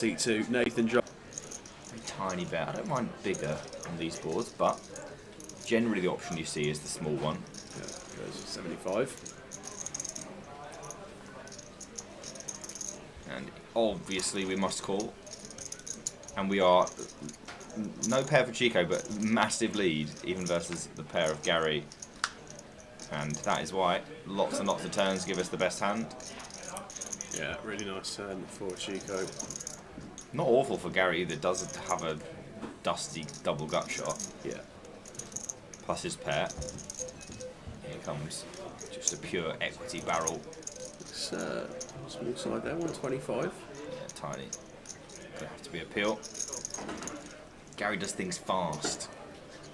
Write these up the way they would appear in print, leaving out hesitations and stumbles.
C2, Nathan John. A tiny bit. I don't mind bigger on these boards, but generally the option you see is the small one. Yeah, goes to 75. And obviously we must call. And we are no pair for Chico, but massive lead, even versus the pair of Gary. And that is why lots and lots of turns give us the best hand. Yeah, really nice turn for Chico. Not awful for Gary, that does have a dusty double gut shot. Yeah. Plus his pair. Here comes just a pure equity barrel. It's small side there, 125. Yeah, tiny. Gonna have to be a peel. Gary does things fast.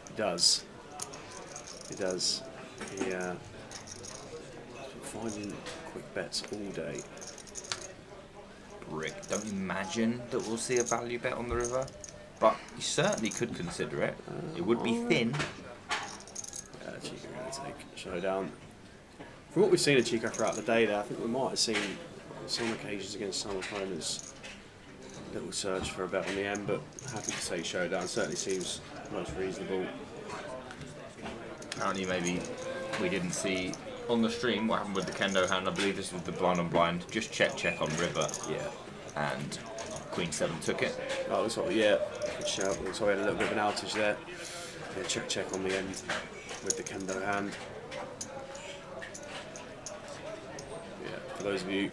He does. He does. He finding quick bets all day. Brick. Don't imagine that we'll see a value bet on the river, but you certainly could consider it. It would be thin. Yeah, Chico going to take showdown. From what we've seen of Chico throughout the day there, I think we might have seen on some occasions against some opponents a little search for a bet on the end, but happy to take showdown. Certainly seems most reasonable. Apparently maybe we didn't see on the stream what happened with the kendo hand. I believe this was the blind on blind. Just check on river. Yeah. And Queen 7 took it. Oh, looks like, yeah, good shout. Looks like we had a little bit of an outage there. Yeah, check on the end with the kendo hand. Yeah, for those of you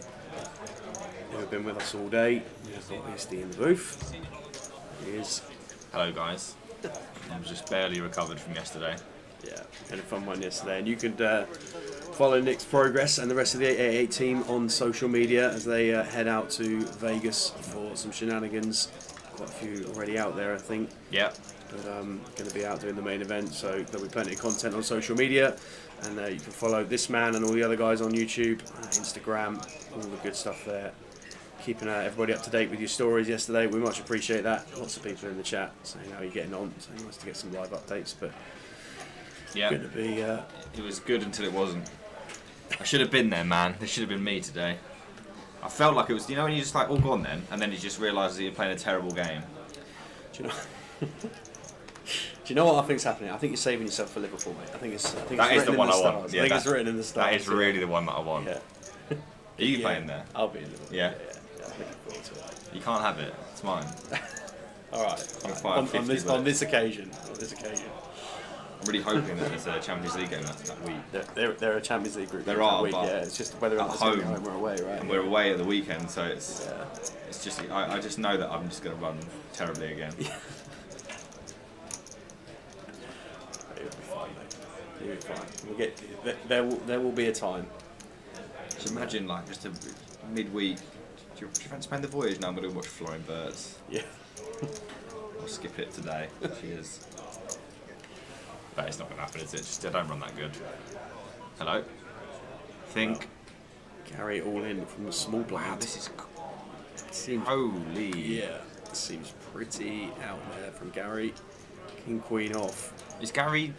who have been with us all day, we've got Easty in the booth. He is. Hello guys. I was just barely recovered from yesterday. Yeah, had a fun one yesterday, and you could follow Nick's progress and the rest of the 888 team on social media as they head out to Vegas for some shenanigans. Quite a few already out there, I think. Yeah. But going to be out doing the main event, so there'll be plenty of content on social media, and you can follow this man and all the other guys on YouTube, Instagram, all the good stuff there. Keeping everybody up to date with your stories yesterday, we much appreciate that. Lots of people in the chat saying how you're getting on, so nice to get some live updates. But yeah, going to be. It was good until it wasn't. I should have been there, man. This should have been me today. I felt like it was, you know, when you just like all gone then, and then you just realises that you're playing a terrible game. Do you know? Do you know what I think's happening? I think you're saving yourself for Liverpool, mate. I think it's the one I want. Yeah, I think it's written in the stars. That is really the one that I want. Yeah. Are you playing there? I'll be in Liverpool. Yeah. I'm looking forward to it. You can't have it. It's mine. All right. On this occasion. I'm really hoping that there's a Champions League game that week. They're a Champions League group. There are, week, but yeah. It's just whether or not it's home or away, right? And we're away at the weekend, so it's just I just know that I'm just going to run terribly again. Yeah. It'll be fine, mate. It'll be fine. We'll get there will be a time. Just imagine like just a midweek. Do you fancy playing the Voyage? No, I'm going to watch Flying Birds. Yeah. I'll skip it today. Cheers. But it's not going to happen, is it? Just don't run that good. Hello? Think. Gary all in from the small blind. Wow, this is... Seems, holy... Yeah, it seems pretty out there from Gary. King, Queen off. Is Gary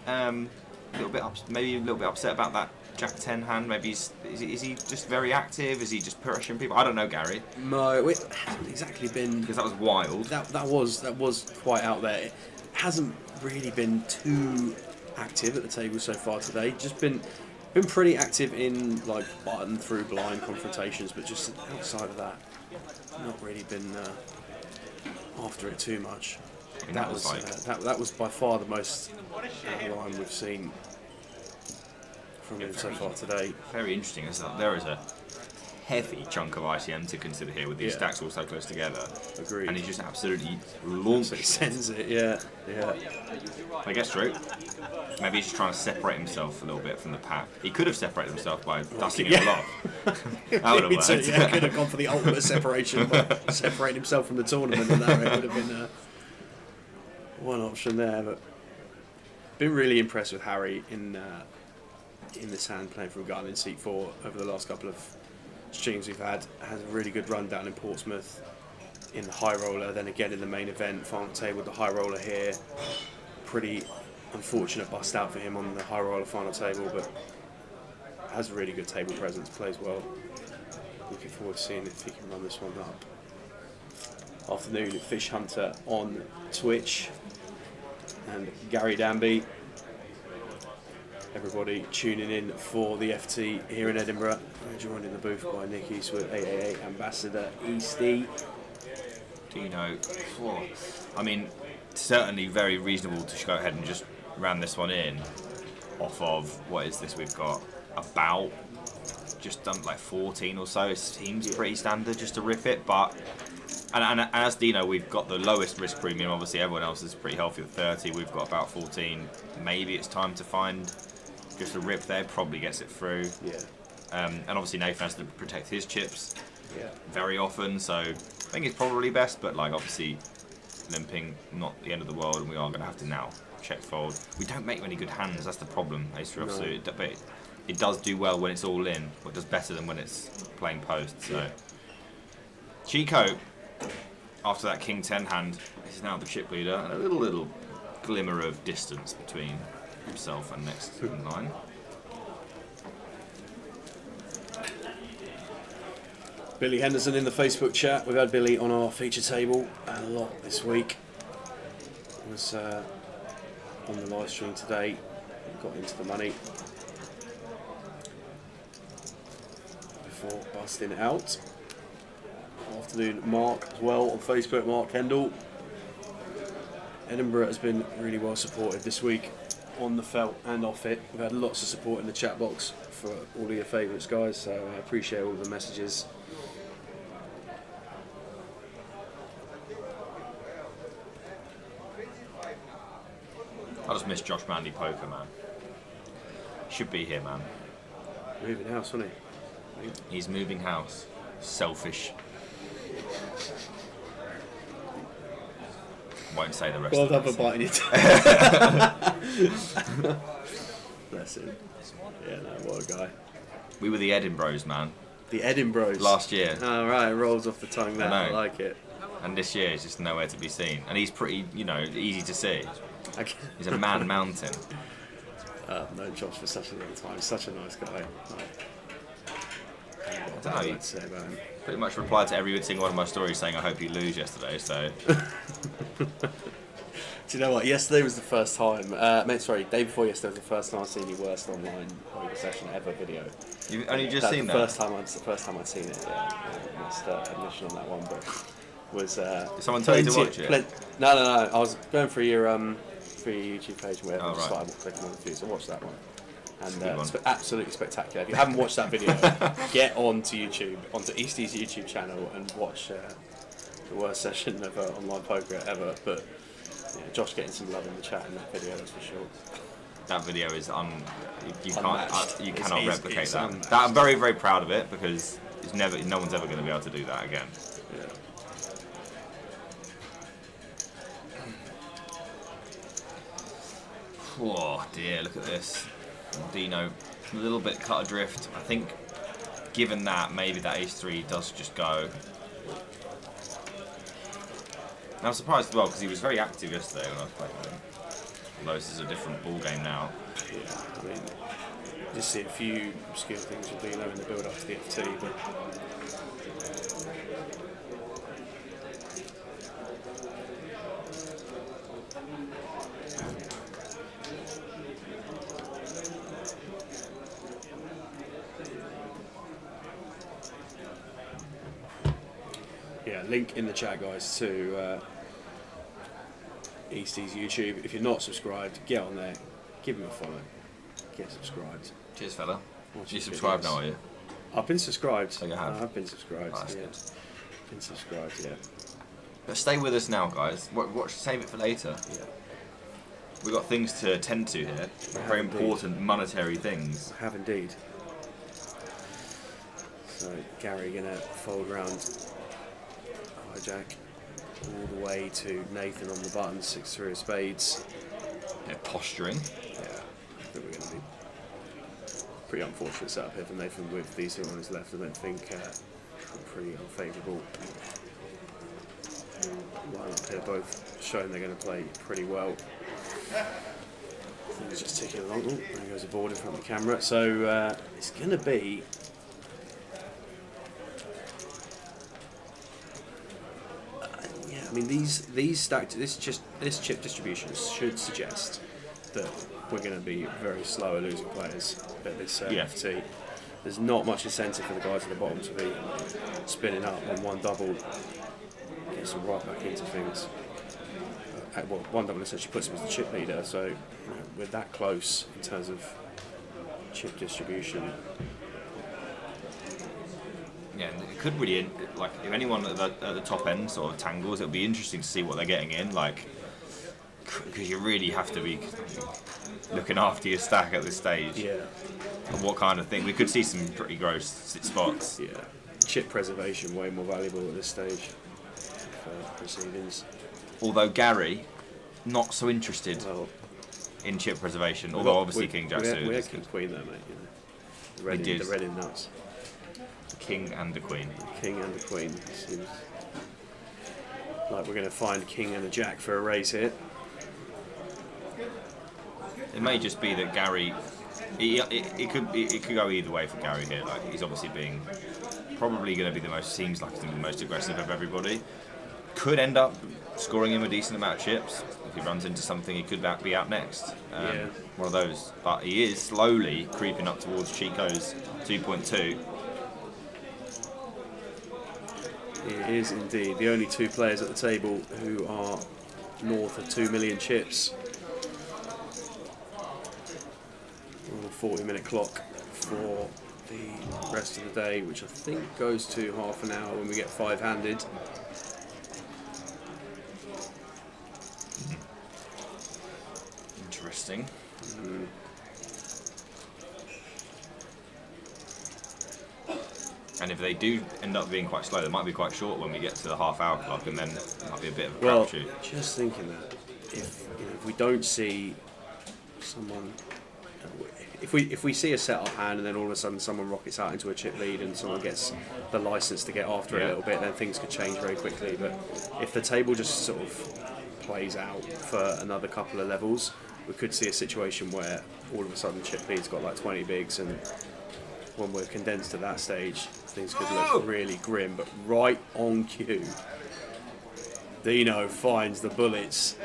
maybe a little bit upset about that Jack 10 hand? Maybe is he just very active? Is he just pressuring people? I don't know, Gary. No, it hasn't exactly been... Because that was wild. That was quite out there. It hasn't really been too active at the table so far today. Just been pretty active in like button through blind confrontations, but just outside of that, not really been after it too much. I mean, that was by far the most out of line we've seen from him so far today. Very interesting is that there is a heavy chunk of ITM to consider here with these stacks all so close together. Agreed. And he just absolutely launched it. Sends it, yeah. I guess true. Maybe he's just trying to separate himself a little bit from the pack. He could have separated himself by dusting it all off. That would have worked. Yeah, could have gone for the ultimate separation, but separating himself from the tournament, and that would have been one option there. But been really impressed with Harry in this hand playing from Gun in seat 4 over the last couple of streams we've had. Has a really good run down in Portsmouth in the high roller, then again in the main event, final table with the high roller here. Pretty unfortunate bust out for him on the high roller final table, but has a really good table presence, plays well. Looking forward to seeing if he can run this one up. afternoon Fish Hunter on Twitch, and Gary Danby. Everybody tuning in for the FT here in Edinburgh. We're joined in the booth by Nick Eastwood, 888 Ambassador Easty. Dino, I mean, certainly very reasonable to go ahead and just ram this one in off of, what is this we've got, about just done like 14 or so. It seems pretty standard just to rip it, but and as Dino, we've got the lowest risk premium. Obviously everyone else is pretty healthy at 30. We've got about 14. Maybe it's time to find just a rip there, probably gets it through. And obviously Nathan has to protect his chips very often, so I think it's probably best, but like obviously limping, not the end of the world, and we are going to have to now check fold. We don't make many good hands, that's the problem, ace three offsuit, but it does do well when it's all in, but it does better than when it's playing post, so. Chico, after that king 10 hand, is now the chip leader, and a little glimmer of distance between himself and next in line. Billy Henderson in the Facebook chat. We've had Billy on our feature table a lot this week. He was on the live stream today, got into the money before busting it out. Afternoon Mark as well on Facebook, Mark Kendall. Edinburgh has been really well supported this week on the felt and off it. We've had lots of support in the chat box for all of your favourites, guys, so I appreciate all the messages. I just miss Josh Mandy Poker, man. Should be here, man. Moving house, wasn't he? He's moving house. Selfish. Won't say the rest Well of done it. for biting it. Bless him. Yeah, no, what a guy. We were the Edinburghs, man. The Edinburghs. Last year. Oh, right, it rolls off the tongue there. I like it. And this year is just nowhere to be seen. And he's pretty, easy to see. He's a man mountain. I've known Josh for such a long time. He's such a nice guy. I don't know. Say about him. Pretty much replied to every single one of my stories saying I hope you lose yesterday, so. Do you know what? Yesterday was the first time. Day before yesterday was the first time I've seen your worst online poker session ever video. You've only just seen that? That's the first time I'd seen it, yeah. I missed admission on that one, but was. Did someone tell you to watch it? No. I was going through your YouTube page where I started clicking on the views. I watched that one. And it's absolutely spectacular. If you haven't watched that video, get onto YouTube, onto Easty's YouTube channel, and watch the worst session of online poker ever. But yeah, Josh getting some love in the chat in that video, that's for sure. That video is you cannot replicate that. Unmatched. I'm very, very proud of it because no one's ever going to be able to do that again. Yeah. Oh dear, look at this. Dino, a little bit cut adrift. I think, given that, maybe that ace-3 does just go. And I'm surprised as well because he was very active yesterday when I was playing with him. Although this is a different ball game now. Yeah, I mean, just see a few obscure things with Dino in the build up to the FT, but. Yeah, link in the chat, guys, to Easty's YouTube. If you're not subscribed, get on there, give him a follow, get subscribed. Cheers, fella. Watch You his subscribed videos. now, are you? I've been subscribed. Oh, you have? I've been subscribed. Oh, that's yeah. good. Been subscribed. Yeah. But stay with us now, guys. Save it for later. Yeah. We've got things to attend to here. Very important monetary things. I have indeed. So Gary gonna fold round hijack all the way to Nathan on the button, 6-3 of spades. Yeah, posturing. Yeah, I think we're going to be pretty unfortunate setup here for Nathan with these two on his left. I don't think pretty unfavourable. Line up here, both showing they're going to play pretty well. Things just ticking along. Oh, there goes a board in front of the camera. So it's going to be. mean, these stacked this chip distribution should suggest that we're going to be very slow at losing players at this FT. There's not much incentive for the guys at the bottom to be spinning up on one double, gets them right back into things. Well, one double essentially puts him as the chip leader, so we're that close in terms of chip distribution. Yeah, it could really, like, if anyone at the top end sort of tangles, it'll be interesting to see what they're getting in, like, because you really have to be looking after your stack at this stage. Yeah. And what kind of thing? We could see some pretty gross spots. Yeah. Chip preservation way more valuable at this stage for proceedings. Although Gary, not so interested in chip preservation, although obviously King Jack suited. We had King Queen there, mate. You know. The red in nuts. The King and the Queen. The King and the Queen. Seems like we're going to find King and a Jack for a race here. It may just be that Gary. It could go either way for Gary here. Like, he's obviously being probably going to be seems like he's going to be the most aggressive of everybody. Could end up scoring him a decent amount of chips. If he runs into something, he could be out next. One of those. But he is slowly creeping up towards Chico's 2.2. He is indeed the only two players at the table who are north of 2 million chips. 40-minute clock for the rest of the day, which I think goes to half an hour when we get five-handed. Interesting. And if they do end up being quite slow, they might be quite short when we get to the half-hour clock, and then it might be a bit of a crapshoot. Just thinking that if we don't see someone, if we see a set-up hand and then all of a sudden someone rockets out into a chip lead and someone gets the license to get after it a little bit, then things could change very quickly. But if the table just sort of plays out for another couple of levels, we could see a situation where all of a sudden chip lead's got like 20 bigs, and when we're condensed to that stage, things could look really grim. But right on cue, Dino finds the bullets.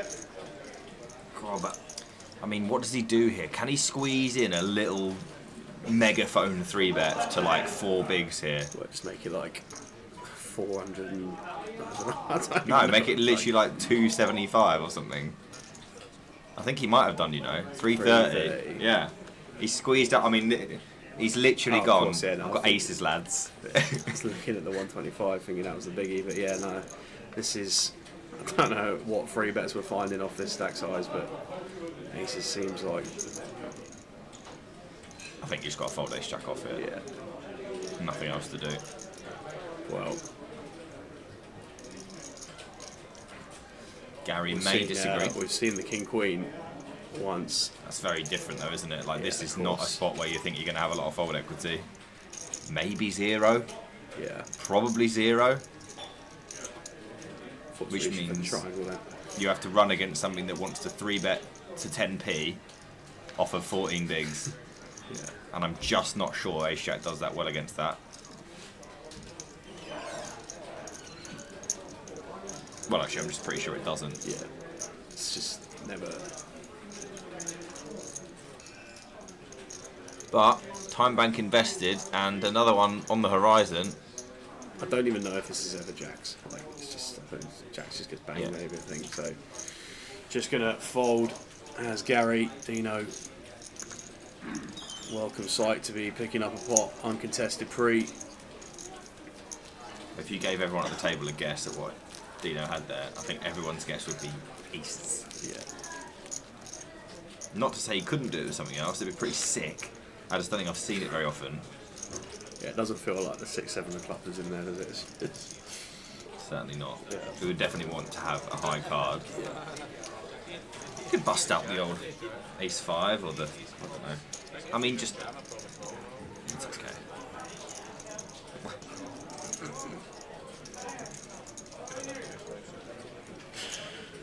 God, but I mean, what does he do here? Can he squeeze in a little megaphone 3-bet to like 4 bigs here? Well, just make it like 400 and... I don't No, know. make it literally like 275 or something. I think he might have done, 330. Yeah. He squeezed up. I mean, he's literally gone. Course, yeah, no, I've got aces, lads. I was looking at the 125 thinking that was the biggie, but yeah, no. This is... I don't know what 3-bets we're finding off this stack size, but aces seems like... I think you just got to fold ace jack off here. Yeah. Nothing else to do. Well... Gary may disagree. We've seen the King Queen once. That's very different though, isn't it? Like, this is not a spot where you think you're going to have a lot of fold equity. Maybe 0. Yeah. Probably 0. Which means you have to run against something that wants to 3-bet to 10p off of 14 bigs. Yeah. And I'm just not sure ace jack does that well against that. Well, actually, I'm just pretty sure it doesn't. Yeah. It's just never... But time bank invested and another one on the horizon. I don't even know if this is ever Jack's. Like, it's just, I think Jack's just gets banged maybe, I think. So, just gonna fold as Gary, Dino. Welcome sight to be picking up a pot, uncontested pre. If you gave everyone at the table a guess at what Dino had there, I think everyone's guess would be aces. Yeah. Not to say he couldn't do it with something else, it'd be pretty sick. I just don't think I've seen it very often. Yeah, it doesn't feel like the 6-7 of clubs is in there, does it? Certainly not. Yeah. We would definitely want to have a high card. Yeah. You could bust out the old ace-5 or the... I don't know. I mean, just... It's okay.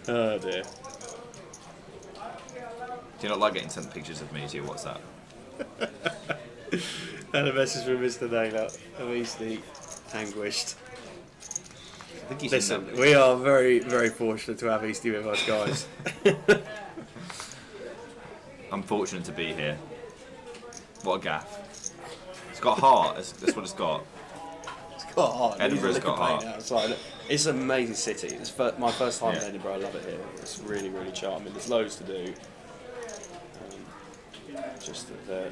Oh dear. Do you not like getting sent pictures of me to your WhatsApp? And a message from Mr. Naylor. Obviously anguished. think he's Listen, we are very, very fortunate to have Eastie with us, guys. I'm fortunate to be here. What a gaff. It's got heart, that's what it's got. It's got heart. Edinburgh's got heart. Outside. It's an amazing city. It's my first time Yeah. in Edinburgh. I love it here. It's really, really charming. There's loads to do. Just that they're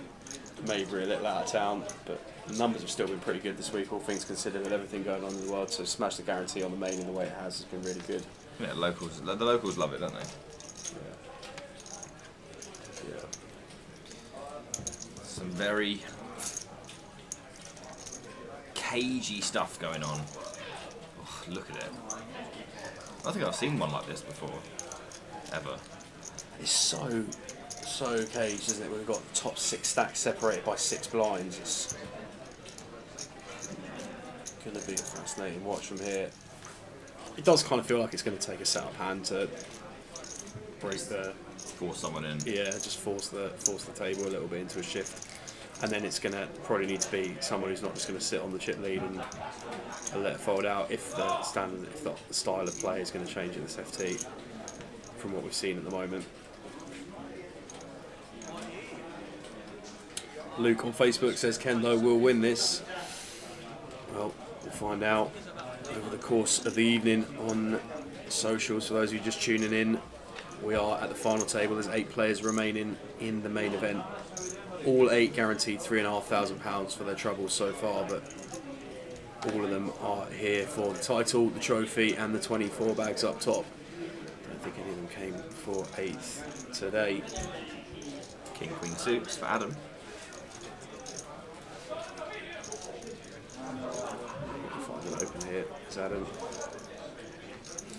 maybe a little out of town, but the numbers have still been pretty good this week, all things considered, with everything going on in the world. So smash the guarantee on the main in the way it has been really good. Yeah, the locals love it, don't they? Yeah. Some very cagey stuff going on. Oh, look at it. I don't think I've seen one like this before. Ever. It's so caged, isn't it? We've got the top 6 stacks separated by 6 blinds. It's going to be a fascinating watch from here. It does kind of feel like it's going to take a setup hand to break the... Force someone in. Yeah, just force the table a little bit into a shift. And then it's going to probably need to be someone who's not just going to sit on the chip lead and let it fold out if the style of play is going to change in this FT from what we've seen at the moment. Luke on Facebook says Kendo will win this. Well, we'll find out over the course of the evening on socials. For those of you just tuning in, we are at the final table. There's 8 players remaining in the main event. All 8 guaranteed £3,500 for their troubles so far, but all of them are here for the title, the trophy, and the 24 bags up top. I don't think any of them came for 8th today. King Queen suits for Adam. Find an open here. Is Adam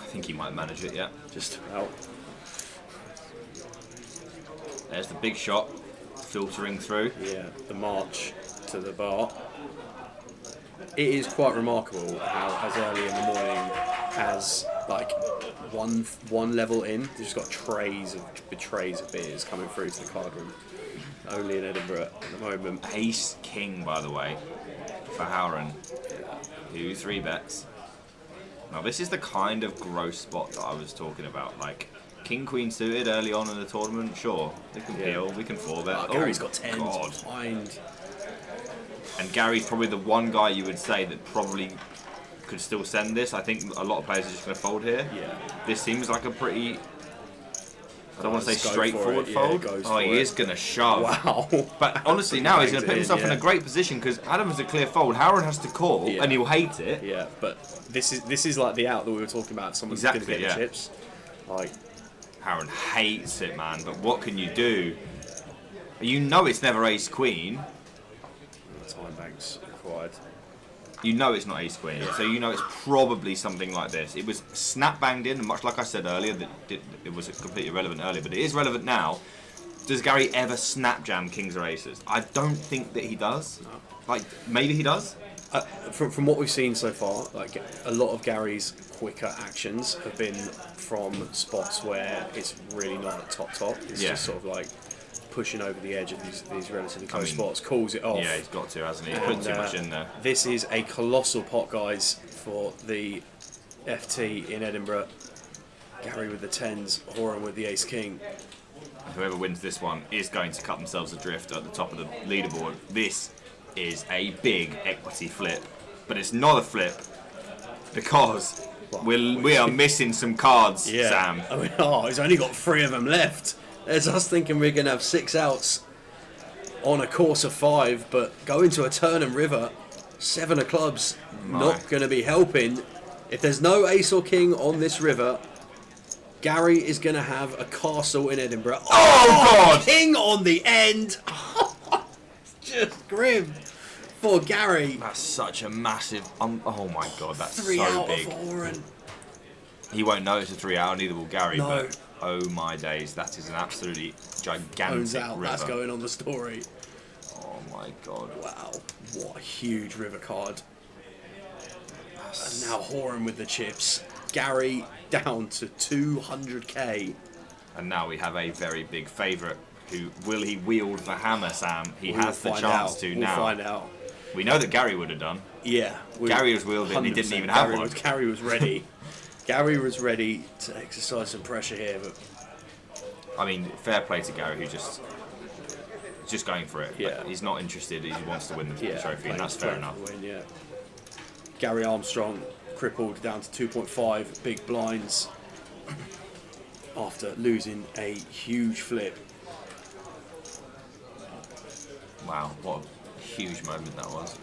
I think he might manage it, yeah. just about? There's the big shot filtering through. Yeah, the march to the bar. It is quite remarkable how, as early in the morning as like one level in, they've just got trays of beers coming through to the card room. Only in Edinburgh at the moment. Ace King, by the way, for Howren. 2 3 bets. Now this is the kind of gross spot that I was talking about. Like King Queen suited early on in the tournament, sure, they can peel, we can 4-bet. Gary's got 10 God. behind. And Gary's probably the one guy you would say that probably could still send this. I think a lot of players are just going to fold here. Yeah. This seems like a pretty, I don't want to say Go for straightforward it, fold. goes Oh, for he it. is going to shove. Wow. But honestly, now he's going to put himself in yeah. a great position because Adam's a clear fold. Howard has to call, Yeah. and he'll hate it. Yeah, but this is like the out that we were talking about. If someone's Exactly, going to get yeah. the chips. Like, Howard hates it, man. But what can you do? You know it's never ace queen. time banks required. You know it's not ace queen, so you know it's probably something like this. It was snap banged in, and much like I said earlier, that it was completely irrelevant earlier, but it is relevant now. Does Gary ever snap jam kings or aces? I don't think that he does. No. Like, maybe he does. From what we've seen so far, like a lot of Gary's quicker actions have been from spots where it's really not at top. It's just sort of like pushing over the edge of these relatively close spots, calls it off. Yeah, he's got to, hasn't he? He's put too much in there. This is a colossal pot, guys, for the FT in Edinburgh. Gary with the 10s, Horan with the ace-king. Whoever wins this one is going to cut themselves adrift at the top of the leaderboard. This is a big equity flip, but it's not a flip because we are missing some cards, Sam. I mean, he's only got 3 of them left. There's us thinking we're going to have 6 outs on a course of 5, but going to a turn and river, 7 of clubs, not going to be helping. If there's no ace or king on this river, Gary is going to have a castle in Edinburgh. Oh, God! King on the end! It's just grim for Gary. That's such a massive... oh, my God, that's 3 so out big. of Horan. He won't know it's a 3 out, neither will Gary, No. but oh, my days, that is an absolutely gigantic Owns out, river. that's going on the story. Oh, my God. Wow, what a huge river card. And now Horan with the chips. Gary down to 200k. And now we have a very big favourite. Will he wield the hammer, Sam? He has the chance to we'll now. Find out. We know that Gary would have done. Yeah. Gary was wheeled in, he didn't even have one. Gary was ready. Gary was ready to exercise some pressure here, but I mean, fair play to Gary, who just going for it. Yeah. He's not interested. He wants to win the trophy, and that's fair enough. Win, yeah. Gary Armstrong crippled down to 2.5 big blinds after losing a huge flip. Wow, what a huge moment that was.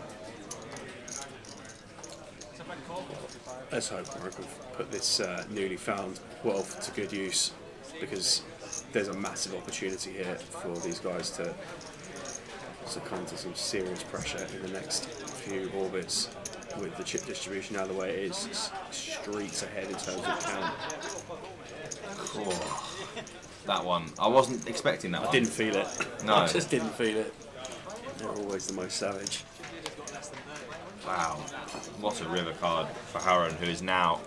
Let's hope Mark will put this newly found wealth to good use, because there's a massive opportunity here for these guys to succumb to some serious pressure in the next few orbits with the chip distribution now the way it is. Streets ahead in terms of count. Oh, that one, I wasn't expecting that one. I didn't feel it. No. I just didn't feel it. They're always the most savage. Wow, what a river card for Harron, who is now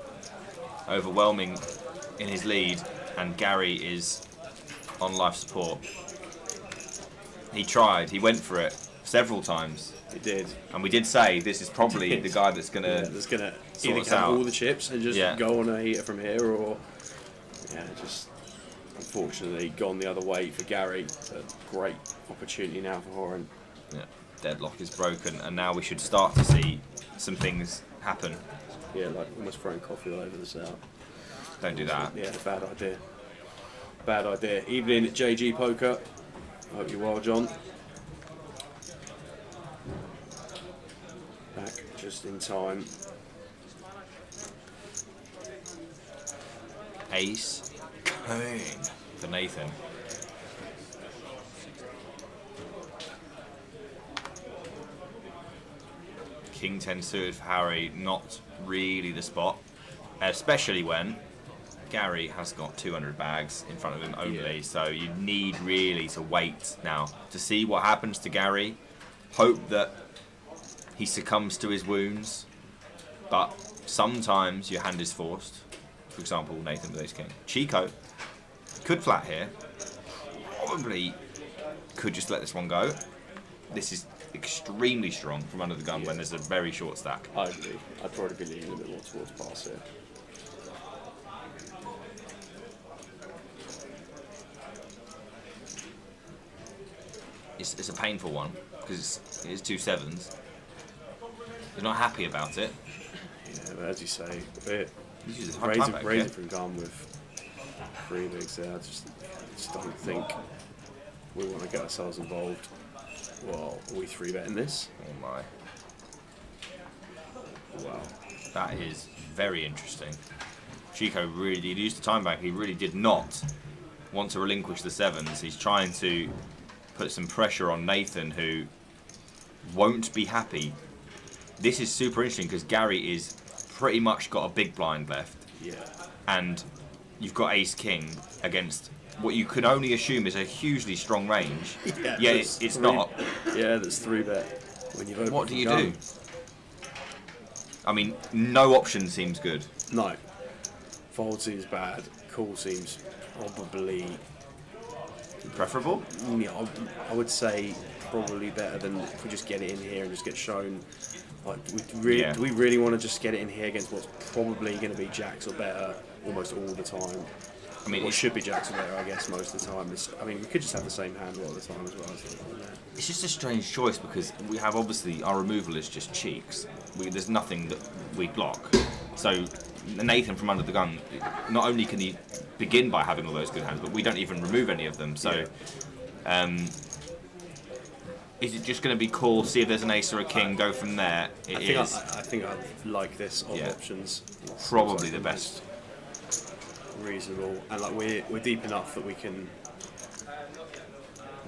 overwhelming in his lead, and Gary is on life support. He tried, he went for it several times. He did. And we did say this is probably the guy that's going to either count all the chips and just go on a heater from here, or just unfortunately gone the other way for Gary. A great opportunity now for Horan. Yeah, deadlock is broken, and now we should start to see some things happen. Yeah, like almost throwing coffee all over the cell. Don't do that. Yeah, bad idea. Bad idea. Evening at JG Poker. Hope you're well, John. Back just in time. Ace King for Nathan. King 10 suited for Harry, not really the spot, especially when Gary has got 200 bags in front of him only, so you need really to wait now to see what happens to Gary. Hope that he succumbs to his wounds, but sometimes your hand is forced. For example, Nathan with Ace King. Chico could flat here, probably could just let this one go. This is extremely strong from under the gun when there's a very short stack. I agree. I'd probably be leaning a bit more towards pass here. It's a painful one because it is 2 sevens. He's not happy about it. Yeah, but as you say, raising from gun with 3 bigs there. I just don't think we want to get ourselves involved. Well, are we 3-betting this? Oh my. Wow. That is very interesting. Chico really used the time back. He really did not want to relinquish the sevens. He's trying to put some pressure on Nathan, who won't be happy. This is super interesting because Gary is pretty much got a big blind left. Yeah. And you've got Ace King against what you could only assume is a hugely strong range. Yeah, it's not. Yeah, that's 3-bet. When you've what do you do? I mean, no option seems good. No. Fold seems bad. Call seems probably preferable. Yeah, I would say probably better than if we just get it in here and just get shown. Like, do we really want to just get it in here against what's probably going to be jacks or better almost all the time? I mean, it should be jacks or better, I guess, most of the time. I mean, we could just have the same hand all the time as well. It's just a strange choice because we have obviously our removal is just cheeks. There's nothing that we block. So Nathan from under the gun, not only can he begin by having all those good hands, but we don't even remove any of them. So is it just going to be cool, see if there's an ace or a king, go from there? I think I like this of options. Probably the best. Reasonable, and like we're deep enough that we can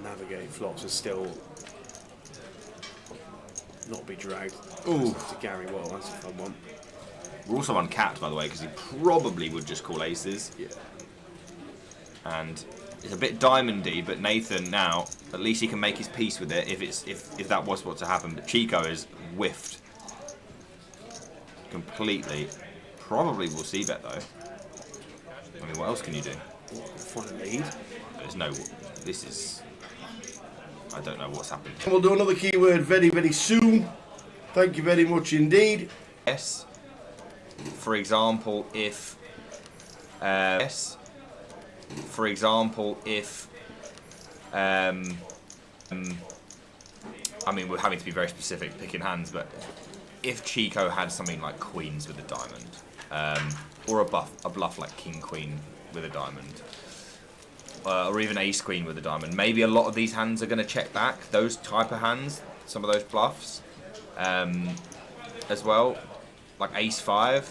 navigate flops and still not be dragged to Gary. Well, that's a fun one. We're also uncapped, by the way, because he probably would just call aces. Yeah. And it's a bit diamondy, but Nathan now, at least he can make his peace with it if that was what to happen. But Chico is whiffed completely. Probably will see bet though. I mean, what else can you do? Find a lead. There's no. This is. I don't know what's happened. We'll do another keyword very, very soon. Thank you very much indeed. Yes. For example, if yes. For example, if I mean, we're having to be very specific, picking hands, but if Chico had something like queens with a diamond, or a bluff like king queen with a diamond, or even ace queen with a diamond, maybe a lot of these hands are going to check back. Those type of hands, some of those bluffs, as well, like ace five.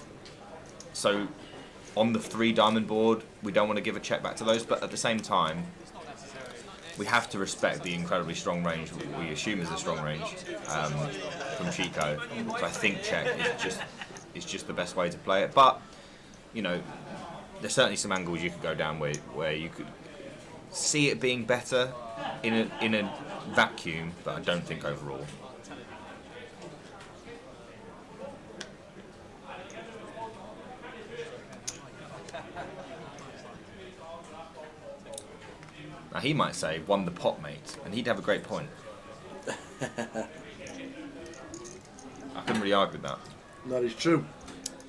So on the 3 diamond board, we don't want to give a check back to those, but at the same time, we have to respect the incredibly strong range we assume is a strong range from Chico. So I think check is just the best way to play it. But you know, there's certainly some angles you could go down where you could see it being better in a vacuum, but I don't think overall. Now he might say, won the pot, mate, and he'd have a great point. I couldn't really argue with that. That is true.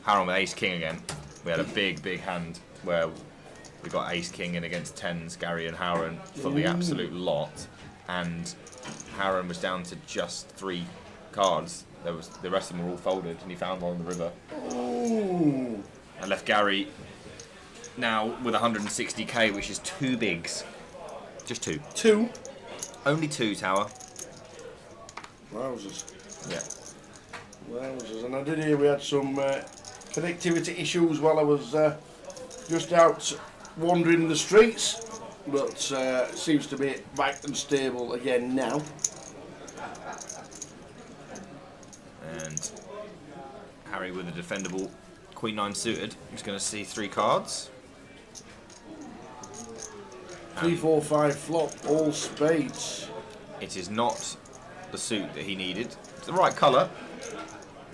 Harold with ace king again. We had a big hand where we got ace king in against tens, Gary and Harron for the absolute lot, and Harron was down to just 3 cards. The rest of them were all folded, and he found one on the river. Ooh. And left Gary now with 160k, which is 2 bigs. Just 2. 2? Only 2, Tower. Wowzers. Yeah. Wowzers. And I did hear we had some connectivity issues while I was just out wandering the streets, but seems to be back and stable again now. And Harry with a defendable Queen 9 suited. He's going to see 3 cards. 3, 4, 5 flop, all spades. It is not the suit that he needed. It's the right colour,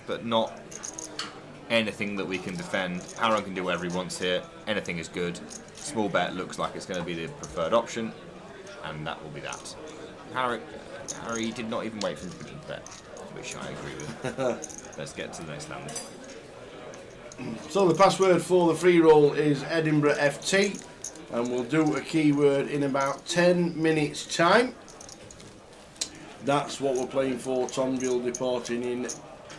but not anything that we can defend. Harron can do whatever he wants here. Anything is good. Small bet looks like it's going to be the preferred option, and that will be that. Harry did not even wait for him to begin to bet, which I agree with. Let's get to the next hand. So the password for the free roll is Edinburgh FT, and we'll do a keyword in about 10 minutes time. That's what we're playing for. Tom Gill departing in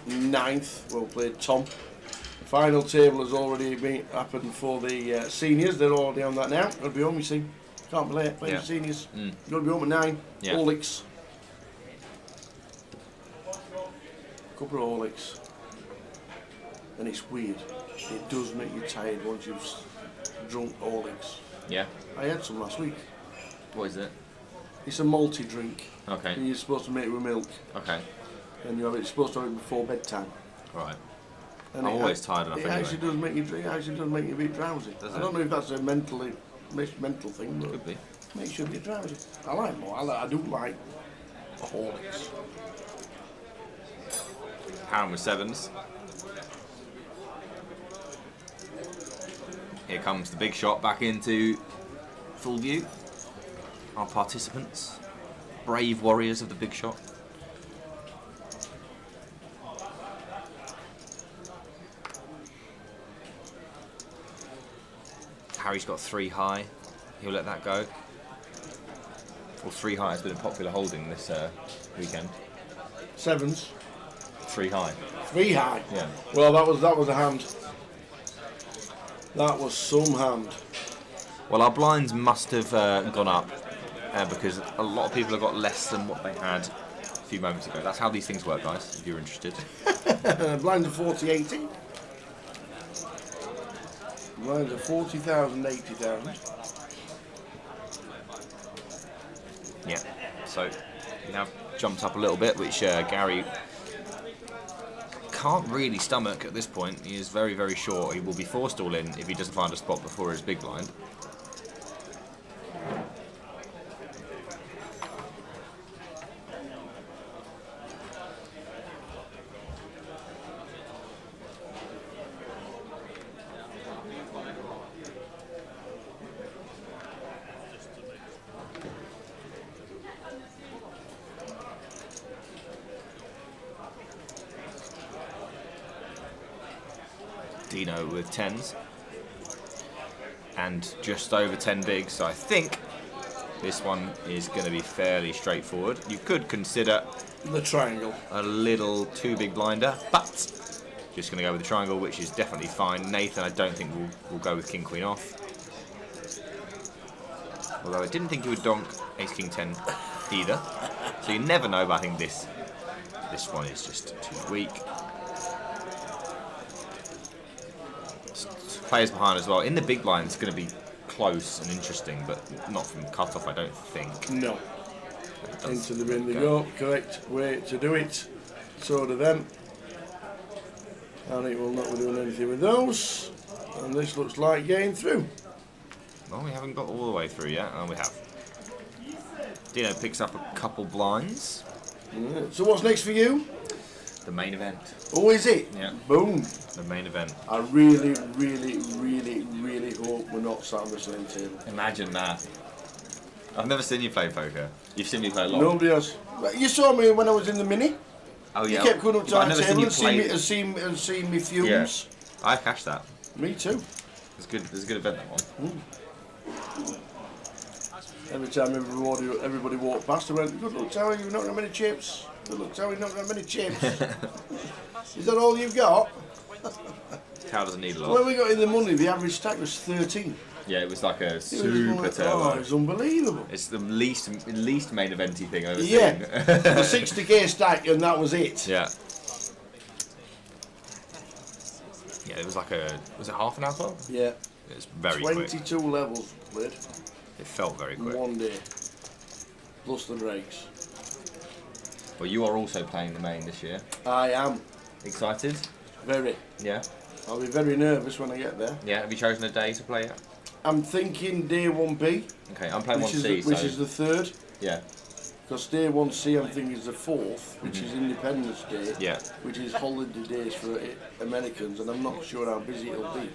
9th. We'll play Tom. Final table has already happened for the seniors. They're already on that now. Got to be home, you see. Can't play it. Play the seniors. Got to be home at 9. Yeah. Orlicks. Couple of Orlicks. And it's weird. It does make you tired once you've drunk Orlicks. Yeah. I had some last week. What is it? It's a malty drink. Okay. And you're supposed to make it with milk. Okay. And you're supposed to have it before bedtime. Right. And I'm always tired enough it anyway. Actually does make you. It actually does make you a bit drowsy. I don't know if that's a mental thing, but Could be. makes you a bit drowsy. I like more. I do like Horlicks. Harron with 7s. Here comes the big shot back into full view. Our participants, brave warriors of the big shot. Harry's got 3 high. He'll let that go. Well, 3 high has been a popular holding this weekend. 7s. 3 high. 3 high. Yeah. Well, that was a hand. That was some hand. Well, our blinds must have gone up because a lot of people have got less than what they had a few moments ago. That's how these things work, guys, if you're interested. Blinds are 40-80. Blinds are 40,000, 80,000. Yeah, so we have jumped up a little bit, which Gary can't really stomach at this point. He is very, very short. He will be forced all in if he doesn't find a spot before his big blind. Dino with 10s. And just over 10 bigs, so I think this one is going to be fairly straightforward. You could consider The triangle. a little too big blinder, but just going to go with the triangle, which is definitely fine. Nathan, I don't think will go with King Queen off. Although I didn't think he would donk Ace King 10 either. So you never know, but I think this one is just too weak. Players behind as well. In the big blind, it's going to be close and interesting, but not from cut-off, I don't think. No. Into the bin they go. Correct way to do it. So do them. And it will not be doing anything with those. And this looks like getting through. Well, we haven't got all the way through yet. Oh, we have. Dino picks up a couple blinds. Yeah. So what's next for you? The main event. Oh, is it? Yeah. Boom. The main event. I really, really, really, really hope we're not sat on the same table. Imagine that. I've never seen you play poker. You've seen me play a lot. Nobody else. You saw me when I was in the mini. Oh yeah. You kept going up to But our I've never table seen you and play. seen me fumes. Yeah. I cashed that. Me too. It's good. It's a good event, that one. Every time everybody walked past, I went, "Good luck, Tower, you've not got many chips. Good luck, Tower, you've not got many chips." Is that all you've got? Cow doesn't need a lot. When we got in the money, the average stack was 13. Yeah, it was like a It super was turbo. Oh, it was unbelievable. It's the least main eventy thing I've ever Yeah, seen. a 60k stack, and that was it. Yeah. Yeah, it was like was it half an hour? 12? Yeah, It was very quick. 22 levels played It felt very in quick. one day, plus the breaks. Well, you are also playing the main this year. I am Excited? very. Yeah. I'll be very nervous when I get there. Yeah. Have you chosen a day to play it? I'm thinking day 1B, Okay, I'm playing which 1C. is the third. Yeah. Because day 1C I'm thinking is the fourth, which is Independence Day, Yeah. which is holiday days for Americans, and I'm not sure how busy it'll be.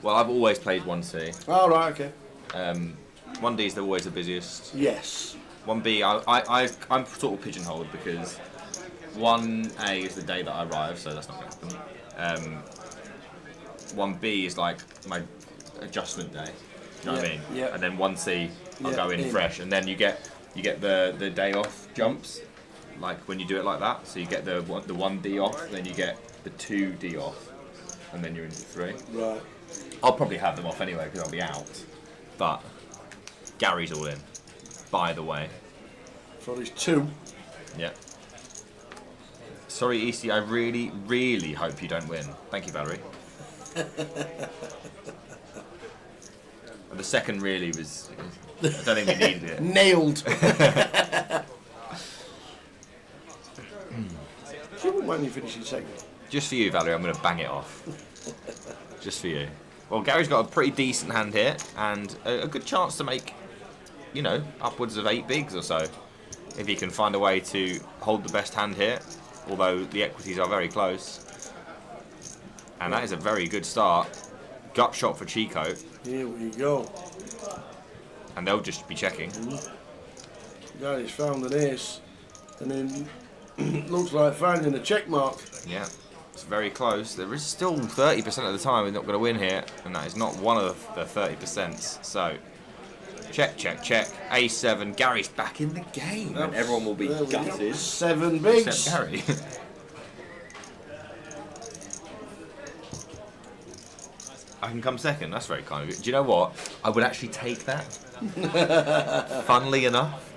Well, I've always played 1C. All right, okay. 1D is always the busiest. Yes. 1B, I'm sort of pigeonholed because 1A is the day that I arrive, so that's not going to happen. 1B is like my adjustment day. You know what I mean? Yeah. And then 1C, I'll Yeah, go in in. fresh, and then you get the day off jumps, like when you do it like that. So you get the 1D off, then you get the 2D off, and then you're into 3. Right. I'll probably have them off anyway because I'll be out. But Gary's all in, by the way. For his 2. Yeah. Sorry, EC, I really, really hope you don't win. Thank you, Valerie. The second really was... I don't think we needed it. Nailed. She wouldn't mind you finishing second. Just for you, Valerie, I'm going to bang it off. Just for you. Well, Gary's got a pretty decent hand here, and a good chance to make, you know, upwards of 8 bigs or so. If he can find a way to hold the best hand here, although the equities are very close. And that is a very good start. Gut shot for Chico, Here we go. and they'll just be checking. Gary's found an ace, and then looks like finding a check mark. Yeah, it's very close. There is still 30% of the time we're not going to win here, and that is not one of the 30%. So, check, check, check. A7. Gary's back in the game, and everyone will be There we go. gutted. 7 bigs. Except Gary. I can come second. That's very kind of you. Do you know what? I would actually take that. Funnily enough,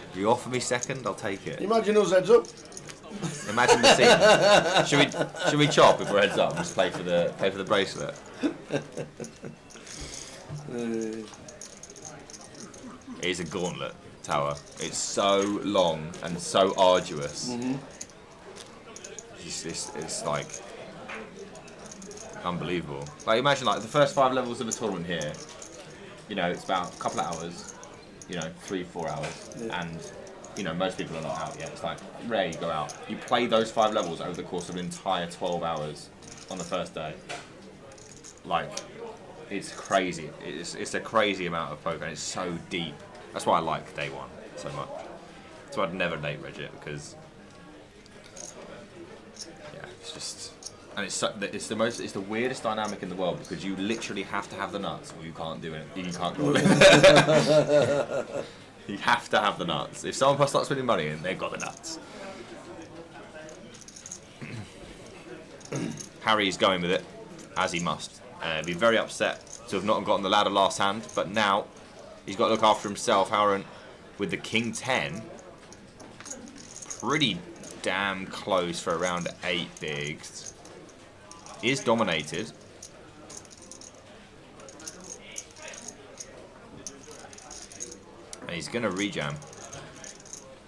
if you offer me second, I'll take it. Imagine us heads up. Imagine the scene. Should we chop if we're heads up and just play for the bracelet? It is a gauntlet, Tower. It's so long and so arduous. It's like unbelievable. Like imagine like the first 5 levels of a tournament here. You know, it's about a couple of hours. You know, 3-4 hours, and you know most people are not out yet. It's like rare you go out. You play those 5 levels over the course of an entire 12 hours on the first day. Like, it's crazy. It's a crazy amount of poker, and it's so deep. That's why I like day 1 so much. That's why I'd never date reg it, because yeah, it's just And it's the weirdest dynamic in the world because you literally have to have the nuts or you can't do it. You can't call it. You have to have the nuts. If someone starts spending money in, they've got the nuts. Harry's going with it, as he must. Be very upset to have not gotten the ladder last hand, but now he's got to look after himself. Howard with the King 10. Pretty damn close for around 8 bigs. Is dominated. And he's going to rejam.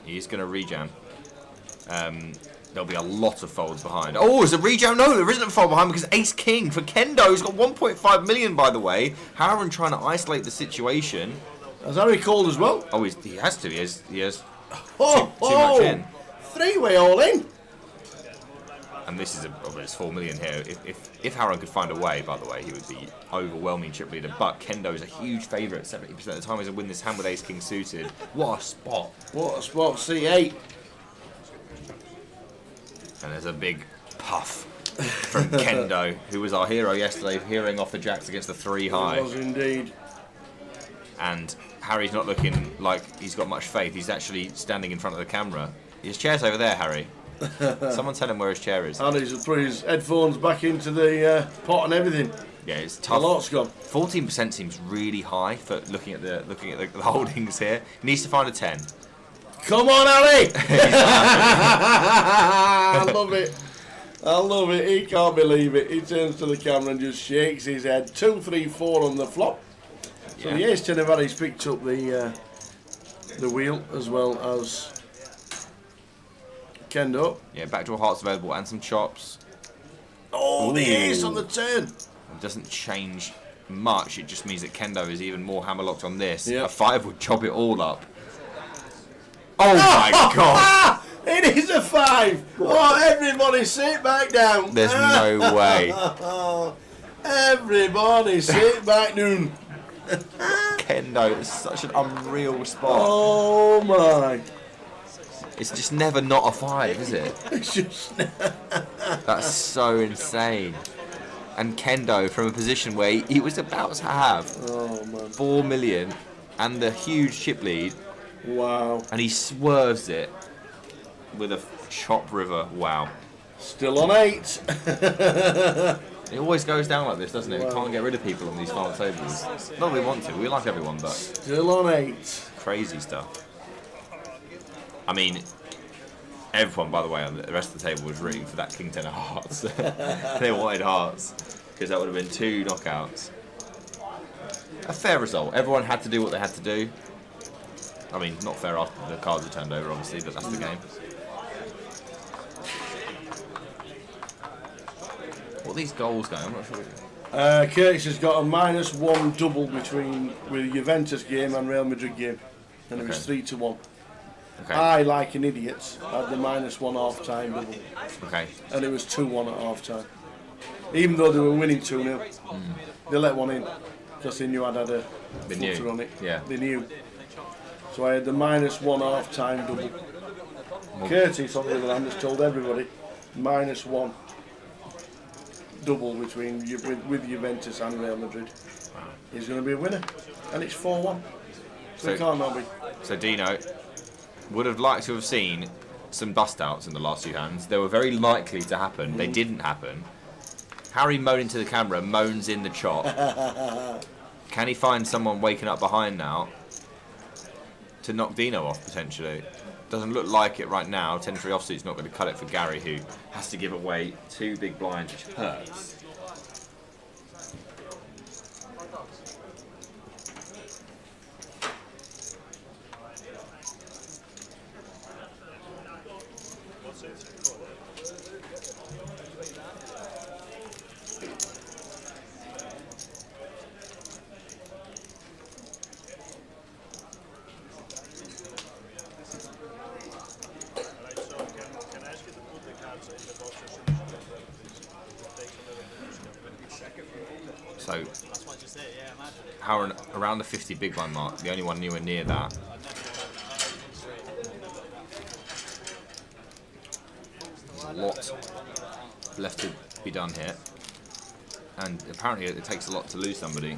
He's going to rejam. There'll be a lot of folds behind. Oh, is a rejam? No, there isn't a fold behind because Ace King for Kendo. He's got 1.5 million, by the way. Harren trying to isolate the situation. Has Harry called as well? Oh, he has to. He has Oh, too much in. 3-way all in. And this is it's 4 million here. If Harren could find a way, by the way, he would be overwhelming chip leader. But Kendo is a huge favourite. 70% of the time he's going to win this hand with Ace King suited. What a spot. What a spot. C8. And there's a big puff from Kendo, who was our hero yesterday, hearing off the jacks against the 3 high. It was indeed. And Harry's not looking like he's got much faith. He's actually standing in front of the camera. His chair's over there, Harry. Someone tell him where his chair is. Harry's put his headphones back into the pot and everything. Yeah, it's tough. A lot's gone. 14% seems really high for looking at the holdings here. He needs to find a 10. Come on, Harry! I love it. I love it. He can't believe it. He turns to the camera and just shakes his head. 2, 3, 4 on the flop. So Yeah. the ace 10 of Harry's picked up the wheel as well as Kendo. Yeah, backdoor hearts available and some chops. Oh, the Ooh. ace on the turn. It doesn't change much. It just means that Kendo is even more hammerlocked on this. Yep. A 5 would chop it all up. Oh my god! It is a 5. Oh, everybody sit back down. There's no way. Everybody sit back down. Kendo is such an unreal spot. Oh my. It's just never not a 5, is it? It's just That's so insane. And Kendo from a position where he was about to have 4 million and the huge chip lead, wow. and he swerves it with a chop river. Wow. Still on 8. It always goes down like this, doesn't it? Wow. We can't get rid of people on these final tables. Not that we want to. We like everyone, but Still on 8. crazy stuff. I mean, everyone, by the way, on the rest of the table was rooting for that King 10 of hearts. They wanted hearts, because that would have been 2 knockouts. A fair result. Everyone had to do what they had to do. I mean, not fair after the cards were turned over, obviously, but that's the game. What are these goals going? I'm not sure. Curtis has got a -1 double with Juventus game and Real Madrid game, and it was Okay. 3-1. Okay. I, like an idiot, had the -1 half time double, Okay. and it was 2-1 at half time. Even though they were winning 2-0, they let one in because they knew I'd had a They flutter knew. on it. Yeah. They knew. So I had the -1 half time double. Curtis, on the other hand, has told everybody -1 double with Juventus and Real Madrid. He's going to be a winner, and it's 4-1. So it can't not be. So Dino would have liked to have seen some bust outs in the last 2 hands. They were very likely to happen. They didn't happen. Harry moaning to the camera, moans in the chop. Can he find someone waking up behind now to knock Dino off potentially? Doesn't look like it right now. 10-3 offsuit's not going to cut it for Gary, who has to give away 2 big blinds, which hurts. So, Howard around the 50 big blind mark, the only one anywhere near that. There's a lot left to to be done here. And apparently it takes a lot to lose somebody.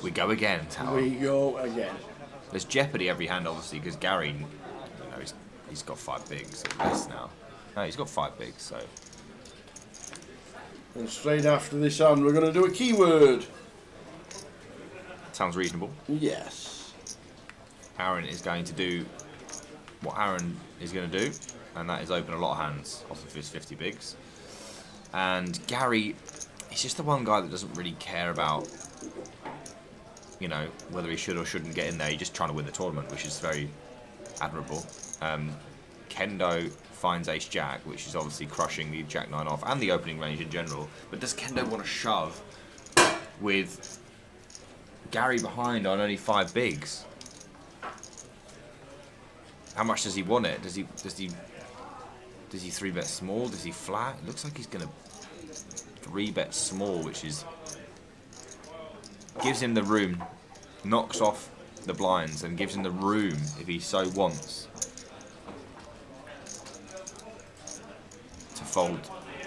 We go again, Tower. We go again. There's jeopardy every hand, obviously, because Gary, you know, he's got 5 bigs or less now. No, he's got 5 bigs, so. And straight after this hand, we're going to do a keyword. Sounds reasonable. Yes. Aaron is going to do what Aaron is going to do, and that is open a lot of hands off of his 50 bigs. And Gary, he's just the one guy that doesn't really care about, you know, whether he should or shouldn't get in there. He's just trying to win the tournament, which is very admirable. Kendo finds Ace Jack, which is obviously crushing the Jack 9 off and the opening range in general. But does Kendo want to shove with Gary behind on only 5 bigs? How much does he want it? Does he 3-bet small? Does he flat? It looks like he's gonna 3-bet small, which is gives him the room, knocks off the blinds, and gives him the room if he so wants to fold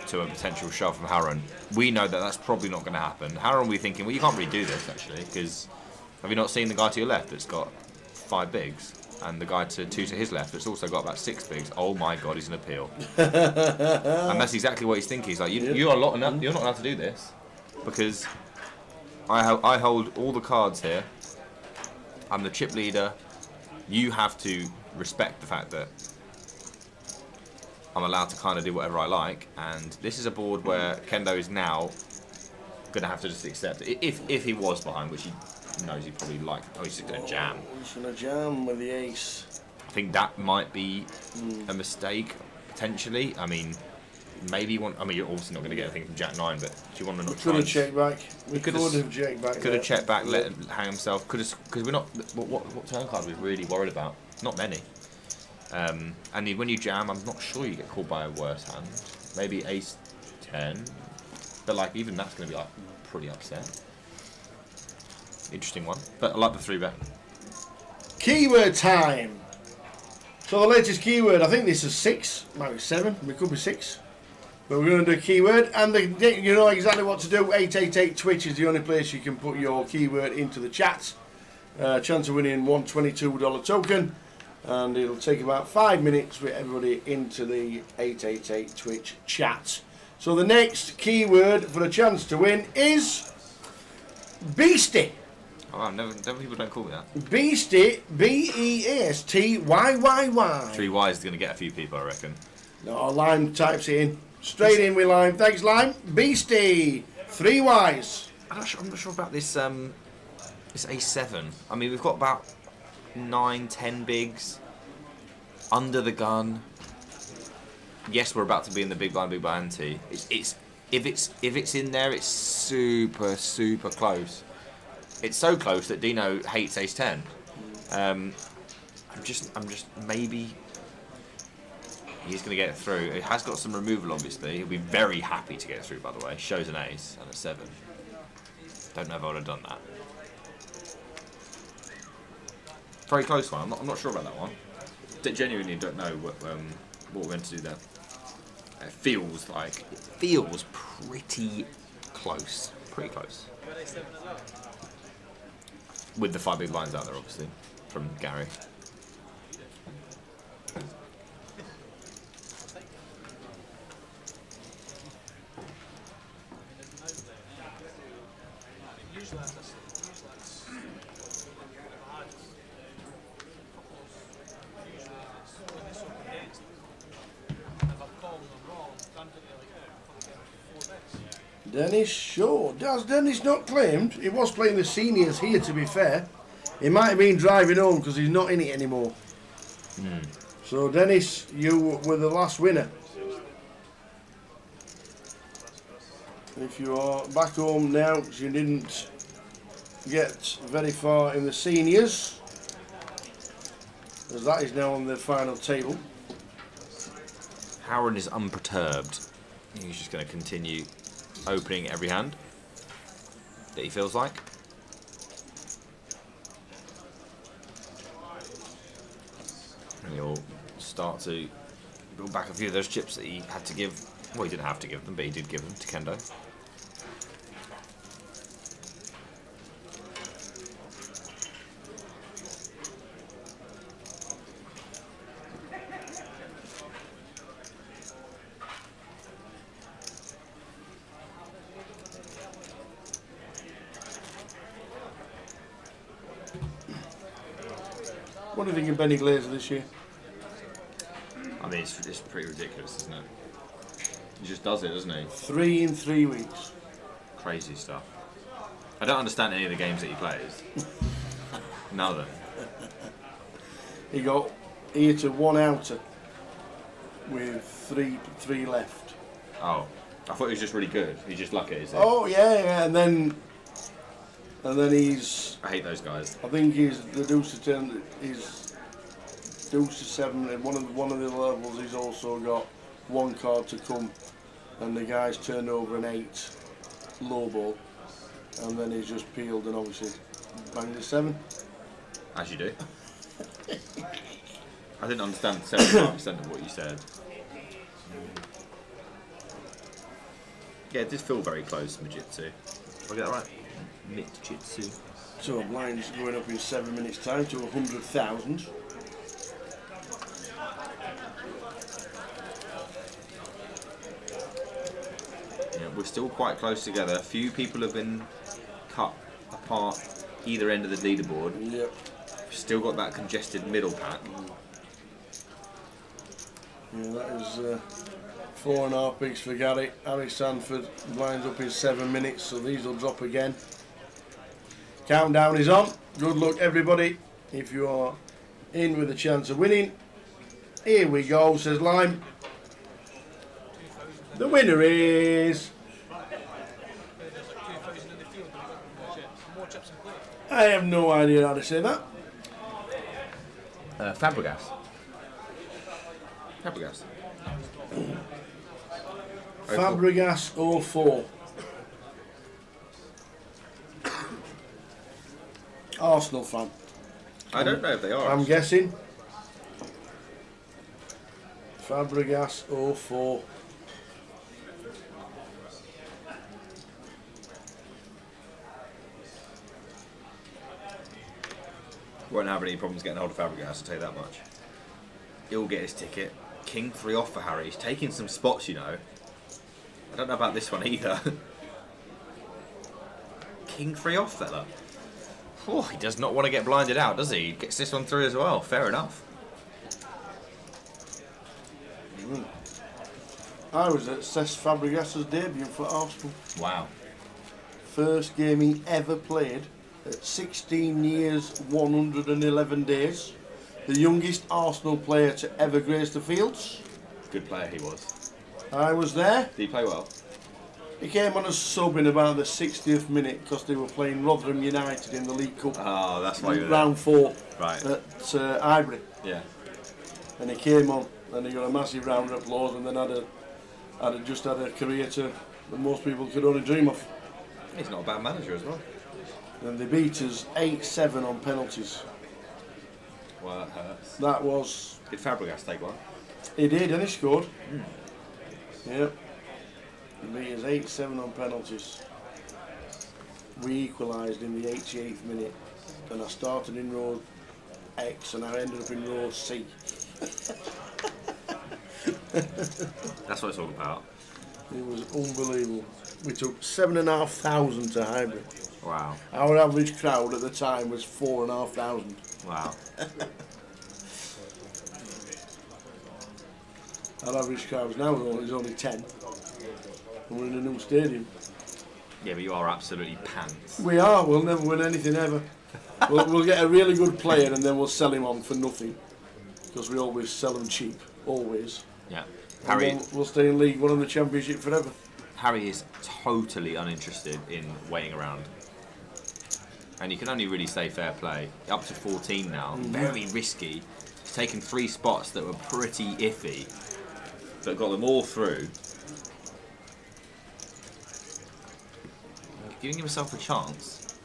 to a potential shove from Harron. We know that that's probably not going to happen. Harron, we're thinking, well, you can't really do this actually, because have you not seen the guy to your left that's got 5 bigs? And the guy to 2 to his left that's also got about 6 bigs. Oh my god, he's an appeal. And that's exactly what he's thinking. He's like, you're not allowed to do this, because I hold all the cards here. I'm the chip leader. You have to respect the fact that I'm allowed to kind of do whatever I like. And this is a board where Kendo is now going to have to just accept it. If he was behind, which he knows he probably like. Oh, he's just going to jam. He's going to jam with the ace. I think that might be a mistake, potentially. I mean, maybe you want. I mean, you're obviously not going to get anything from Jack 9, but do you want to not try? Could have checked back. We could have checked back. Could have checked back, let him hang himself. Could have, because we're not. What turn card are we really worried about? Not many. And when you jam, I'm not sure you get called by a worse hand. Maybe ace 10, but like even that's going to be like pretty upset. Interesting one, but I like the 3-bet. Keyword time. So the latest keyword, I think this is 6, might be 7, it could be 6. But we're going to do a keyword, and you know exactly what to do. 888 Twitch is the only place you can put your keyword into the chat. Chance of winning $122 token, and it'll take about 5 minutes for everybody into the 888 Twitch chat. So the next keyword for a chance to win is Beastie. Oh, never people don't call me that. Beastie, Beastyyyy. 3 Ys is going to get a few people, I reckon. No, Lime types it in. Straight in with Lime. Thanks, Lime. Beastie, 3 Ys. I'm not sure about this. This A7. I mean, we've got about 9, 10 bigs under the gun. Yes, we're about to be in the big blind ante. If it's in there, it's super close. It's so close that Dino hates ace 10. I'm just maybe he's going to get it through. It has got some removal, obviously. He'll be very happy to get it through, by the way. Shows an ace and a 7. Don't know if I would have done that. Very close one. I'm not sure about that one. Genuinely don't know what we're meant to do there. It feels pretty close. Pretty close. With the 5 big lines out there, obviously, from Gary. Dennis Shaw. Has Dennis not claimed? He was playing the seniors here, to be fair. He might have been driving home because he's not in it anymore. So, Dennis, you were the last winner. If you are back home now, because you didn't get very far in the seniors, as that is now on the final table. Harron is unperturbed. He's just going to continue opening every hand. that he feels like. And he'll start to build back a few of those chips that he had to give. Well, he didn't have to give them, but he did give them to Kendo. What do you think of Benny Glazer this year? I mean, it's pretty ridiculous, isn't it? He just does it, doesn't he? 3 in 3 weeks. Crazy stuff. I don't understand any of the games that he plays. None of them. He hit a 1 outer with three left. Oh, I thought he was just really good. He's just lucky, is he? Oh yeah, and then he's. I hate those guys. I think he's the deuce to 10. He's deuce to 7. And one of the levels, he's also got 1 card to come, and the guy's turned over an 8 low ball, and then he's just peeled and obviously banged the 7. As you do. I didn't understand 75% of what you said. Yeah, it did feel very close, Mijitsu. Did I get that right? Mijitsu. So blind's going up in 7 minutes' time to 100,000. Yeah, we're still quite close together. A few people have been cut apart either end of the leaderboard. Yep. We've still got that congested middle pack. Yeah, that is 4.5 bigs for Gary. Harry Sanford blinds up in 7 minutes, so these will drop again. Countdown is on. Good luck, everybody. If you are in with a chance of winning, here we go, says Lime. The winner is. I have no idea how to say that. Fabregas. Fabregas. Fabregas 04. Arsenal fan. I don't know if they are. I'm guessing. Fabregas 04. Won't have any problems getting hold of Fabregas, I'll tell you that much. He'll get his ticket. King 3 off for Harry. He's taking some spots, you know. I don't know about this one either. King 3 off, fella. Oh, he does not want to get blinded out, does he? He gets this one through as well. Fair enough. I was at Cesc Fabregas' debut for Arsenal. Wow. First game he ever played at 16 years, 111 days. The youngest Arsenal player to ever grace the fields. Good player he was. I was there. Did he play well? He came on as sub in about the 60th minute because they were playing Rotherham United in the League Cup. Oh, that's why you were round 4 right. At Highbury. Yeah. And he came on and he got a massive round of applause and then just had a career that most people could only dream of. He's not a bad manager as well. And they beat us 8-7 on penalties. Well, that hurts. That was... Did Fabregas take one? He did, and he scored. Yep. He beat us 8-7 on penalties. We equalised in the 88th minute. And I started in row X and I ended up in row C. That's what it's all about. It was unbelievable. We took 7,500 to Highbury. Wow. Our average crowd at the time was 4,500. Wow. Our average crowd now is only 10. And we're in a new stadium. Yeah, but you are absolutely pants. We are. We'll never win anything ever. We'll get a really good player and then we'll sell him on for nothing. Because we always sell them cheap. Always. Yeah. And Harry, then we'll stay in League One and the Championship forever. Harry is totally uninterested in waiting around. And you can only really say fair play. Up to 14 now. Very risky. He's taken 3 spots that were pretty iffy. But got them all through. giving himself a chance.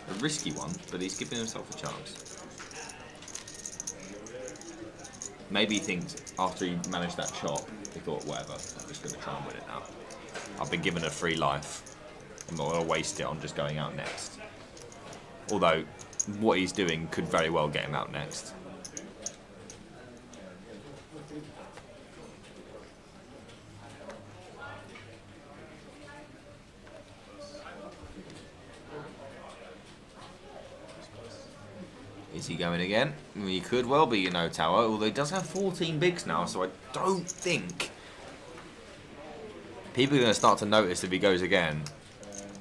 A risky one, but he's giving himself a chance. Maybe he thinks after he managed that chop, he thought, whatever, I'm just going to try and win it now. I've been given a free life. I'm not going to waste it on just going out next. Although, what he's doing could very well get him out next. Is he going again? He could well be, you know, Tower, although he does have 14 bigs now, so I don't think people are going to start to notice if he goes again.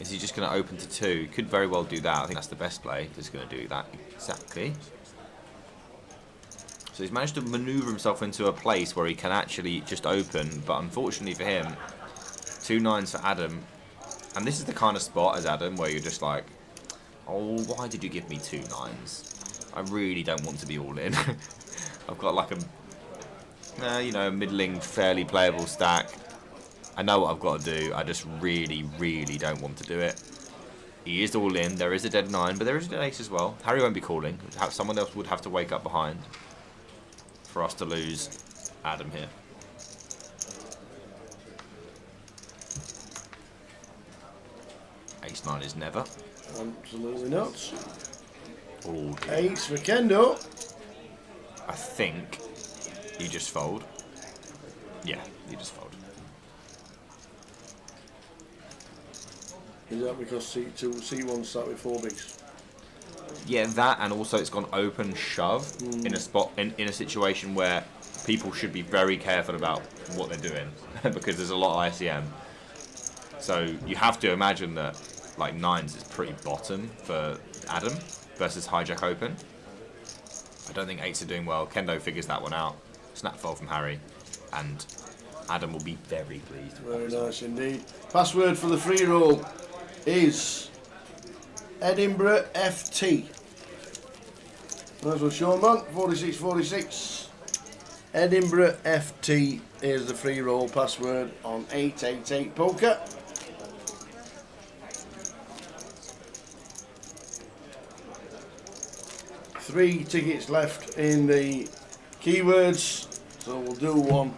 Is he just going to open to 2? He could very well do that. I think that's the best play. He's going to do that exactly. So he's managed to manoeuvre himself into a place where he can actually just open, but unfortunately for him, 2 9s for Adam. And this is the kind of spot as Adam where you're just like, oh, why did you give me 2 9s? I really don't want to be all in. I've got like a, you know, middling, fairly playable stack. I know what I've got to do. I just really, really don't want to do it. He is all in. There is a dead 9, but there is a dead ace as well. Harry won't be calling. Someone else would have to wake up behind for us to lose Adam here. Ace 9 is never. Absolutely not. Oh dear. Ace for Kendo. I think you just fold. Yeah, you just fold. Is that because C1 start with 4 bigs? Yeah, that, and also it's gone open shove in a spot in a situation where people should be very careful about what they're doing because there's a lot of ICM. So you have to imagine that like 9s is pretty bottom for Adam versus hijack open. I don't think 8s are doing well. Kendo figures that one out. Snap fold from Harry, and Adam will be very pleased. Very nice indeed. Password for the free roll is Edinburgh FT. Nice one, Sean, man. 4646. Edinburgh FT is the free roll password on 888 Poker. Three tickets left in the keywords, so we'll do one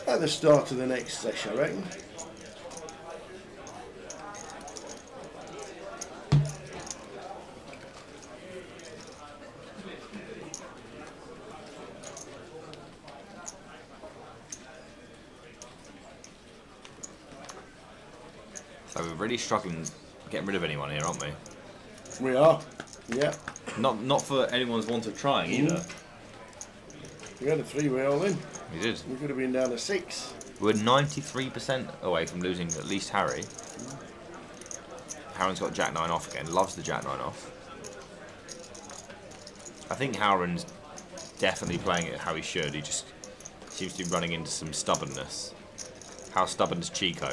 at the start of the next session, I reckon. So we're really struggling getting rid of anyone here, aren't we? We are, yeah. Not for anyone's want of trying either. We had a 3-way all in. We did. We could have been down to 6. We're 93% away from losing at least Harry. Harren's got Jack 9 off again. Loves the Jack 9 off. I think Harren's definitely playing it how he should. He just seems to be running into some stubbornness. How stubborn is Chico?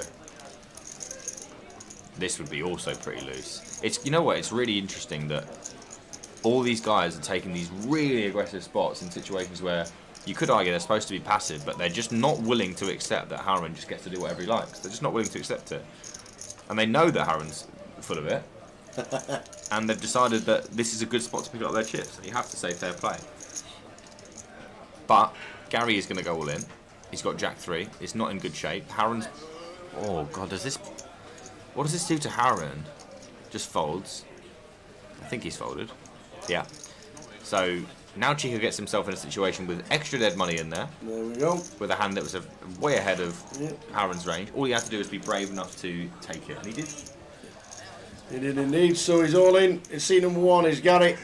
This would be also pretty loose. It's, you know what? It's really interesting that all these guys are taking these really aggressive spots in situations where you could argue they're supposed to be passive, but they're just not willing to accept that Harren just gets to do whatever he likes. They're just not willing to accept it. And they know that Harren's full of it. And they've decided that this is a good spot to pick up their chips. And you have to say fair play. But Gary is going to go all in. He's got Jack 3. It's not in good shape. Harren's... Oh, God, does this... What does this do to Harren? Just folds. I think he's folded. Yeah. So now Chico gets himself in a situation with extra dead money in there. There we go. With a hand that was way ahead of Harren's range. All he had to do was be brave enough to take it, and he did. He did indeed. So he's all in. C number 1 is Gary.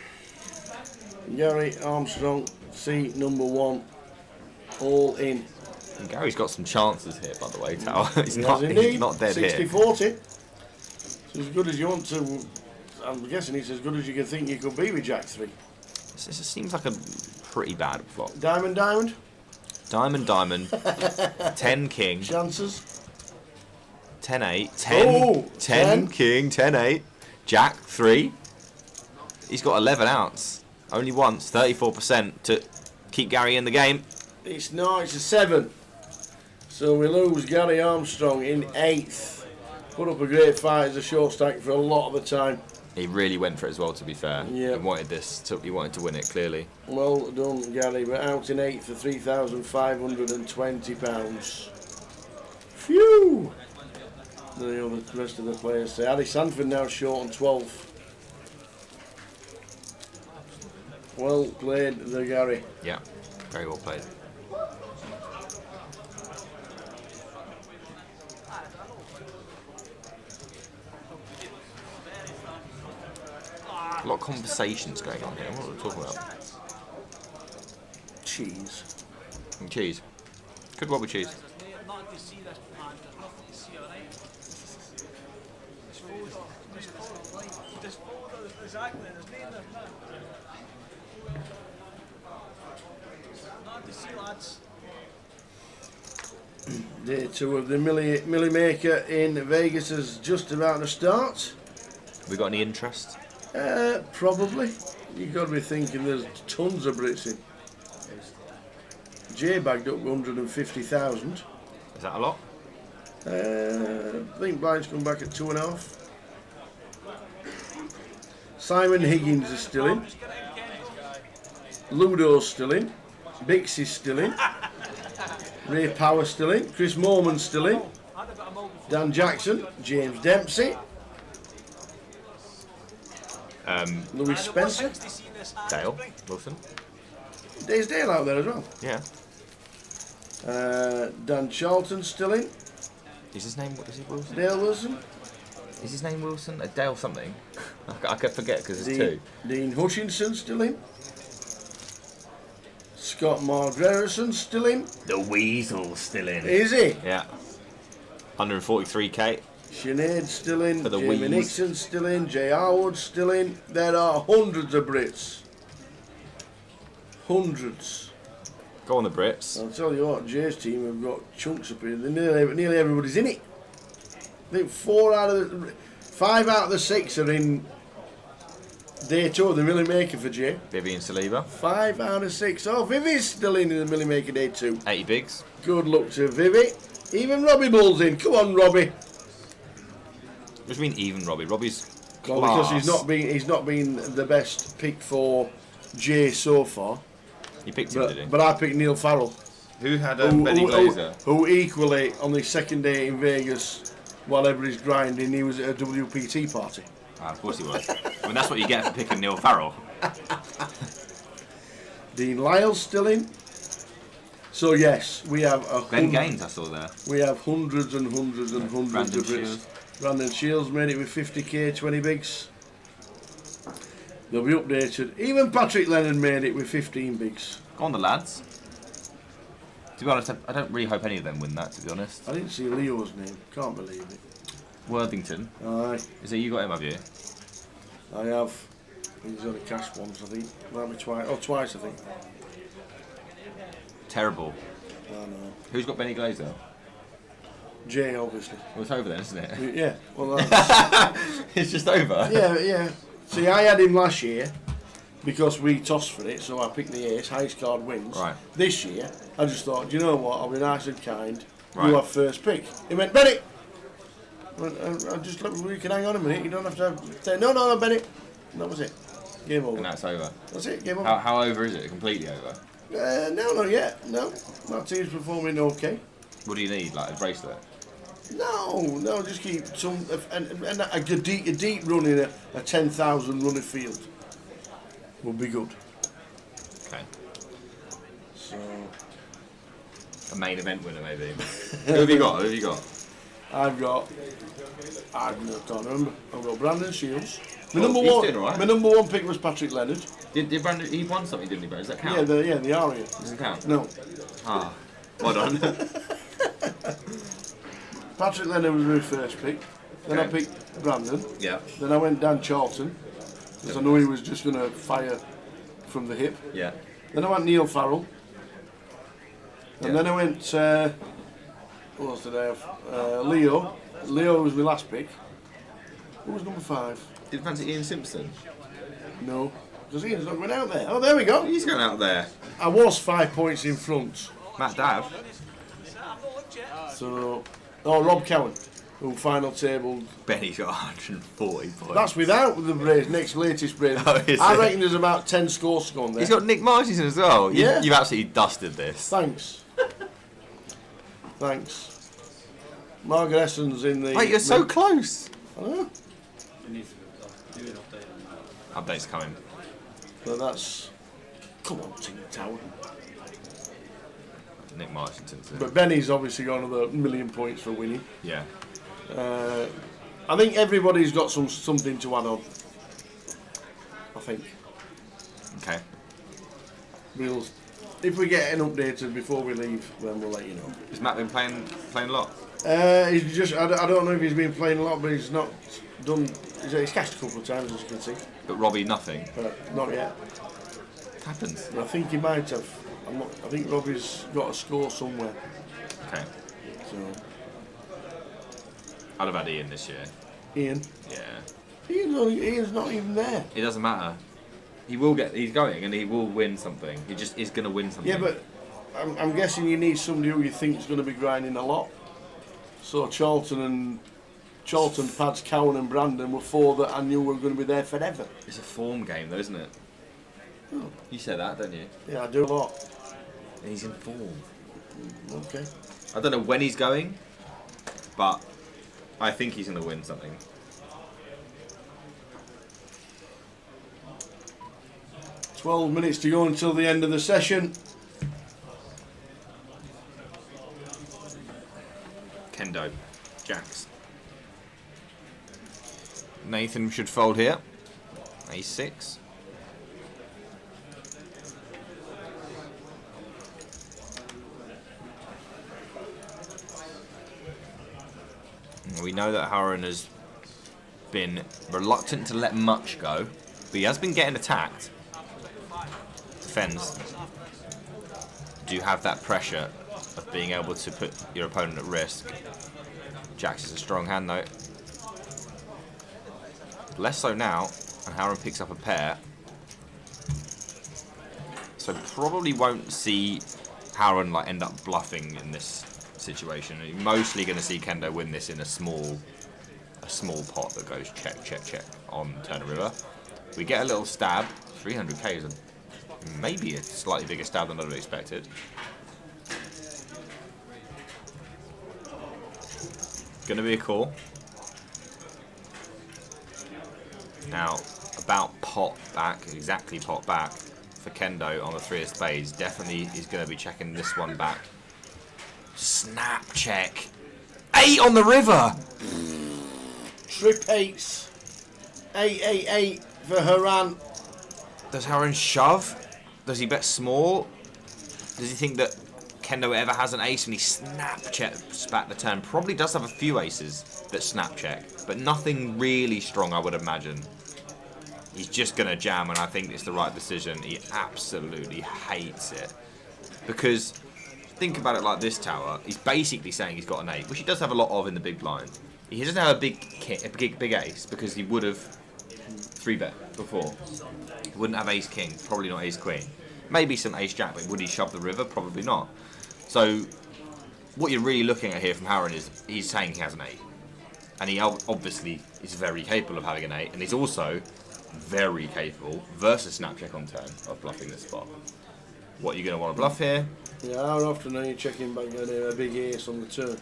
Gary Armstrong, C number 1, all in. And Gary's got some chances here, by the way, Tower. he's not dead 60, here. 40. So as good as you want to. I'm guessing it's as good as you can think you could be with Jack 3. This seems like a pretty bad flop. Diamond, diamond. Diamond, diamond. 10 king. Chances. 10 8. 10, 10 king. 10 8. Jack 3. He's got 11 outs. Only once. 34% to keep Gary in the game. It's not. It's a 7. So we lose Gary Armstrong in 8th. Put up a great fight as a short stack for a lot of the time. He really went for it as well, to be fair. Yeah. He wanted he wanted to win it, clearly. Well done, Gary. We're out in 8th for £3,520. Phew! The rest of the players say. Ali Sanford now short on 12th. Well played, the Gary. Yeah, very well played. A lot of conversations going on here. What are we talking about? Cheese. Cheese. Could well be cheese. Day 2 of the Millie Maker in Vegas is just about to start. We got any interest? Probably. You've got to be thinking there's tons of Brits in. Jay bagged up 150,000. Is that a lot? I think Blind's come back at 2.5. Simon Higgins is still in. Ludo's still in. Bixie's still in. Ray Power still in. Chris Moorman's still in. Dan Jackson. James Dempsey. Louis Spencer. Dale Wilson. There's Dale out there as well. Yeah. Dan Charlton's still in. Is his name? Is he Wilson? Dale Wilson. Is his name Wilson? Dale something. I could forget because there's two. Dean Hutchinson still in. Scott Margrerison still in. The Weasel's still in. Is he? Yeah. 143k. Sinead still in. For the Jamie Weas. Nixon still in. Jay Harwood still in. There are hundreds of Brits. Hundreds. Go on the Brits. I'll tell you what, Jay's team have got chunks up here. Nearly everybody's in it. I think 5 out of the 6 are in day 2 of the Millie Maker for Jay. Vivian Saliba. 5 out of 6. Oh, Vivi's still in the Millie Maker day 2. 80 bigs. Good luck to Vivi. Even Robbie Bull's in. Come on, Robbie. What do you mean even Robbie? Robbie's Well, class. because he's not been the best pick for Jay so far. You picked him, did you? But I picked Neil Farrell. Who had Benny Glazer? Who equally on the second day in Vegas, while everybody's grinding, he was at a WPT party. Ah, of course he was. I mean, that's what you get for picking Neil Farrell. Dean Lyle's still in. So yes, we have Ben Gaines, I saw there. We have hundreds and hundreds and hundreds Brandon of Brits. Shields. Brandon Shields made it with 50k, 20 bigs. They'll be updated. Even Patrick Leonard made it with 15 bigs. Go on, the lads. To be honest, I don't really hope any of them win that, to be honest. I didn't see Leo's name. Can't believe it. Worthington. Aye, Is it you got him, have you? I have. He's only cash once, I think. Might be twice. Oh, twice, I think. Terrible. I know. Who's got Benny Glazer? Jay, obviously. Well, it's over then, isn't it? Yeah. Well, that's, It's just over. yeah. See, I had him last year because we tossed for it, so I picked the ace. Highest card wins. Right. This year, I just thought, do you know what? I'll be nice and kind. Right. You have first pick. He went, Benny. I just look. You can hang on a minute. You don't have to say no, Benny. And that was it. Game over. And that's over. That's it. Game over. How over is it? Completely over? No, not yet. No, my team's performing okay. What do you need? Like a bracelet? No, just keep some and a deep run in a 10,000 running field will be good. Okay. So A main event winner, maybe. Who have you got? I can't remember. I've got Brandon Shields. My Well, number he's one. doing all right. My number one pick was Patrick Leonard. Did Brandon? He won something, didn't he, Brandon? Does that count? Yeah, the Aria. Doesn't count. No, Ah, well done. Patrick Leonard was my first pick. Then I Okay. picked Brandon. Yeah. Then I went Dan Charlton because I knew he was just going to fire from the hip. Yeah. Then I went Neil Farrell. And Yeah. then I went, who else did I have? Leo. Leo was my last pick. Who was number 5? Did you fancy Ian Simpson? No, because Ian's not going out there. Oh, there we go. He's going out there. I was 5 points in front. Matt Dav. So, oh, Rob Cowan. who final tabled. Benny's got 140 points. That's without the brace, next latest brace. Oh, is I it? reckon there's about 10 scores to go on there. He's got Nick Martinson as well. Yeah. You've absolutely dusted this. Thanks. Thanks. Margaret Esson's in the... Mate, you're so close. I know. Update's coming. But that's... Come on, Team Tower. Nick Martinson's in. But Benny's obviously got another 1,000,000 points for winning. Yeah. I think everybody's got something to add on. I think. Okay. If we get an updated before we leave, then we'll let you know. Has Matt been playing a lot? He's just. I don't know if he's been playing a lot, but he's not done. He's cashed a couple of times, as you can see, But Robbie, nothing. but not yet. Happens. And I think he might have. I think Robbie's got a score somewhere. Okay. So I'd have had Ian this year. Ian, Yeah. Ian's not even there. It doesn't matter. He will get. He's going and he will win something. He just is going to win something. Yeah, but I'm guessing you need somebody who you think is going to be grinding a lot. So Charlton, Pads, Cowan and Brandon were four that I knew were going to be there forever. It's a form game, though, isn't it? Oh. You said that, don't you? Yeah, I do a lot. And he's in form. Okay. I don't know when he's going, but I think he's going to win something. "12 minutes to go until the end of the session. Kendo. Jacks. Nathan should fold here. A6. We know that Harron has been reluctant to let much go, but he has been getting attacked. Defends. Do you have that pressure of being able to put your opponent at risk? Jacks is a strong hand though. Less so now, and Harron picks up a pair. So probably won't see Harron like end up bluffing in this situation. You're mostly going to see Kendo win this in a small pot that goes check, check, check on turn of river. We get a little stab. 300k is maybe a slightly bigger stab than I would have expected. Going to be a call. Now, about pot back, exactly pot back for Kendo on the 3 of spades. Definitely is going to be checking this one back. Snap check. 8 on the river. Trip 8s. 8 for Haran. Does Harron shove? Does he bet small? Does he think that Kendo ever has an ace when he snap checks back the turn? Probably does have a few aces that snap check, but nothing really strong, I would imagine. He's just going to jam, and I think it's the right decision. He absolutely hates it. Because, think about it like this, Tower. He's basically saying he's got an 8, which he does have a lot of in the big blind. He doesn't have a big ace, because he would have 3-bet before. He wouldn't have ace-king, probably not ace-queen. Maybe some ace-jack, but would he shove the river? Probably not. So, what you're really looking at here from Harron is he's saying he has an 8. And he obviously is very capable of having an 8, and he's also very capable, versus snap check on turn, of bluffing this spot. What are you going to want to bluff here? Yeah, how often are you checking back a big ace on the turn?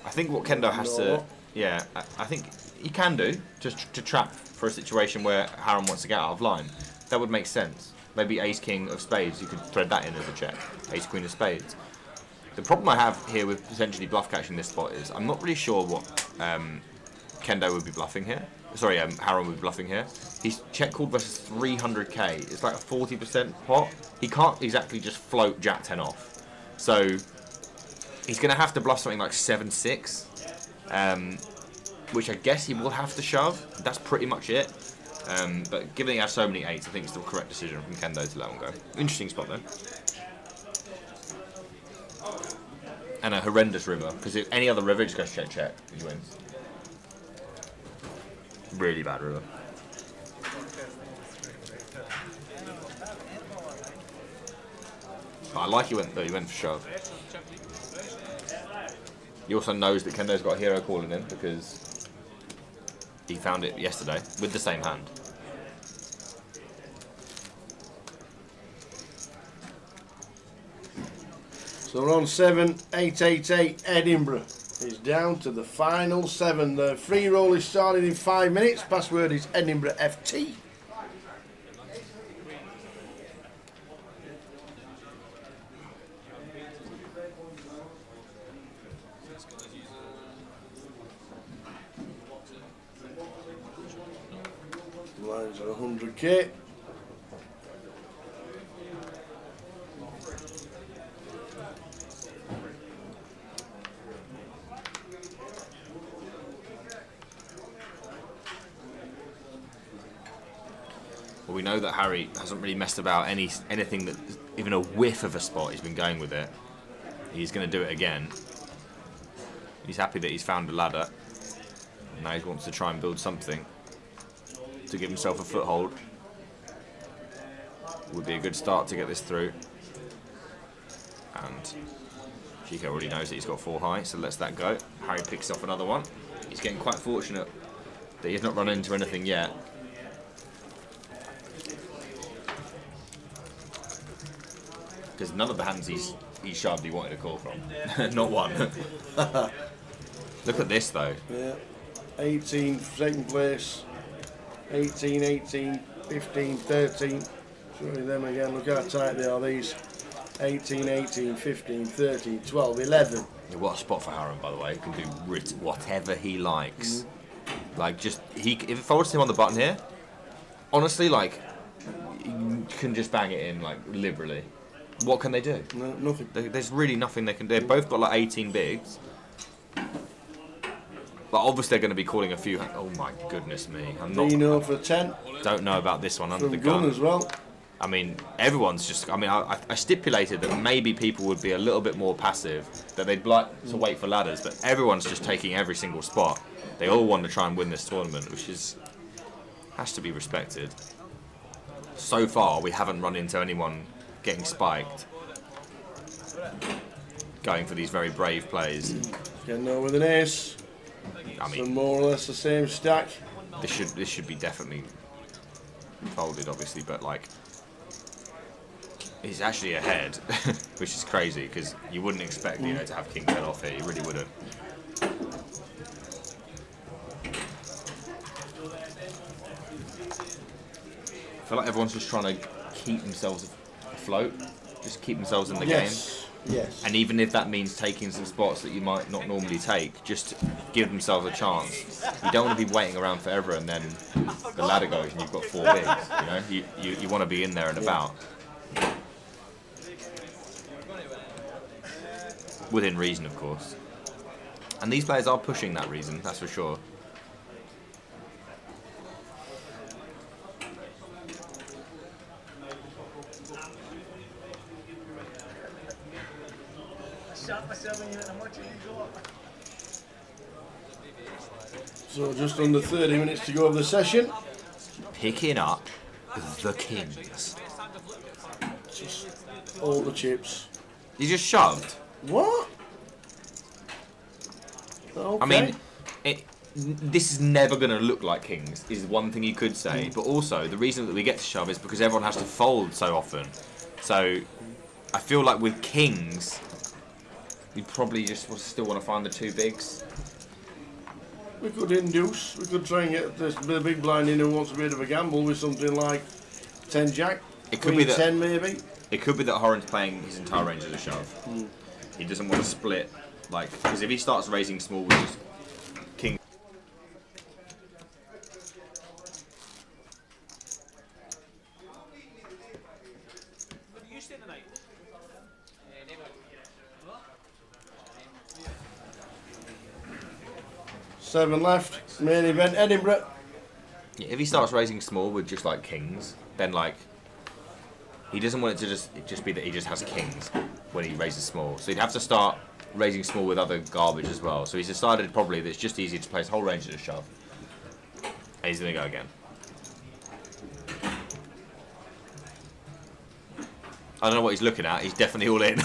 I think what Kendo has to... Yeah, I think he can do, just to trap for a situation where Harron wants to get out of line. That would make sense. Maybe ace-king of spades, you could thread that in as a check. Ace-queen of spades. The problem I have here with potentially bluff catching this spot is I'm not really sure what Kendo would be bluffing here. Sorry, Harron would be bluffing here. He's check called versus 300k. It's like a 40% pot. He can't exactly just float Jack 10 off. So he's going to have to bluff something like 7-6, which I guess he will have to shove. That's pretty much it. But given he has so many 8s, I think it's the correct decision from Kendo to let one go. Interesting spot though. And a horrendous river, because if any other river just goes check check, he wins. Really bad river. But I like he went for shove. He also knows that Kendo's got a hero calling in because he found it yesterday with the same hand. So we're on 7, 888 Edinburgh is down to the final 7. The free roll is starting in 5 minutes. Password is Edinburgh FT. Lines are 100k. Well, we know that Harry hasn't really messed about anything that even a whiff of a spot. He's been going with it. He's going to do it again. He's happy that he's found a ladder. Now he wants to try and build something to give himself a foothold. Would be a good start to get this through. And Chico already knows that he's got 4 high, so lets that go. Harry picks off another one. He's getting quite fortunate that he's not run into anything yet. Because none of the hands he's shoved he wanted to call from. Not one. Look at this though. Yeah. 18 second place. 18, 18, 15, 13. Showing them again. Look how tight they are, these. 18, 18, 15, 13, 12, 11. Yeah, what a spot for Harron, by the way. He can do whatever he likes. Like, just, if it folds him on the button here, honestly, like, you can just bang it in, like, liberally. What can they do? No, nothing. There's really nothing they can do. They've both got, like, 18 bigs. But obviously they're going to be calling a few. Oh my goodness me! I'm not. Dino for 10. Don't know about this one under From the gun as well. I mean, everyone's just. I mean, I stipulated that maybe people would be a little bit more passive, that they'd like to wait for ladders, but everyone's just taking every single spot. They all want to try and win this tournament, which has to be respected. So far, we haven't run into anyone getting spiked, going for these very brave plays. Getting over with an ace. I mean, so more or less the same stack. This should be definitely folded, obviously, but like he's actually ahead, which is crazy because you wouldn't expect Dino to have king 10 off here. You really wouldn't. I feel like everyone's just trying to keep themselves afloat, just keep themselves in the game. Yes. And even if that means taking some spots that you might not normally take, just give themselves a chance. You don't want to be waiting around forever and then the ladder goes and you've got 4 bigs. You know, you want to be in there and about. Within reason, of course. And these players are pushing that reason, that's for sure. So just under 30 minutes to go of the session. Picking up the kings. Just all the chips. You just shoved. What? Okay. I mean, this is never going to look like kings, is one thing you could say. But also, the reason that we get to shove is because everyone has to fold so often. So, I feel like with kings, we probably just still want to find the 2 bigs. We could induce. We could try and get the big blind in who wants a bit of a gamble with something like 10 jack. It could be that 10 maybe. It could be that Horan's playing his entire range as a shove. He doesn't want to split, like, because if he starts raising small with just king. Seven left. Main event Edinburgh. Yeah, if he starts raising small with just like kings, then like he doesn't want it to just be that he just has kings when he raises small. So he'd have to start raising small with other garbage as well. So he's decided probably that it's just easier to play his whole range at a shove. And he's gonna go again. I don't know what he's looking at. He's definitely all in.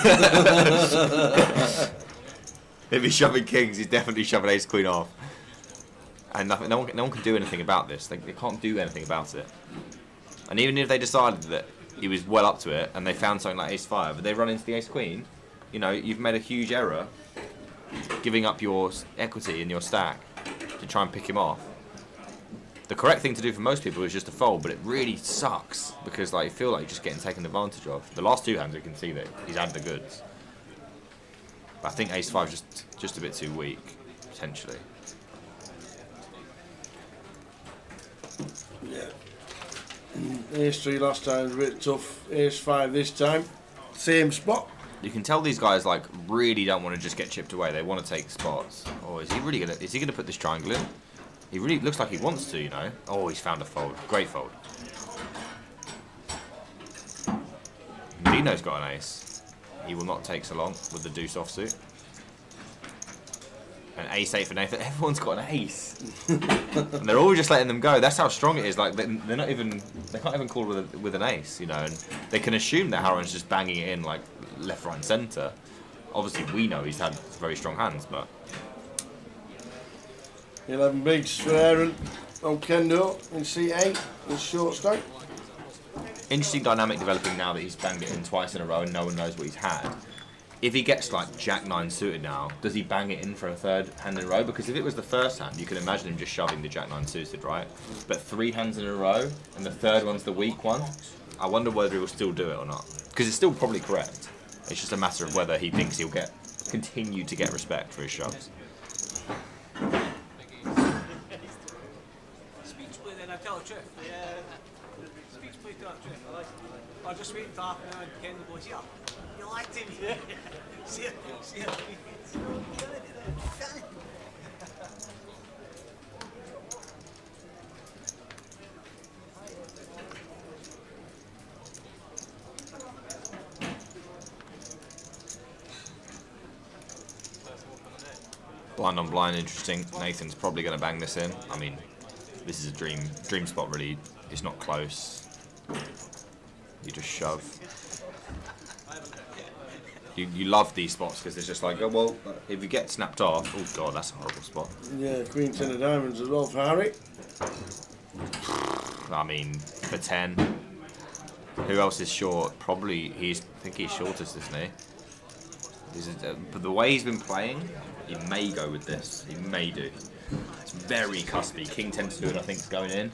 If he's shoving kings, he's definitely shoving ace queen off. And nothing, no one can do anything about this. They can't do anything about it. And even if they decided that he was well up to it and they found something like ace 5, if they run into the ace queen, you know, you've made a huge error giving up your equity in your stack to try and pick him off. The correct thing to do for most people is just to fold, but it really sucks because like you feel like you're just getting taken advantage of. The last 2 hands you can see that he's had the goods. But I think ace 5 is just a bit too weak, potentially. Yeah. Ace 3 last time was a bit tough. Ace 5 this time. Same spot. You can tell these guys like really don't want to just get chipped away. They want to take spots. Oh, is he gonna put this triangle in? He really looks like he wants to, you know. Oh, he's found a fold. Great fold. Dino's got an ace. He will not take so long with the deuce offsuit. An ace 8 for Nathan. Everyone's got an ace, and they're all just letting them go. That's how strong it is. Like they can't even call with an ace, you know. And they can assume that Harron's just banging it in like left, right, and centre. Obviously, we know he's had very strong hands, but 11 bigs for Aaron on Kendo in C8 with short stack. interesting dynamic developing now that he's banged it in twice in a row and no one knows what he's had. If he gets like Jack 9 suited now, does he bang it in for a third hand in a row? Because if it was the first hand, you can imagine him just shoving the Jack 9 suited, right? But 3 hands in a row, and the third one's the weak one, I wonder whether he will still do it or not. Because it's still probably correct. It's just a matter of whether he thinks he'll continue to get respect for his shoves. Speech play then, I tell the truth. Yeah. Speech play, tell the truth. I like it. I just wait for half an hour and Ken goes, yeah, you liked him. Yeah. See it. Blind on blind, interesting. Nathan's probably going to bang this in. I mean, this is a dream spot really. It's not close. You just shove. You love these spots because it's just like, oh, well, if you get snapped off, oh god, that's a horrible spot. Yeah, Queen 10 of diamonds as well for Harry. I mean, for 10. Who else is short? Probably, I think he's shortest, isn't he? But the way he's been playing, he may go with this. He may do. It's very cuspy. King 10 to do it, I think, is going in.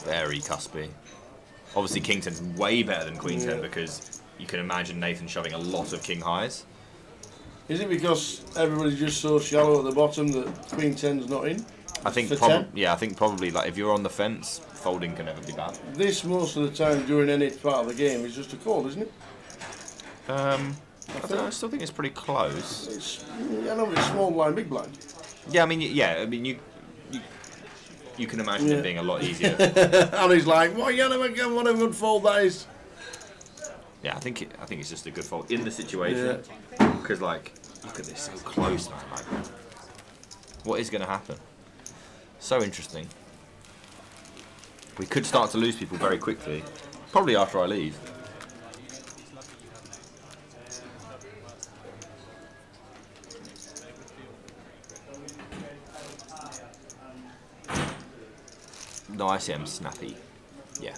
Very cuspy. Obviously, King 10's way better than Queen 10 because you can imagine Nathan shoving a lot of King highs. Is it because everybody's just so shallow at the bottom that Queen 10's not in? I think probably like if you're on the fence, folding can never be bad. This most of the time during any part of the game is just a call, isn't it? I still think it's pretty close. I know it's small blind, big blind. Yeah, I mean, you can imagine it being a lot easier. And he's like, what a good fold that is. Yeah, I think it's just a good fold in the situation because like look at this, so close, man. Like, what is going to happen? So interesting. We could start to lose people very quickly, probably after I leave. No, I see him snappy. Yeah.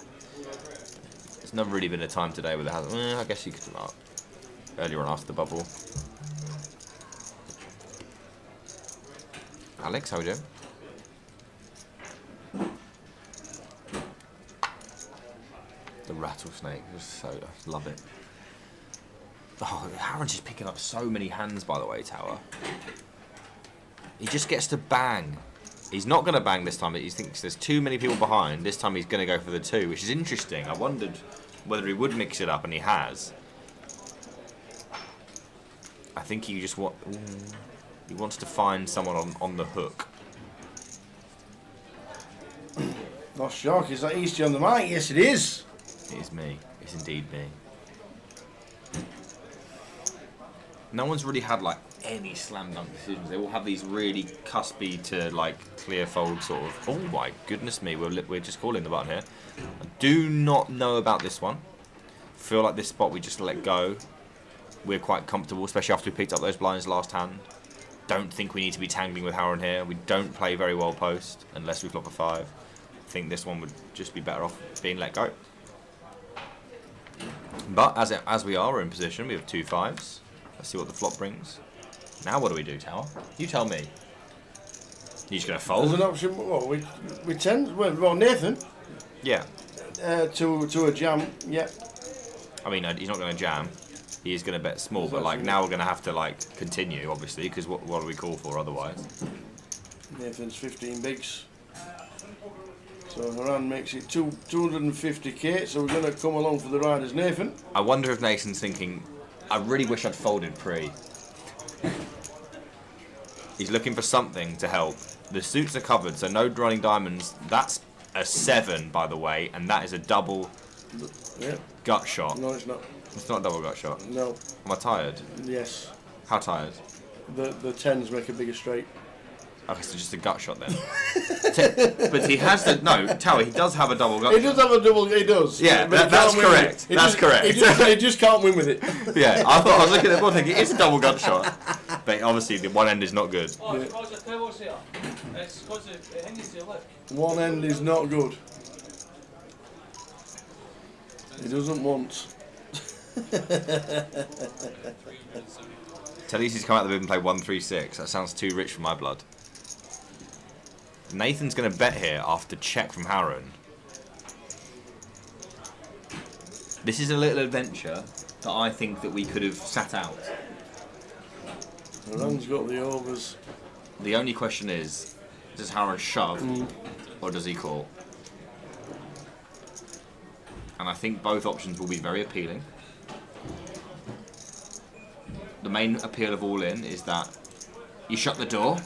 There's never really been a time today where there hasn't. I guess you could start earlier on after the bubble. Alex, how are we doing? The rattlesnake, I love it. Oh, Harron's just picking up so many hands, by the way, Tower. He just gets to bang. He's not going to bang this time, but he thinks there's too many people behind. This time he's going to go for the 2, which is interesting. I wondered whether he would mix it up, and he has. I think he just he wants to find someone on the hook. Lost Shark, is that Easty on the mic? Yes, it is. It is me. It's indeed me. No one's really had like any slam dunk decisions. They all have these really cuspy to like clear fold sort of. Oh my goodness me, we're just calling the button here. I do not know about this one. Feel like this spot we just let go. We're quite comfortable, especially after we picked up those blinds last hand. Don't think we need to be tangling with Harron here. We don't play very well post unless we flop a 5. I think this one would just be better off being let go. But as we are in position, we have 2 5s. Let's see what the flop brings. Now what do we do, Tower? You tell me. You just gonna fold? There's an option. Well, we tend. Well, Nathan. Yeah. To a jam. Yeah. I mean, he's not gonna jam. He is gonna bet small, but like now we're gonna have to like continue, obviously, because what do we call for otherwise? Nathan's 15 bigs. So Haran makes it 250k. So we're gonna come along for the ride as Nathan. I wonder if Nathan's thinking, I really wish I'd folded pre. He's looking for something to help. The suits are covered, so no running diamonds. That's a 7, by the way, and that is a double gut shot. No, it's not. It's not a double gut shot. No. Am I tired? Yes. How tired? The 10s make a bigger straight. Okay, so just a gut shot then. But he has the Tower. He does have a double gut. He does have a double. He does. Yeah, but that's correct. That's correct. He just can't win with it. Yeah, I was looking at the ball thinking it's a double gut shot, but obviously the one end is not good. Oh, it's because the tables here. It's because the hinges here, look. One end is not good. He doesn't want. Talisi's come out the bib and play 1-3-6. That sounds too rich for my blood. Nathan's going to bet here after check from Harron. This is a little adventure that I think that we could have sat out. Haran's got the overs. The only question is, does Harron shove or does he call? And I think both options will be very appealing. The main appeal of all in is that you shut the door,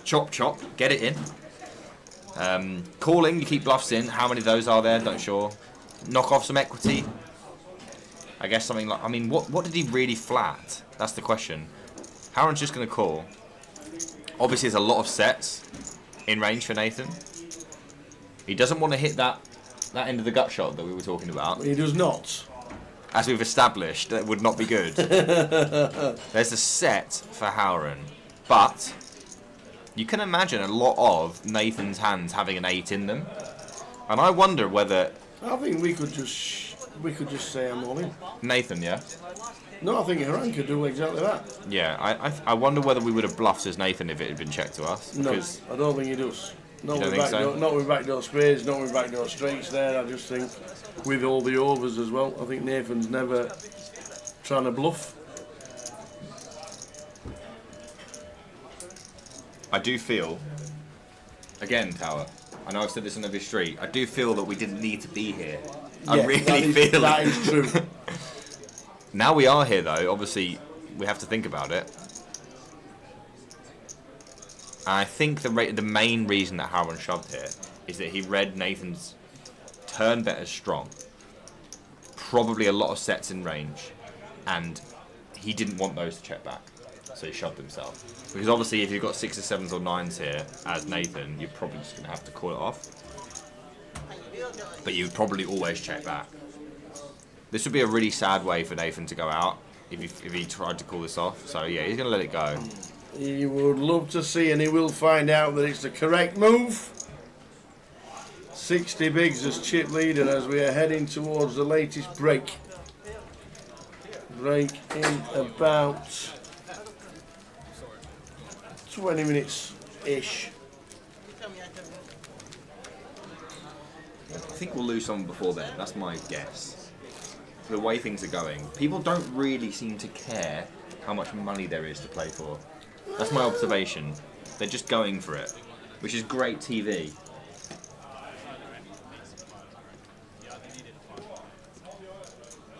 chop chop, get it in. Calling, you keep bluffs in. How many of those are there? Don't sure. Knock off some equity. I guess something like, I mean, what did he really flat? That's the question. Harron's just going to call. Obviously, there's a lot of sets in range for Nathan. He doesn't want to hit that end of the gut shot that we were talking about. He does not. As we've established, that would not be good. There's a set for Harron, but you can imagine a lot of Nathan's hands having an 8 in them, and I wonder whether I think we could just say I'm all in. Nathan, yeah, No, I think Haran could do exactly that. yeah. I wonder whether we would have bluffed as Nathan if it had been checked to us. No, Because I don't think he does. Not You don't with think so? not with backdoor spades, not with backdoor straights there. I just think with all the overs as well, I think Nathan's never trying to bluff. I do feel, again, Tower, I know I've said this on every street, I do feel that we didn't need to be here. I Yeah, really feel that it. is true. Now we are here, though. Obviously, we have to think about it. And I think the main reason that Harron shoved here is that he read Nathan's turn bet as strong. Probably a lot of sets in range. And he didn't want those to check back. So he shoved himself. Because obviously if you've got 6s, 7s or 9s here as Nathan, you're probably just going to have to call it off. But you would probably always check back. This would be a really sad way for Nathan to go out if he tried to call this off. So yeah, he's going to let it go. He would love to see, and he will find out that it's the correct move. 60 bigs as chip leader as we are heading towards the latest break. Break in about 20 minutes-ish. I think we'll lose someone before then. That's my guess. The way things are going, people don't really seem to care how much money there is to play for. That's my observation. They're just going for it, which is great TV.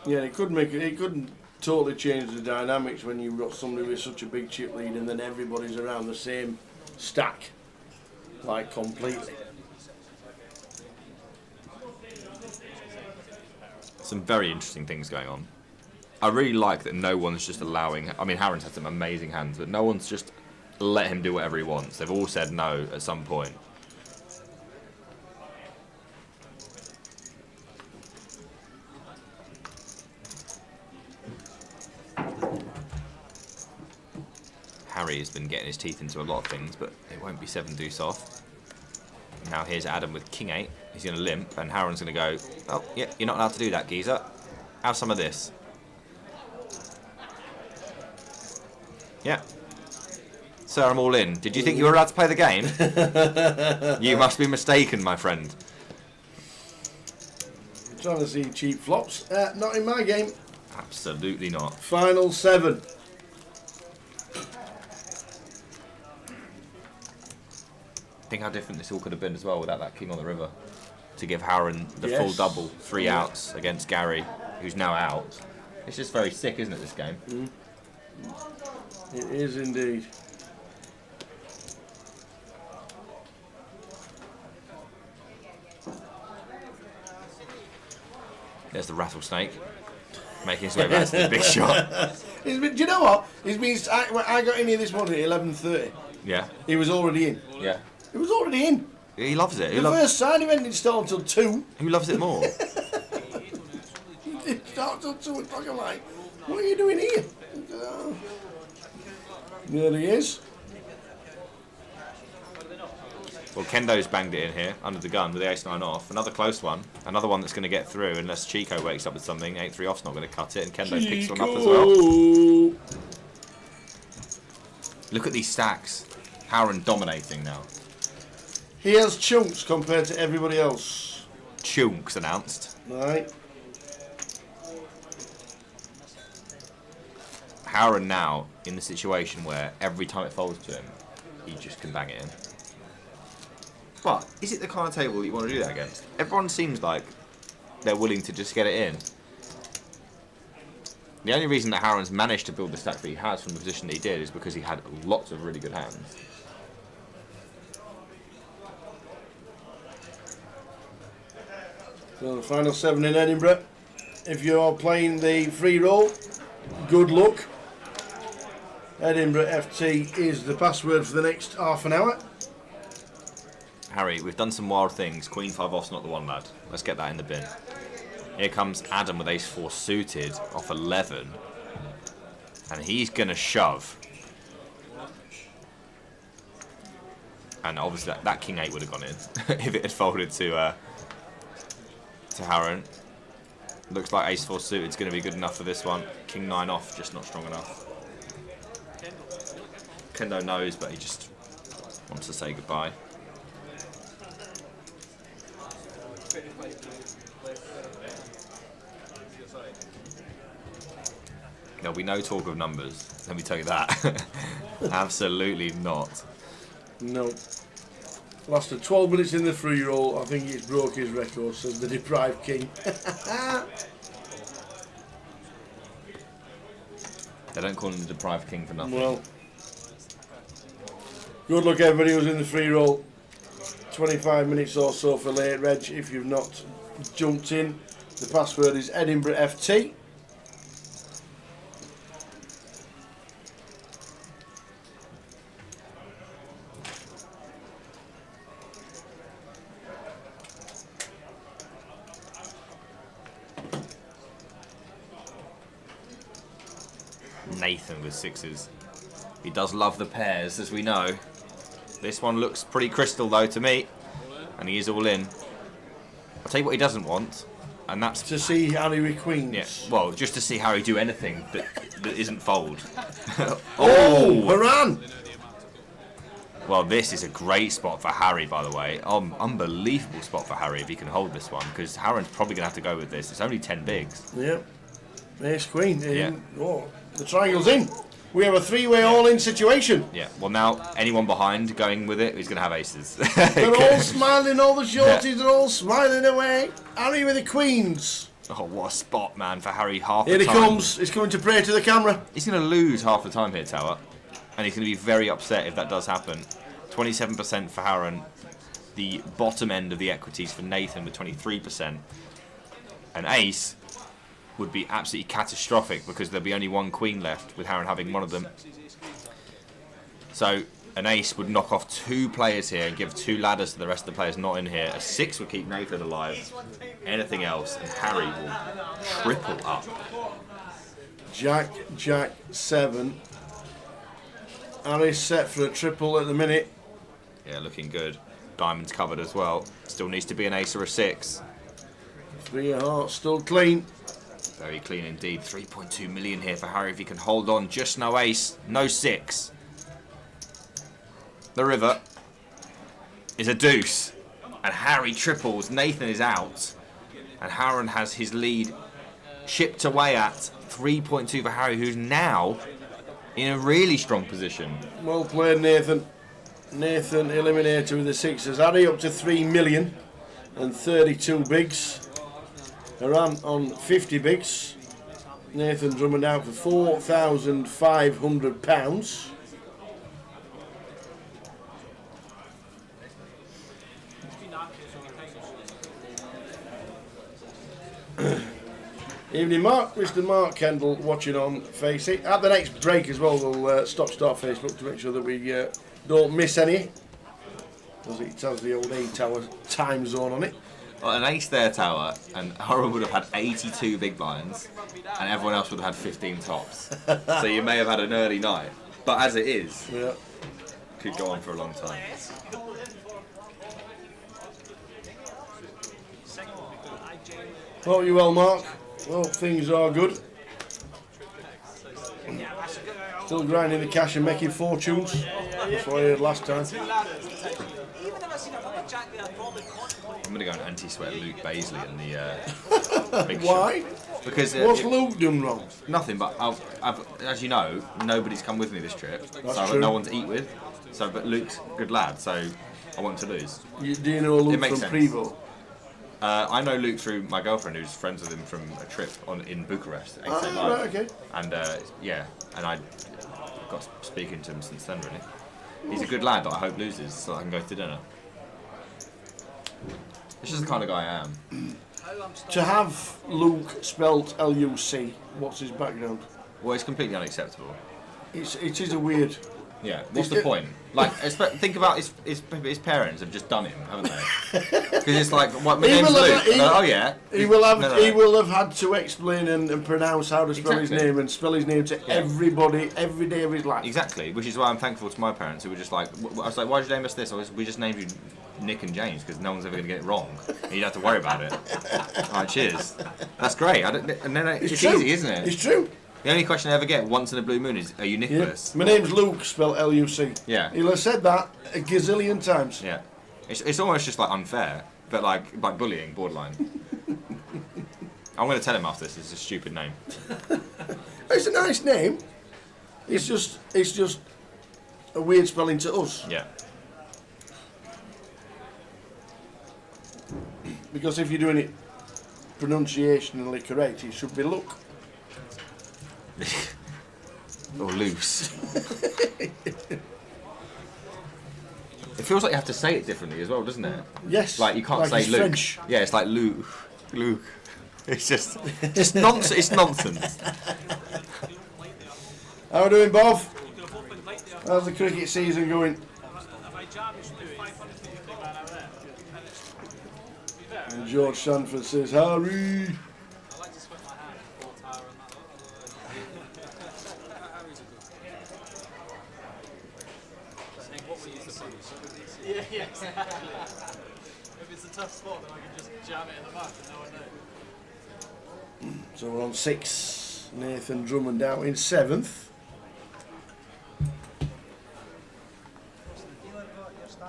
Yeah, it couldn't totally change the dynamics when you've got somebody with such a big chip lead and then everybody's around the same stack, like completely. Some very interesting things going on. I really like that no one's just allowing... I mean, Harron's had some amazing hands, but no one's just let him do whatever he wants. They've all said no at some point. Harry has been getting his teeth into a lot of things, but it won't be 7 deuce off. Now here's Adam with king 8. He's going to limp, and Harron's going to go, oh, yeah, you're not allowed to do that, geezer. Have some of this. Yeah. Sir, I'm all in. Did you think you were allowed to play the game? You must be mistaken, my friend. Trying to see cheap flops. Not in my game. Absolutely not. Final 7. Think how different this all could have been as well without that king on the river. To give Harron the Yes. full double, 3 outs against Gary, who's now out. It's just very sick, isn't it, this game? It is indeed. There's the rattlesnake, making his way back to the big shot. Do you know what? I got in here this morning at 11:30. Yeah, He was already in. yeah. He was already in. He loves it. The first sign he didn't start until 2. Who loves it more? He didn't start until 2 o'clock. I'm like, what are you doing here? There he is. Well, Kendo's banged it in here, under the gun, with the ace-9 off. Another close one. Another one that's going to get through, unless Chico wakes up with something. 8-3 off's not going to cut it, and Kendo picks one up as well. Look at these stacks. Harron dominating now. He has chunks compared to everybody else. Chunks announced. Right. Harron now in the situation where every time it folds to him, he just can bang it in. But is it the kind of table that you want to do that against? Everyone seems like they're willing to just get it in. The only reason that Harron's managed to build the stack that he has from the position that he did is because he had lots of really good hands. So the final 7 in Edinburgh. If you're playing the free roll, good luck. Edinburgh FT is the password for the next half an hour. Harry, we've done some wild things. Queen 5 off's not the one, lad. Let's get that in the bin. Here comes Adam with ace-4 suited off 11. And he's going to shove. And obviously that king 8 would have gone in if it had folded to Harron. Looks like ace-4 suited is going to be good enough for this one. King 9 off, just not strong enough. Kendo knows, but he just wants to say goodbye. There'll be no talk of numbers, let me tell you that. Absolutely not. No. Lasted 12 minutes in the free roll. I think it's broke his record, says the deprived king. They don't call him the deprived king for nothing. Well, good luck everybody who's in the free roll. 25 minutes or so for late reg if you've not jumped in. The password is Edinburgh FT. Nathan with 6s. He does love the pairs, as we know. This one looks pretty crystal though to me, and he is all in. I'll tell you what he doesn't want, and that's To see Harry with queens. yeah. Well, just to see Harry do anything that isn't fold. Oh, Haran! Well, this is a great spot for Harry, by the way. Unbelievable spot for Harry if he can hold this one, because Harron's probably going to have to go with this. It's only 10 bigs. Yep. Ace queen. Yeah. Oh, the triangle's in. We have a 3-way all-in situation. Yeah, well now, anyone behind going with it is going to have aces. They're all smiling, all the shorties are all smiling away. Harry with the queens. Oh, what a spot, man, for Harry half Here the he time. comes. He's coming to pray to the camera. He's going to lose half the time here, Tower. And he's going to be very upset if that does happen. 27% for Harron. The bottom end of the equities for Nathan with 23%. An ace would be absolutely catastrophic because there'd be only one queen left with Harron having one of them. So an ace would knock off 2 players here and give 2 ladders to the rest of the players not in here. A 6 would keep Nathan alive. Anything else, and Harry will triple up. Jack, 7. Harry's set for a triple at the minute. Yeah, looking good. Diamonds covered as well. Still needs to be an ace or a 6. 3 of hearts still clean. Very clean indeed. 3.2 million here for Harry if he can hold on. Just no ace, no 6. The river is a deuce. And Harry triples. Nathan is out. And Harron has his lead chipped away at 3.2 for Harry, who's now in a really strong position. Well played, Nathan. Nathan eliminated with the 6s. Harry up to 3 million and 32 bigs. Around on 50 bigs. Nathan Drummond out for £4,500. Evening, Mark. Mr. Mark Kendall watching on Faceit. At the next break as well, we'll start Facebook to make sure that we don't miss any. Because it has the old 8-hour time zone on it. Well, an ace there, Tower, and Harron would have had 82 big blinds, and everyone else would have had 15 tops. So you may have had an early night. But as it is, Yeah. could go on for a long time. Hope you well, Mark. Well, things are good. Still grinding the cash and making fortunes. That's what I heard last time. I'm going to go and anti-sweat Luke Baisley in the big Why? shot. Because What's Luke done wrong? nothing, but I've, as you know, nobody's come with me this trip. So I've got true. no one to eat with. So, but Luke's a good lad, so I want him to lose. Do you know Luke makes from sense. Prevo? I know Luke through my girlfriend, who's friends with him from a trip in Bucharest. Ah, right, okay. And yeah, and I got speaking to him since then. Really, he's a good lad that I hope loses, so I can go to dinner. It's just the kind of guy I am. To have Luke spelt L-U-C, what's his background? Well, it's completely unacceptable. It is a weird. Yeah, what's the point? Like, think about his parents have just done him, haven't they? Because it's like, what, my He name's will have- Luke. he- And they're, oh yeah. He will have. No. He will have had to explain and pronounce how to spell his Exactly. name and spell his name to everybody every day of his life. Exactly, which is why I'm thankful to my parents who were just like, I was like, why did you name us this? We just named you Nick and James because no one's ever going to get it wrong. And you don't have to worry about it. Alright, cheers. That's great. And then it's true. easy, isn't it? It's true. The only question I ever get once in a blue moon is, are you Yeah. Nicholas? My name's Luke, spelled L-U-C. Yeah. He'll have said that a gazillion times. Yeah. It's almost just like unfair, but like bullying, borderline. I'm going to tell him after this. It's a stupid name. It's a nice name. It's just a weird spelling to us. Yeah. Because if you're doing it pronunciationally correct, it should be Luke. Or loose. It feels like you have to say it differently as well, doesn't it? Yes. Like you can't say it's Luke. French. Yeah, it's like Luke. Luke. It's just nonsense. It's nonsense. How are we doing, Bob? How's the cricket season going? And George Sanford says, Harry. If it's a tough spot, then I can just jam it in the back and no one knows. So we're on 6. Nathan Drummond out in 7th.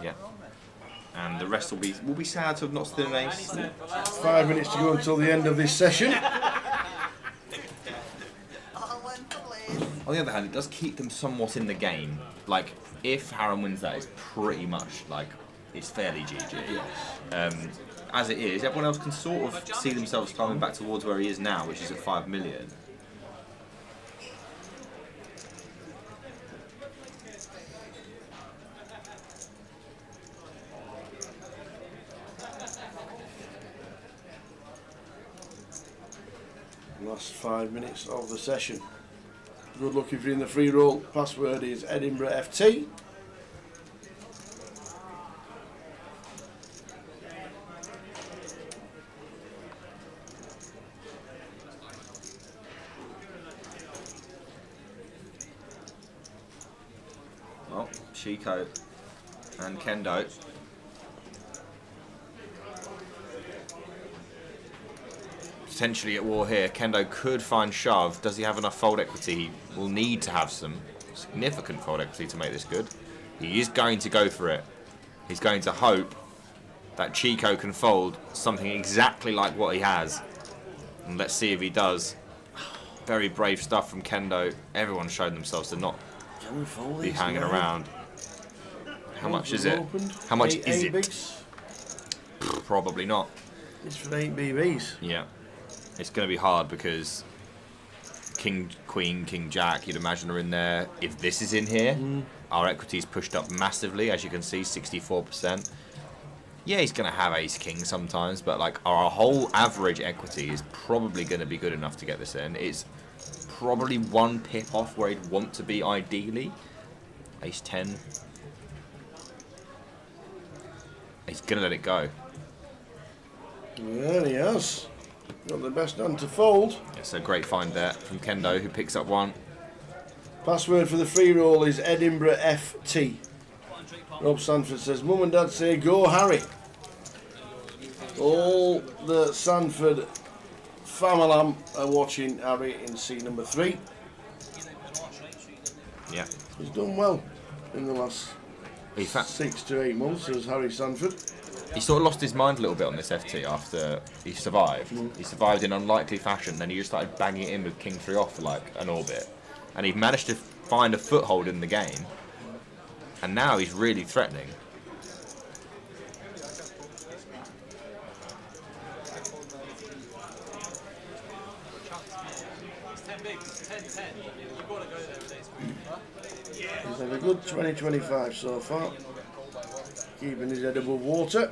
Yeah. And the rest will be sad to have not stood an ace. 5 minutes to go until the end of this session. On the other hand, it does keep them somewhat in the game. Like, if Harron wins that, it's pretty much like it's fairly GG. As it is, everyone else can sort of see themselves climbing back towards where he is now, which is at 5 million. Last 5 minutes of the session. Good luck if you're in the free roll. Password is Edinburgh FT. Chico and Kendo. Potentially at war here. Kendo could find shove. Does he have enough fold equity? He will need to have some significant fold equity to make this good. He is going to go for it. He's going to hope that Chico can fold something exactly like what he has. And let's see if he does. Very brave stuff from Kendo. Everyone showed themselves to not be hanging around. How much is it? How much is it? Bigs. Probably not. It's for 8 BBs. Yeah. It's going to be hard because King, Queen, King, Jack, you'd imagine are in there. If this is in here, our equity's pushed up massively, as you can see, 64%. Yeah, he's going to have Ace King sometimes, but like our whole average equity is probably going to be good enough to get this in. It's probably 1 pip off where he'd want to be ideally. Ace 10. He's going to let it go. Well, he has. Got the best hand to fold. It's a great find there from Kendo, who picks up 1. Password for the free roll is Edinburgh FT. Rob Sanford says, Mum and Dad say, go Harry. All the Sanford family are watching Harry in C number 3. Yeah. He's done well in the last In fact, 6 to 8 months as Harry Sanford. he sort of lost his mind a little bit on this FT after he survived. He survived in unlikely fashion, then he just started banging it in with King 3 off for like an orbit. And he managed to find a foothold in the game. And now he's really threatening. He's had a good 2025 so far. Keeping his head above water.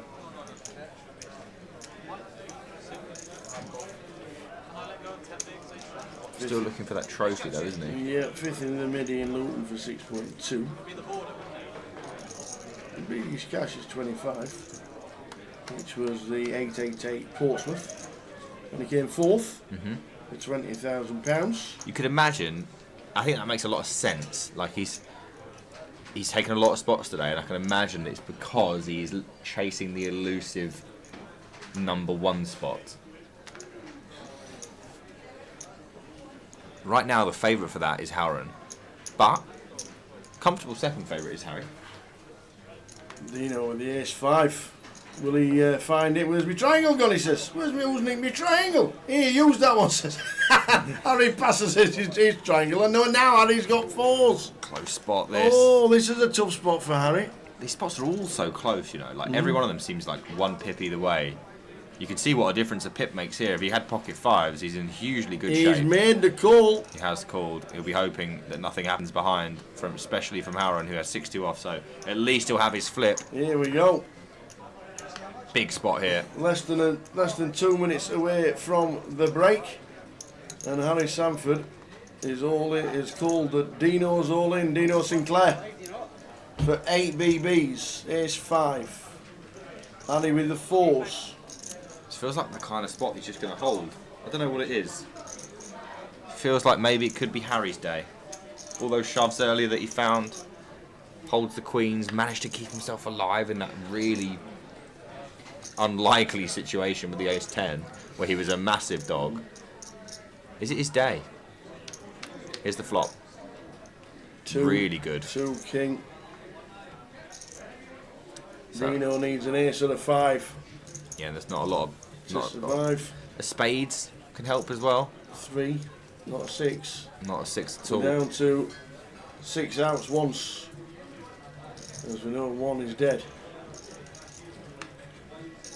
Still looking for that trophy though, isn't he? Yeah, 5th in the midi in Luton for 6.2. The biggest cash is 25, which was the 888 Portsmouth. And he came 4th for £20,000. You could imagine, I think that makes a lot of sense. Like he's taken a lot of spots today, and I can imagine it's because he's chasing the elusive number 1 spot. Right now, the favourite for that is Howren, but comfortable second favourite is Harry. Dino with the ace 5. Will he find it? Where's my triangle gone? He says. Where's my using my triangle? Here, use that one. Says Harry passes his triangle, and now Harry's got 4s. Close spot this. Oh, this is a tough spot for Harry. These spots are all so close, you know. Like every one of them seems like 1 pip either way. You can see what a difference a pip makes here. If he had pocket 5s, he's in hugely good shape. He's made the call. He has called. He'll be hoping that nothing happens behind, especially from Howren, who has 6-2 off. So at least he'll have his flip. Here we go. Big spot here. Less than 2 minutes away from the break, and Harry Sanford is called the Dino's all in. Dino Sinclair for 8 BBs. Ace 5. Harry with the 4s. This feels like the kind of spot he's just going to hold. I don't know what it is. Feels like maybe it could be Harry's day. All those shoves earlier that he found. Holds the queens, managed to keep himself alive in that really unlikely situation with the ace 10, where he was a massive dog. Is it his day? Here's the flop. Really good. 2 king. So, Dino needs an ace and a 5 yeah, there's not a lot of... to Not survive. a spades can help as well. 3, not a 6. Not a 6 at We're all. down to 6 outs once. As we know, 1 is dead.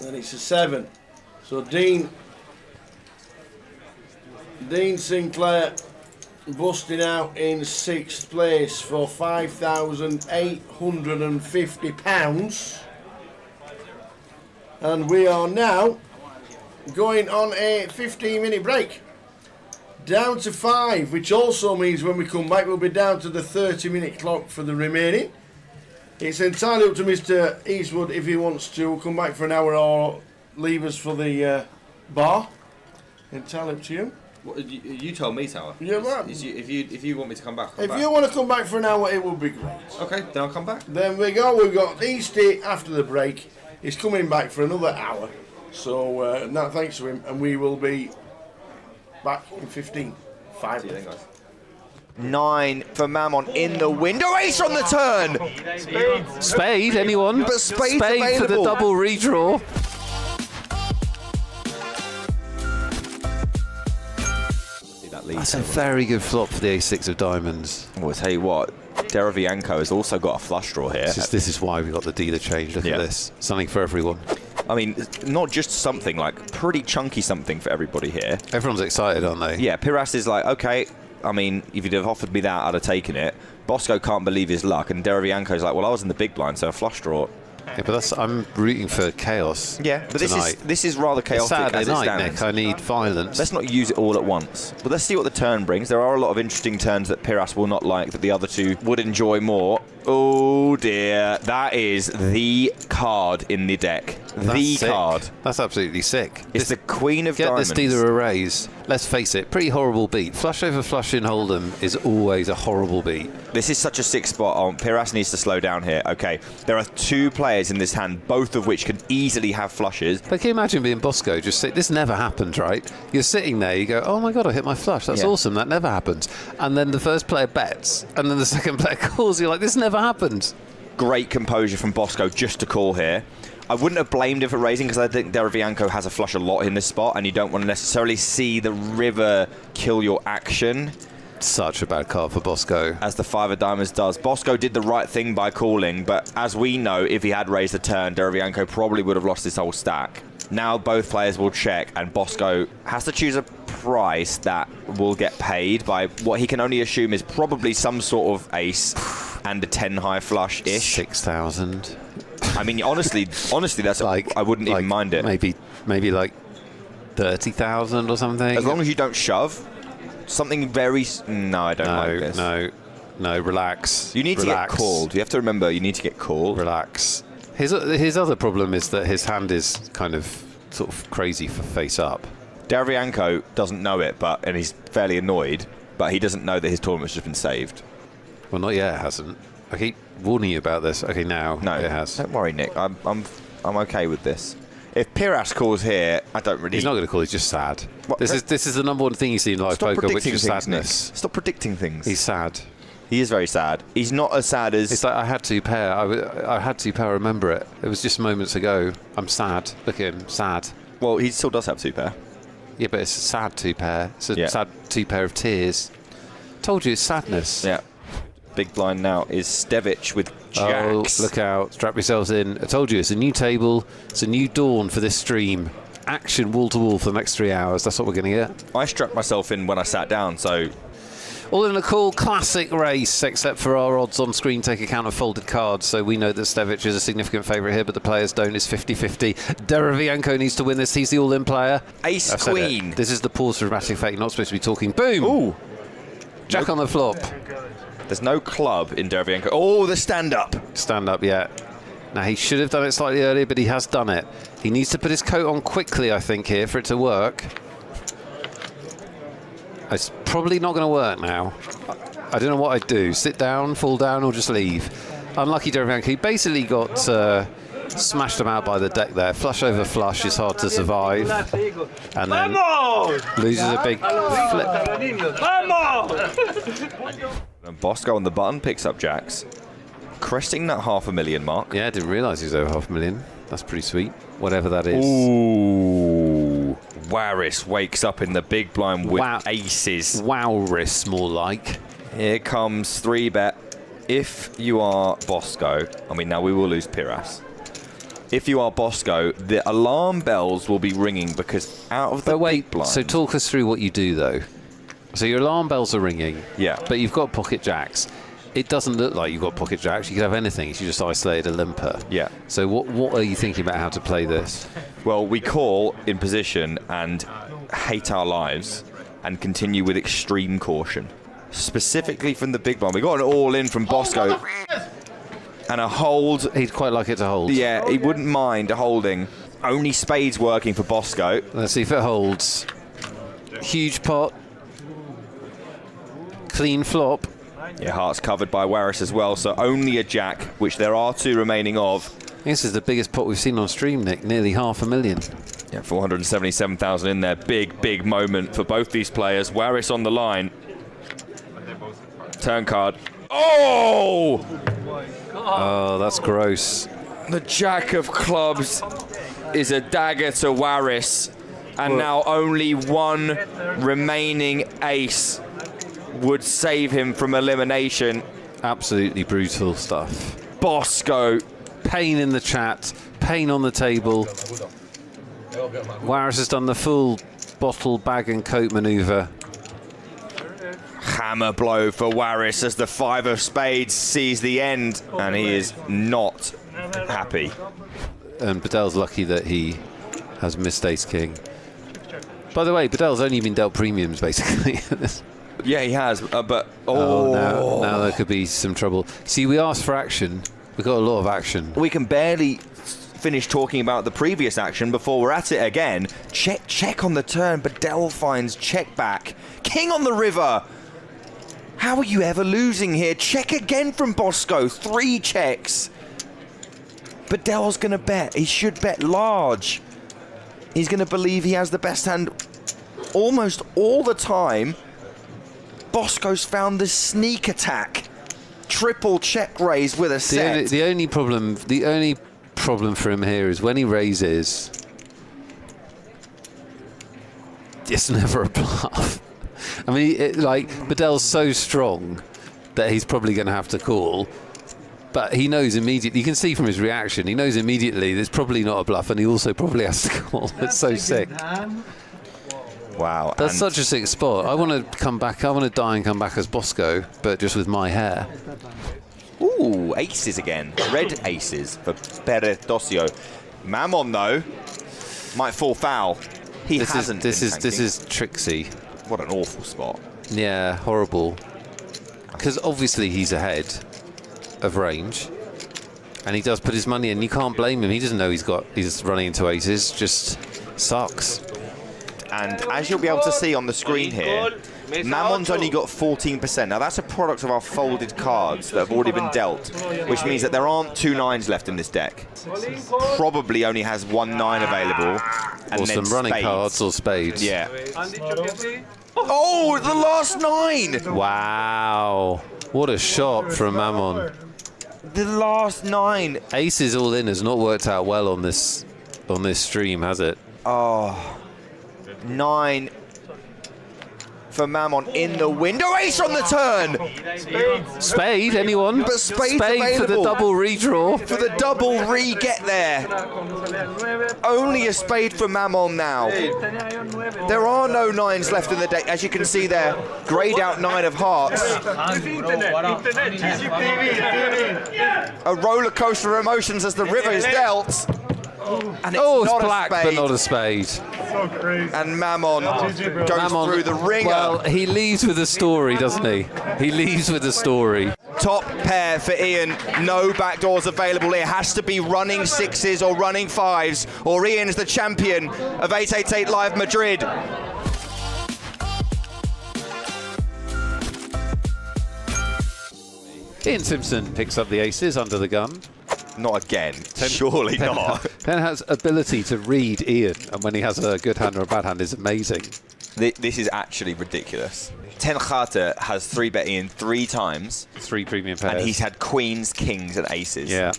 And it's a 7. So Dean Sinclair busting out in 6th place for £5,850. And we are now going on a 15-minute break. Down to 5, which also means when we come back we'll be down to the 30-minute clock for the remaining. It's entirely up to Mr. Eastwood if he wants to come back for an hour or leave us for the bar. Entirely up to you. You tell me, Tower. Yeah, right. If you want me to come back, If you want to come back for an hour, it would be great. Okay, then I'll come back. Then we go. We've got Easty after the break. He's coming back for another hour. So now thanks to him, and we will be back in 15. 5 See you then, guys. 9 for Mammon in the window. Ace on the turn. Spade, anyone? But spade's Spade for the available. double redraw. That's a very good flop for the ace-6 of diamonds. Well, I'll tell you what, Deravianco has also got a flush draw here. This is why we got the dealer change. Look at this. Something for everyone. I mean, not just something, like pretty chunky something for everybody here. Everyone's excited, aren't they? Yeah, Piras is like, okay, I mean, if you'd have offered me that, I'd have taken it. Bosco can't believe his luck, and Deravianco's like, well, I was in the big blind, so a flush draw. Yeah, but I'm rooting for chaos. Yeah, but tonight. this is rather chaotic It's Saturday as it night, stands. Nick. I need violence. Let's not use it all at once. But let's see what the turn brings. There are a lot of interesting turns that Piras will not like that the other two would enjoy more. Oh dear, that is the card in the deck. That's sick. Card. That's absolutely sick. It's the Queen of Get Diamonds. this dealer a raise. Let's face it, pretty horrible beat. Flush over flush in Hold'em is always a horrible beat. This is such a sick spot on. Piras needs to slow down here. Okay, there are 2 players in this hand, both of which can easily have flushes. But can you imagine being Bosco? This never happens, right? You're sitting there, you go, oh my god, I hit my flush. That's awesome. That never happens. And then the first player bets, and then the second player calls. You're like, this never happens. Great composure from Bosco just to call here. I wouldn't have blamed him for raising because I think Deravianco has a flush a lot in this spot, and you don't want to necessarily see the river kill your action. Such a bad card for Bosco. As the 5 of diamonds does. Bosco did the right thing by calling, but as we know, if he had raised the turn, Deravianco probably would have lost his whole stack. Now both players will check, and Bosco has to choose a price that will get paid by what he can only assume is probably some sort of ace and a 10 high flush-ish. 6,000. I mean, honestly, that's like I wouldn't even mind it. Maybe like 30,000 or something. As long as you don't shove. Something very... No, I don't like this. No, relax. You need to get called. You have to remember, you need to get called. Relax. His other problem is that his hand is kind of sort of crazy for face up. Deravianco doesn't know it, and he's fairly annoyed, but he doesn't know that his tournament's just been saved. Well, not yet, it hasn't. I keep warning you about this. Okay, now it has. Don't worry, Nick. I'm okay with this. If Piras calls here, I don't really... He's not going to call. He's just sad. What? This is the number one thing you see in live Stop poker, which predicting is things, sadness. Nick. Stop predicting things. He's sad. He is very sad. He's not as sad as... It's like I had 2 pair. I had 2 pair. I remember it. It was just moments ago. I'm sad. Look at him. Sad. Well, he still does have 2 pair. Yeah, but it's a sad 2 pair. It's a Yeah. sad 2 pair of tears. Told you, it's sadness. Yeah. Big blind now is Stevic with jacks. Oh, look out. Strap yourselves in. I told you, it's a new table. It's a new dawn for this stream. Action wall to wall for the next 3 hours. That's what we're going to get. I strapped myself in when I sat down, so... All in a cool classic race, except for our odds on screen take account of folded cards, so we know that Stevic is a significant favourite here, but the players don't. It's 50-50. Deravianco needs to win this. He's the all-in player. Ace I've said Queen. it. This is the pause for dramatic effect. You're not supposed to be talking. Boom! Ooh. Jack on the flop. There's no club in Deravianco. Oh, the stand-up. Stand up, yeah. Now, he should have done it slightly earlier, but he has done it. He needs to put his coat on quickly, I think, here, for it to work. It's probably not going to work now. I don't know what I'd do. Sit down, fall down, or just leave. Unlucky Deravianco. He basically got smashed him out by the deck there. Flush over flush is hard to survive. And then loses a big flip. And Bosco on the button picks up jacks. Cresting that $500,000 mark. Yeah, I didn't realise he was over $500,000. That's pretty sweet. Whatever that is. Ooh. Warris wakes up in the big blind with aces. Wowris, more like. Here comes 3-bet. If you are Bosco, I mean, now we will lose Piras. If you are Bosco, the alarm bells will be ringing because out of the big blind. So talk us through what you do, though. So your alarm bells are ringing. Yeah. But you've got pocket jacks. It doesn't look like you've got pocket jacks. You could have anything. You just isolated a limper. Yeah. So what are you thinking about how to play this? Well, we call in position and hate our lives and continue with extreme caution. Specifically from the big blind. We got an all-in from Bosco. And a hold. He'd quite like it to hold. Yeah, he wouldn't mind holding. Only spades working for Bosco. Let's see if it holds. Huge pot. Clean flop. Yeah, hearts covered by Warris as well, so only a jack, which there are 2 remaining of. This is the biggest pot we've seen on stream, Nick. Nearly 500,000. Yeah, 477,000 in there. Big moment for both these players. Warris on the line. Turn card. Oh! Oh, that's gross. The jack of clubs is a dagger to Warris, and now only one remaining ace would save him from elimination. Absolutely brutal stuff. Bosco. Pain in the chat, pain on the table. Warris has done the full bottle, bag and coat manoeuvre. Hammer blow for Warris as the 5 of spades sees the end, and he is not happy. And Bedell's lucky that he has missed ace king. By the way, Bedell's only been dealt premiums, basically. Yeah, he has, but... Now there could be some trouble. See, we asked for action. We got a lot of action. We can barely finish talking about the previous action before we're at it again. Check on the turn. Bedell finds check back. King on the river. How are you ever losing here? Check again from Bosco. 3 checks. Bedell's going to bet. He should bet large. He's going to believe he has the best hand almost all the time. Bosco's found the sneak attack. Triple check raise with a set. The only problem for him here is when he raises, it's never a bluff. I mean, Bedell's so strong that he's probably going to have to call, but he knows immediately. You can see from his reaction, he knows immediately there's probably not a bluff, and he also probably has to call. It's so sick. Wow. That's such a sick spot. I want to come back. I want to die and come back as Bosco, but just with my hair. Ooh, aces again. Red aces for Peretosio. Mammon, though, might fall foul. This is tricksy. What an awful spot. Yeah, horrible. Because obviously he's ahead of range, and he does put his money in. You can't blame him. He doesn't know he's running into aces. Just sucks. And as you'll be able to see on the screen here, Mammon's only got 14%. Now that's a product of our folded cards that have already been dealt, which means that there aren't 2 9s left in this deck. Probably only has 1 9 available. And or then some running spades. cards or spades. Yeah. Oh, the last 9! Wow. What a shot from Mammon. The last 9. Aces all in has not worked out well on this stream, has it? Oh. 9 for Mammon in the window. Ace on the turn. Spade, anyone? But spade's Spade available. for the double redraw. For the double re-get there. Only a spade for Mammon now. There are no 9s left in the deck. As you can see there, greyed out 9 of hearts. A roller coaster of emotions as the river is dealt. And it's not black, a spade. but not a spade. So crazy. And Mammon goes through the ringer. Well, he leaves with a story, doesn't he? He leaves with a story. Top pair for Ian. No backdoors available. It has to be running 6s or running 5s, or Ian is the champion of 888 Live Madrid. Ian Simpson picks up the aces under the gun. Not again. Surely not. Penn has ability to read Ian, and when he has a good hand or a bad hand, is amazing. This is actually ridiculous. Ten Carter has 3-bet Ian 3 times. 3 premium pairs. And he's had queens, kings, and aces. Yeah.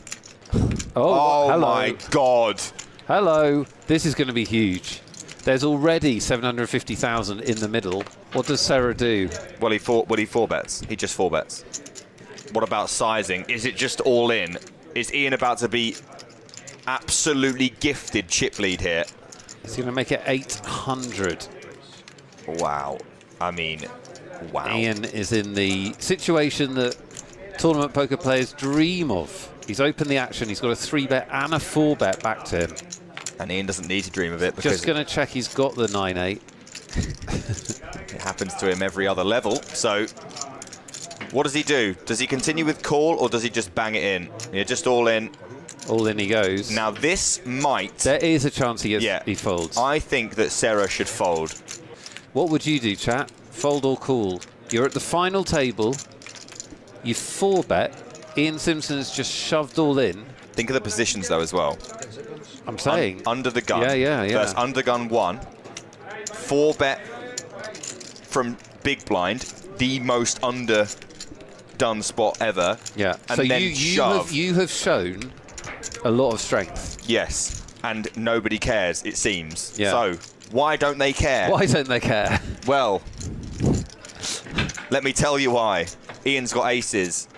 Oh hello. my God. Hello. This is going to be huge. There's already 750,000 in the middle. What does Sarah do? Well, he 4-bets. He just 4-bets. What about sizing? Is it just all in? Is Ian about to be absolutely gifted chip lead here? He's going to make it 800. Wow. I mean, wow. Ian is in the situation that tournament poker players dream of. He's opened the action. He's got a 3-bet and a 4-bet back to him. And Ian doesn't need to dream of it because just going to check he's got the 9-8. It happens to him every other level. So what does he do? Does he continue with call or does he just bang it in? Yeah, just all in. All in he goes. Now this might... There is a chance he folds. I think that Sarah should fold. What would you do, chat? Fold or call? You're at the final table. You 4-bet. Ian Simpson's just shoved all in. Think of the positions though as well. I'm saying. Under the gun. Yeah. Versus under gun 1. 4-bet from big blind. The most underdone spot ever. Yeah. And so then you have shown a lot of strength. Yes. And nobody cares, it seems. Yeah. So, why don't they care? Why don't they care? Well, let me tell you why. Ian's got aces.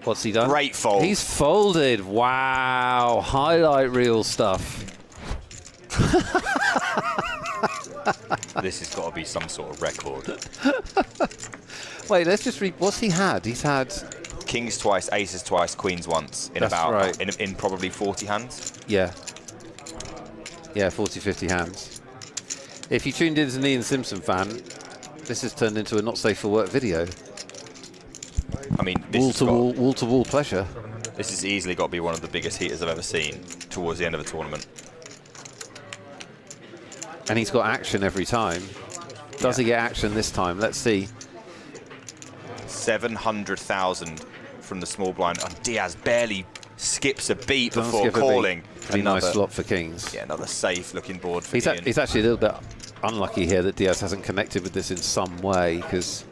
What's he done? Great fold. He's folded. Wow. Highlight reel stuff. This has got to be some sort of record. Wait, let's just read. What's he had? He's had... Kings twice, aces twice, queens once. In That's about right. in probably 40 hands. Yeah. Yeah, 40, 50 hands. If you tuned in as an Ian Simpson fan, this has turned into a not safe for work video. I mean, Wall to wall pleasure. This has easily got to be one of the biggest heaters I've ever seen towards the end of a tournament. And he's got action every time. Does he get action this time? Let's see. 700,000 from the small blind. And Diaz barely skips a beat Doesn't before skip a calling. beat. Pretty nice slot for kings. Yeah, another safe looking board for He's Ian. actually a little bit unlucky here that Diaz hasn't connected with this in some way, because...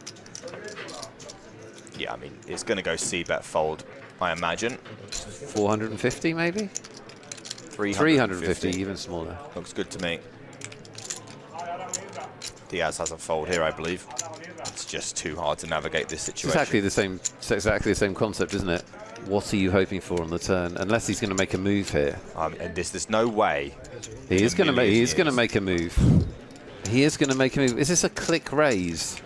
Yeah, I mean, it's going to go c-bet fold, I imagine. 450 maybe? 350, even smaller. Looks good to me. Diaz has a fold here, I believe. It's just too hard to navigate this situation. It's exactly the same concept, isn't it? What are you hoping for on the turn? Unless he's going to make a move here. And there's no way. He is going to make. He is going to make a move. He is going to make a move. Is this a click raise?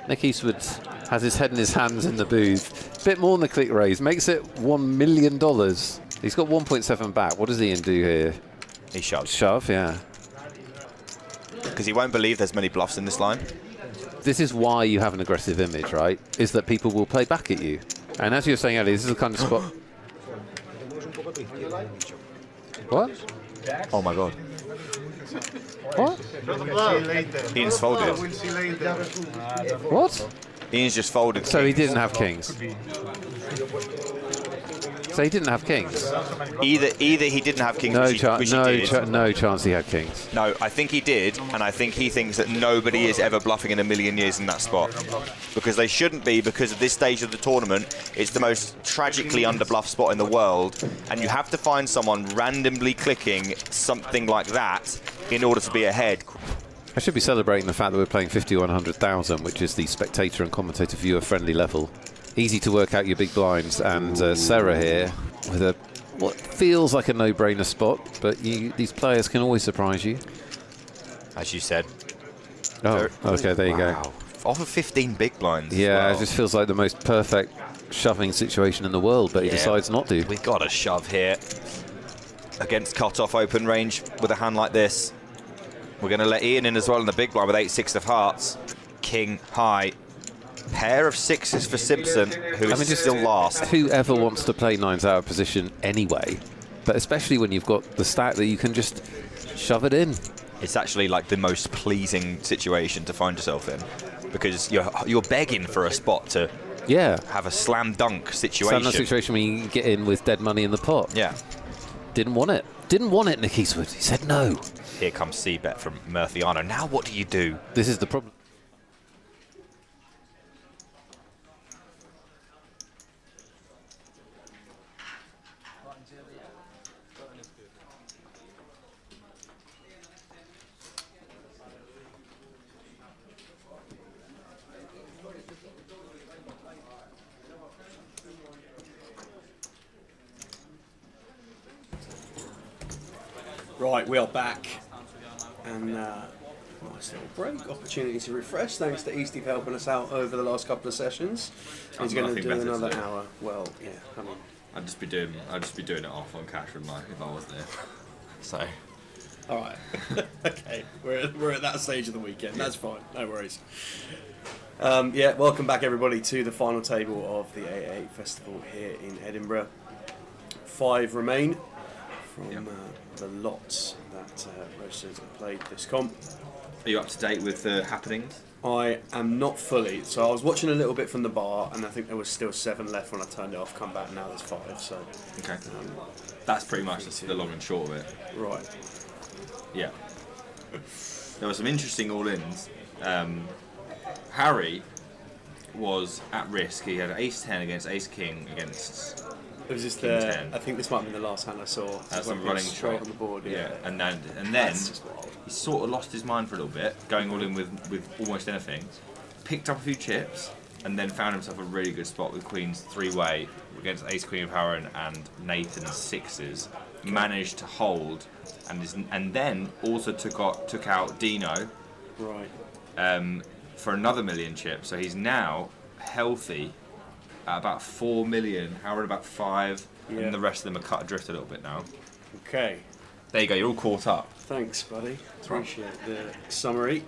Nick Eastwood has his head in his hands in the booth. Bit more than the click raise. Makes it $1 million. He's got 1.7 back. What does Ian do here? He shoves. Shove, yeah. Because he won't believe there's many bluffs in this line. This is why you have an aggressive image, right? Is that people will play back at you. And as you were saying earlier, this is the kind of spot... What? Oh my god. What? Ian's folded. What? Ian's just folded. So he didn't have kings. So he didn't have kings. Either he didn't have kings, No which he did. no chance he had kings. No, I think he did, and I think he thinks that nobody is ever bluffing in a million years in that spot. Because they shouldn't be, because at this stage of the tournament, it's the most tragically underbluffed spot in the world, and you have to find someone randomly clicking something like that in order to be ahead. I should be celebrating the fact that we're playing 5100,000, which is the spectator and commentator viewer friendly level. Easy to work out your big blinds, and Sarah here with a what feels like a no-brainer spot, but these players can always surprise you. As you said. Oh, okay, there you go. Off of 15 big blinds. Yeah, well. it just feels like the most perfect shoving situation in the world, but he decides not to. We've got a shove here against cut-off open range with a hand like this. We're going to let Ian in as well in the big blind with 8-6 of hearts. King high. Pair of sixes for Simpson, who is still last. Whoever wants to play nines out of position anyway, but especially when you've got the stack that you can just shove it in. It's actually like the most pleasing situation to find yourself in, because you're begging for a spot to have a slam dunk situation. Slam dunk situation where you can get in with dead money in the pot. Yeah. Didn't want it. Didn't want it, Nick Eastwood. He said no. Here comes C-bet from Murthiano. Now what do you do? This is the problem. Right, we are back, and nice little break, opportunity to refresh. Thanks to Easty for helping us out over the last couple of sessions. He's going to do another hour. Well, yeah, I mean, I'd just be doing it off on cash, wouldn't I, if I was there. So. All right, okay, we're at that stage of the weekend. That's fine, no worries. Yeah, welcome back everybody to the final table of the AA Festival here in Edinburgh. 5 remain from the lots that registered and played this comp. Are you up to date with the happenings? I am not fully. So I was watching a little bit from the bar, and I think there was still 7 left when I turned it off. Come back now, there's 5. So Okay. That's pretty much the long and short of it. right. Yeah. There were some interesting all-ins. Harry was at risk. He had ace-10 against ace-king against... It was just King 10. I think this might have been the last hand I saw. That's When some he was running straight shot. on the board. Yeah, Yeah. and then That's just wild. he sort of lost his mind for a little bit, going all in with almost anything. Picked up a few chips, and then found himself a really good spot with Queen's 3-way against Ace Queen of Harren and Nathan's 6s. Managed to hold, and then also took out Dino Right. for another million chips. So he's now healthy at about 4 million. Howard about 5, Yeah. and the rest of them are cut adrift a little bit now. Okay. There you go. You're all caught up. Thanks, buddy. right. Appreciate the summary.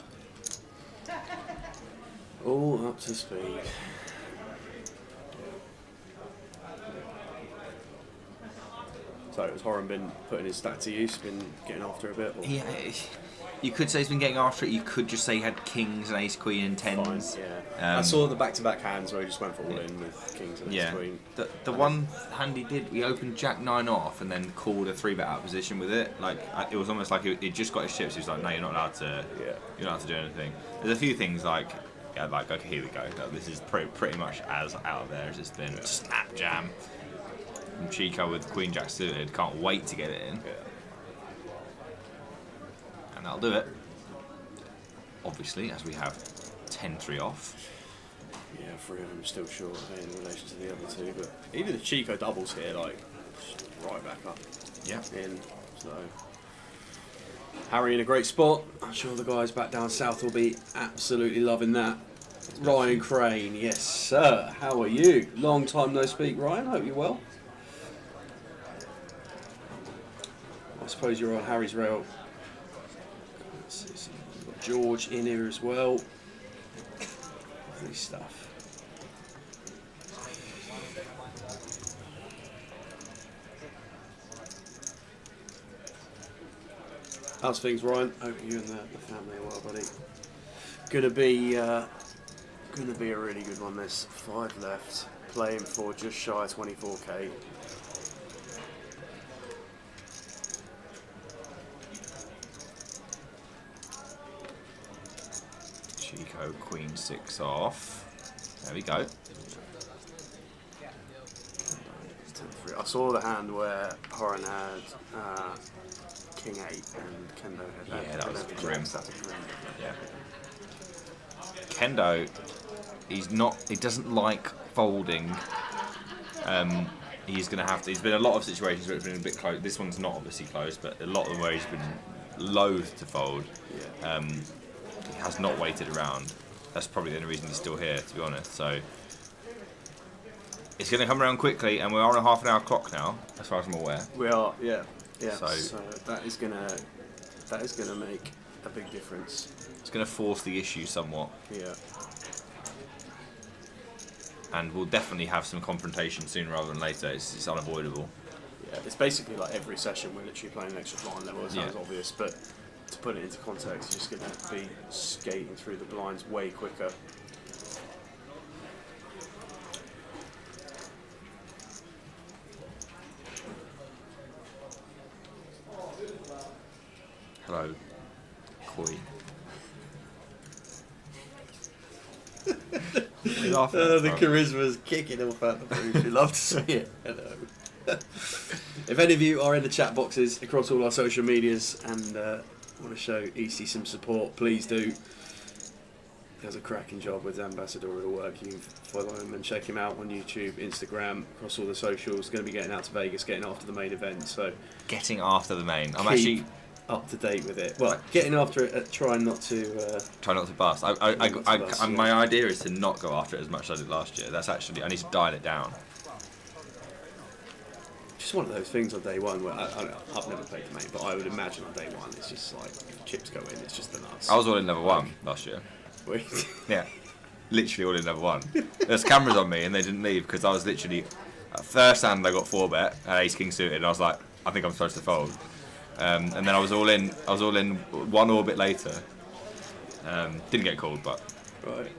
All up to speed. So it was Horan been putting his stat to use, been getting after a bit. Or Yeah, you could say he's been getting after it. You could just say he had kings and ace queen and fine, tens. yeah. I saw the back-to-back hands where he just went for all in with kings and Yeah. ace queen. The one hand he did, we opened Jack 9 off and then called a 3-bet out position with it. Like it was almost like he just got his chips. He was like, no, you're not allowed to. Yeah. You're not allowed to do anything. There's a few things like. Yeah, like okay, here we go. This is pretty much as out there as it's been. Snap jam. And Chico with Queen Jack suited, can't wait to get it in. Yeah. And that'll do it. Obviously, as we have 10-3 off. Yeah, 3 of them still short in relation to the other 2, but even the Chico doubles here, like, just right back up Yeah. in. So Harry in a great spot. I'm sure the guys back down south will be absolutely loving that. Ryan Crane, yes sir. How are you? Long time no speak, Ryan. Hope you're well. I suppose you're on Harry's rail. Let's see, we've got George in here as well. Lovely stuff. How's things, Ryan? Hope you and the family are well, buddy. Gonna be a really good one. There's 5 left, playing for just shy of 24k. Chico, Queen 6 off. There we go. 10-3. I saw the hand where Horan had King 8 and Kendo had Yeah, that was 11 grim. jacks. That's a grim. Yeah. Kendo, he doesn't like folding. He's going to have to. There's been a lot of situations where it's been a bit close. This one's not obviously close, but a lot of them where he's been loath to fold. Yeah. He has not waited around. That's probably the only reason he's still here, to be honest. So it's going to come around quickly, and we're on a half an hour clock now, as far as I'm aware. We are, yeah. So- So that is gonna make a big difference. It's going to force the issue somewhat, Yeah. and we'll definitely have some confrontation sooner rather than later. It's unavoidable. Yeah. It's basically like every session we're literally playing an extra blind level. It sounds Yeah. obvious, but to put it into context, you're just gonna be skating through the blinds way quicker. Hello, Queen. The charisma's kicking off out the booth. You love to see it. Hello. If any of you are in the chat boxes across all our social medias and want to show EC some support, please do. He does a cracking job with ambassadorial work. You can follow him and check him out on YouTube, Instagram, across all the socials. Going to be getting out to Vegas, getting after the main event. So Getting after the main. I'm keep actually up to date with it. Well, getting after it, trying not to. trying not to bust. My idea is to not go after it as much as I did last year. That's actually, I need to dial it down. Just one of those things on day one where I've never played the main, but I would imagine on day one it's just like if chips go in, it's just the nuts. I was all in level 1 last year. Wait. Yeah, literally all in level 1. There's cameras on me and they didn't leave because I was literally, first hand I got 4-bet, ace king suited, and I was like, I think I'm supposed to fold. And then I was all in 1 orbit later, Didn't get called, but Right.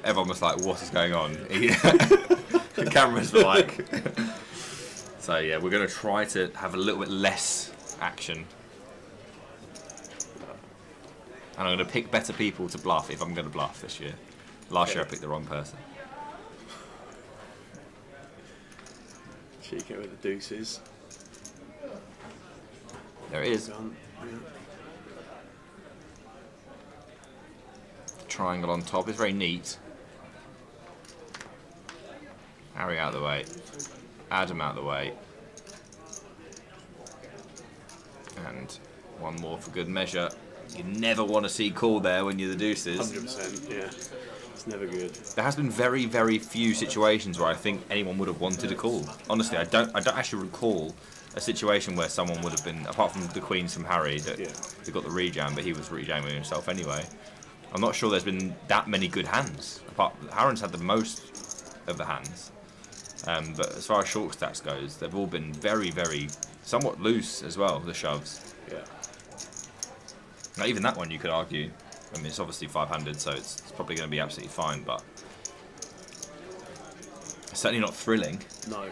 everyone was like, "What is going on?" The cameras were like. So yeah, we're going to try to have a little bit less action. And I'm going to pick better people to bluff if I'm going to bluff this year. Last year I picked the wrong person. Chico with the deuces. There it is. Gun. Yeah. Triangle on top is very neat. Harry out of the way. Adam out of the way. And one more for good measure. You never want to see call there when you're the deuces. 100%, yeah. It's never good. There has been very, very few situations where I think anyone would have wanted a call. Honestly, I don't actually recall a situation where someone would have been, apart from the queens from Harry, that who got the rejam, but he was rejamming himself anyway. I'm not sure there's been that many good hands. Harron's had the most of the hands. But as far as short stacks goes, they've all been very, very, somewhat loose as well, the shoves. Yeah. Now, even that one you could argue, I mean, it's obviously 500, so it's probably going to be absolutely fine, but it's certainly not thrilling. No.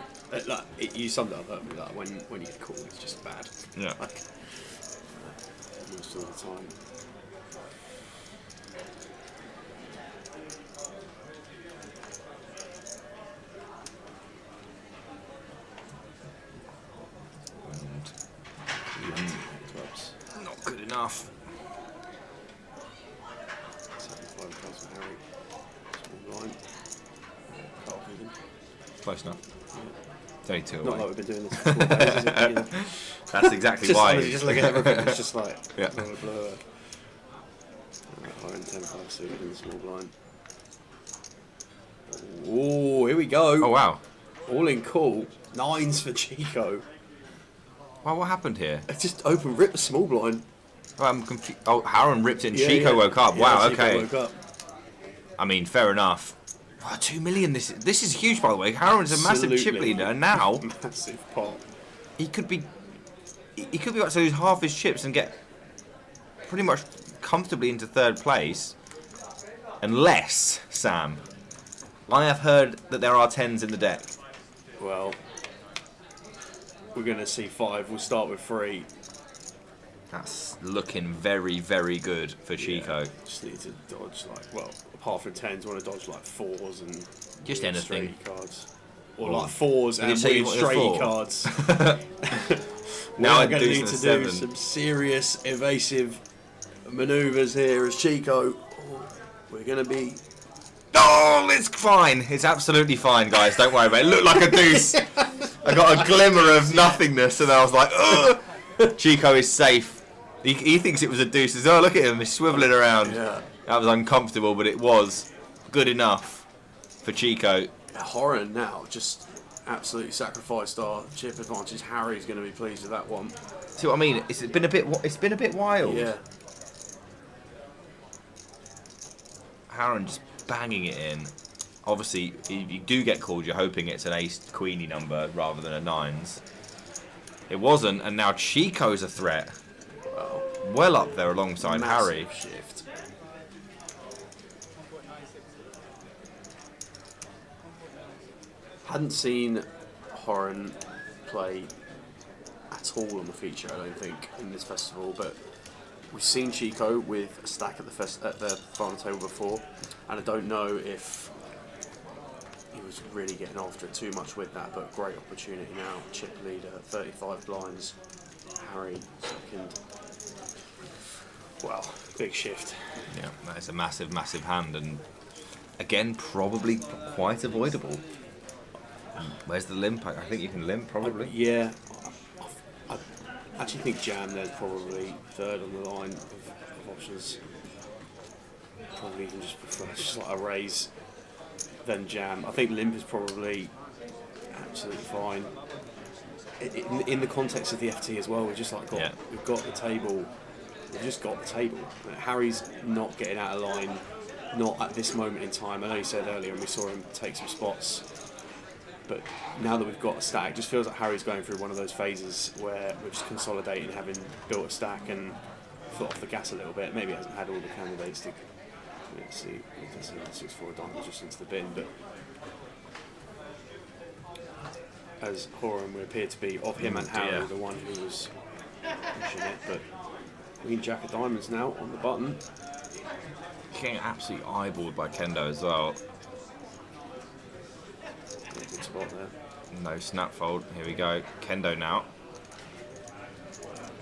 You summed it up perfectly. Like, when you get called, it's just bad. Yeah. Like, almost all the time. Clubs. Not good enough. 75 cards for Harry. Small blind. Cut off even. Close enough. 32 away. Not like we've been doing this for 4 days, is it? You know? That's exactly Just, why. honestly, just look at everything. It's just like Yeah. blah blah blah. Iron 10-5 suited in the small blind. Oh, here we go. Oh wow. All in call. 9s for Chico. Well, what happened here? It's just open rip the small blind. Oh, I'm confused. Oh, Harron ripped it and Yeah, Chico yeah. woke up. Yeah, Wow, Chico okay. woke up. I mean, fair enough. Oh, 2 million. This is huge, by the way. Harron's a massive chip Absolutely. leader, and now Massive pot. he could be about to lose half his chips and get pretty much comfortably into 3rd place, unless Sam. I have heard that there are 10s in the deck. Well, we're going to see 5. We'll start with 3. That's looking very, very good for Chico. Yeah, just need to dodge apart from 10s, want to dodge like 4s and Just weird anything. straight cards. Or Well, like 4s you can and say weird what you're straight for. cards. Now We're I'm going to need to deucing do a 7. some serious evasive manoeuvres here as Chico. Oh, we're going to be... Oh, it's fine. It's absolutely fine, guys. Don't worry about it. It looked like a deuce. I got a glimmer of nothingness, and I was like, ugh. Chico is safe. He thinks it was a deuce. He says, oh, look at him. He's swiveling around. Yeah. That was uncomfortable, but it was good enough for Chico. Horan now just absolutely sacrificed our chip advantage. Harry's going to be pleased with that one. See what I mean? It's been a bit wild. Yeah. Harron just banging it in. Obviously, if you do get called, you're hoping it's an ace-queeny number rather than a 9s. It wasn't, and now Chico's a threat. Well, Well up there alongside Harry. massive shift. Hadn't seen Horan play at all on the feature, I don't think, in this festival, but we've seen Chico with a stack at the final table before, and I don't know if he was really getting after it too much with that, but great opportunity now. Chip leader, 35 blinds. Harry second. Wow, big shift. Yeah, that is a massive, massive hand, and again, probably quite avoidable. Where's the limp? I think you can limp, probably. Yeah, I actually think jam there's probably 3rd on the line of options. Probably even just prefer just like a raise than jam. I think limp is probably absolutely fine. In the context of the FT as well, we've just like we've got the table. We've just got the table. Harry's not getting out of line, not at this moment in time. I know you said earlier, and we saw him take some spots. But now that we've got a stack, it just feels like Harry's going through one of those phases where we're just consolidating, having built a stack and foot off the gas a little bit. Maybe he hasn't had all the candidates to see. It does see 6-4 diamonds just into the bin, but as Horan would appear to be, of him and Harry, the one who was pushing it. But Queen Jack of diamonds now on the button. Getting absolutely eyeballed by Kendo as well. Yeah, good spot there. No snap fold. Here we go. Kendo now.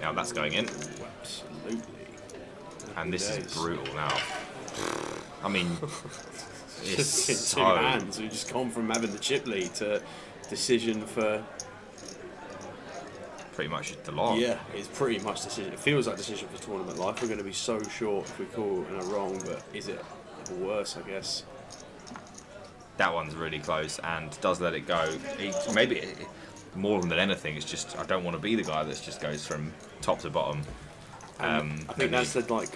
Now that's going in. Ooh, absolutely. And this is brutal now. I mean, it's Just in so... two hands. We've just gone from having the chip lead to decision for. Pretty much the lot. Yeah, it's pretty much decision. It feels like decision for tournament life. We're going to be so short if we call in a wrong, but is it worse, I guess? That one's really close and does let it go. Maybe more than anything, it's just I don't want to be the guy that just goes from top to bottom. I think that's the, like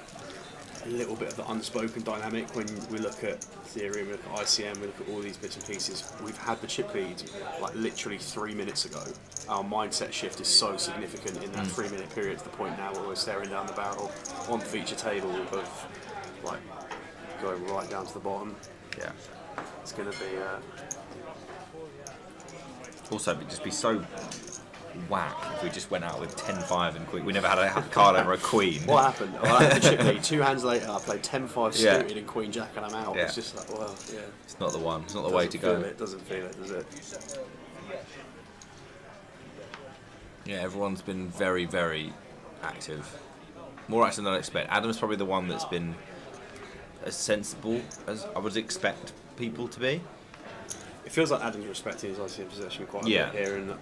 a little bit of the unspoken dynamic when we look at Theory, we look at ICM, we look at all these bits and pieces. We've had the chip lead like literally 3 minutes ago. Our mindset shift is so significant in that 3 minute period to the point now where we're staring down the barrel on the feature table of like going right down to the bottom. Yeah. It's going to be Also, it'd just be so whack if we just went out with 10-5 and queen. We never had a card over a queen. what happened? Well, I had the chip lead 2 hands later. I played 10-5 Yeah. suited in Queen Jack and I'm out. Yeah. It's just like, well, yeah. It's not the one. It's not the way to go. It doesn't feel it, does it? Yeah, everyone's been very, very active. More active than I expect. Adam's probably the one that's been as sensible as I would expect people to be. It feels like Adam's respecting his ICM possession quite a bit here, and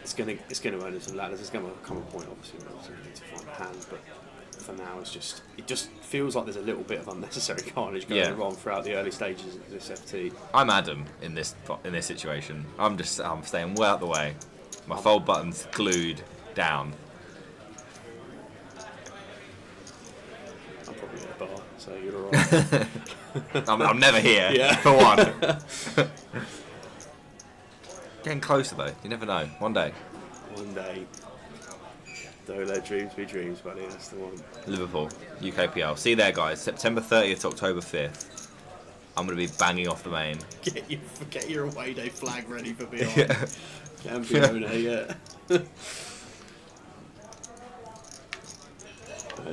it's going to earn us some ladders. There's going to come a point, obviously, where we need to find a hand, but for now, it just feels like there's a little bit of unnecessary carnage going wrong throughout the early stages of this FT. I'm Adam in this situation. I'm staying well out the way. My fold button's glued down. I'm probably at a bar, so you're alright. I'm never here, for one. Getting closer though, you never know. One day. One day. Don't let dreams be dreams, buddy. That's the one. Liverpool, UKPL. See you there, guys. September 30th to October 5th. I'm going to be banging off the main. Get your away day flag ready for beyond. Campione, yeah.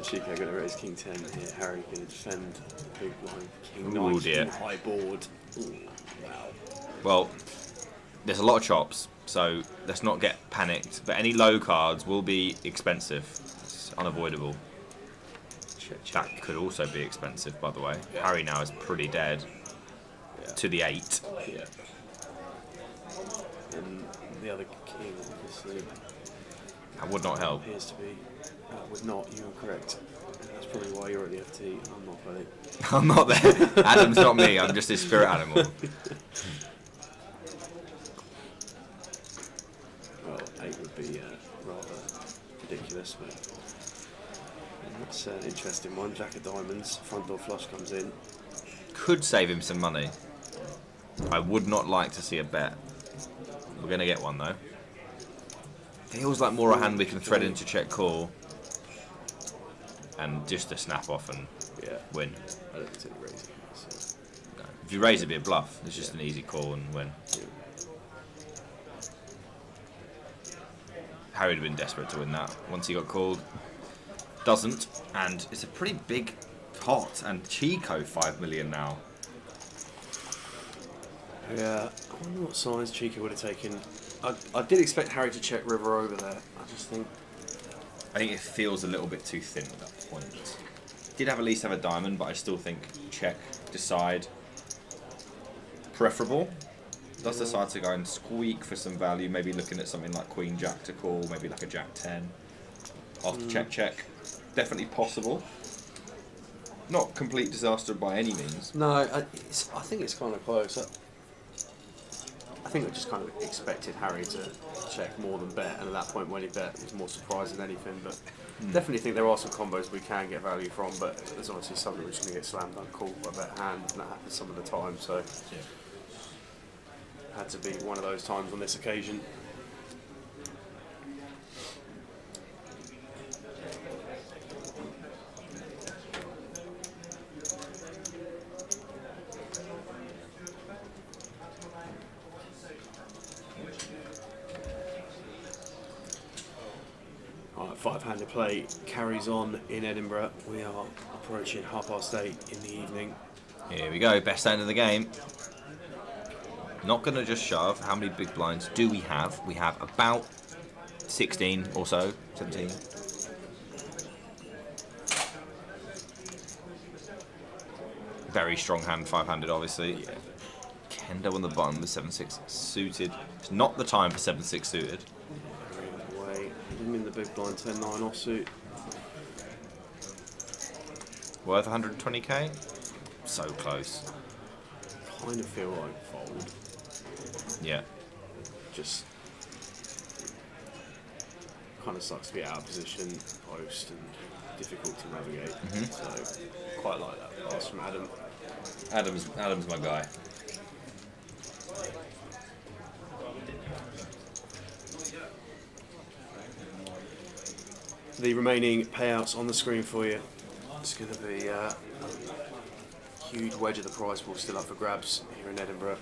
Chico going to raise King 10 here. Harry going to defend the big blind. King 9, King high board. Ooh, wow. Well, there's a lot of chops, so let's not get panicked. But any low cards will be expensive. It's unavoidable. Check. That could also be expensive, by the way. Yeah. Harry now is pretty dead. To the 8. Yeah. And the other king, obviously, That would not help. appears to be. Would not, you are correct. That's probably why you're at the FT. I'm not, buddy. I'm not there. Adam's not me. I'm just his spirit animal. Well, 8 would be rather ridiculous, but that's an interesting one. Jack of diamonds, front door flush comes in. Could save him some money. I would not like to see a bet. We're going to get one though. Feels like more a hand we can thread into check call. And just to snap off and win. I don't think it's raising. So. No. If you raise it'd be a bluff. It's just an easy call and win. Yeah. Harry would have been desperate to win that once he got called. Doesn't, and it's a pretty big pot. And Chico 5 million now. Yeah, I wonder what size Chico would have taken. I did expect Harry to check river over there. I think it feels a little bit too thin at that point. Did at least have a diamond, but I still think check, decide, preferable. Does decide to go and squeak for some value, maybe looking at something like Queen Jack to call, maybe like a Jack 10. After check. Definitely possible. Not complete disaster by any means. No, I think it's kind of close. I think I just kind of expected Harry to check more than bet, and at that point when he bet, it was more surprising than anything. But definitely think there are some combos we can get value from, but there's obviously some that we're just going to get slammed dunk called by bet hand, and that happens some of the time. So had to be one of those times on this occasion. Five-handed play carries on in Edinburgh. We are approaching 8:30 in the evening. Here we go, best hand of the game. Not going to just shove. How many big blinds do we have? We have about 16 or so, 17. Very strong hand, five-handed, obviously. Yeah. Kendo on the bottom with 7-6 suited. It's not the time for 7-6 suited. Away. I'm in the big blind 10-9 offsuit. Worth 120k? So close. Kind of feel like fold. Yeah. Just kind of sucks to be out of position, post, and difficult to navigate. So quite like that pass from Adam. Adam's my guy. The remaining payouts on the screen for you. It's going to be a huge wedge of the prize pool still up for grabs here in Edinburgh.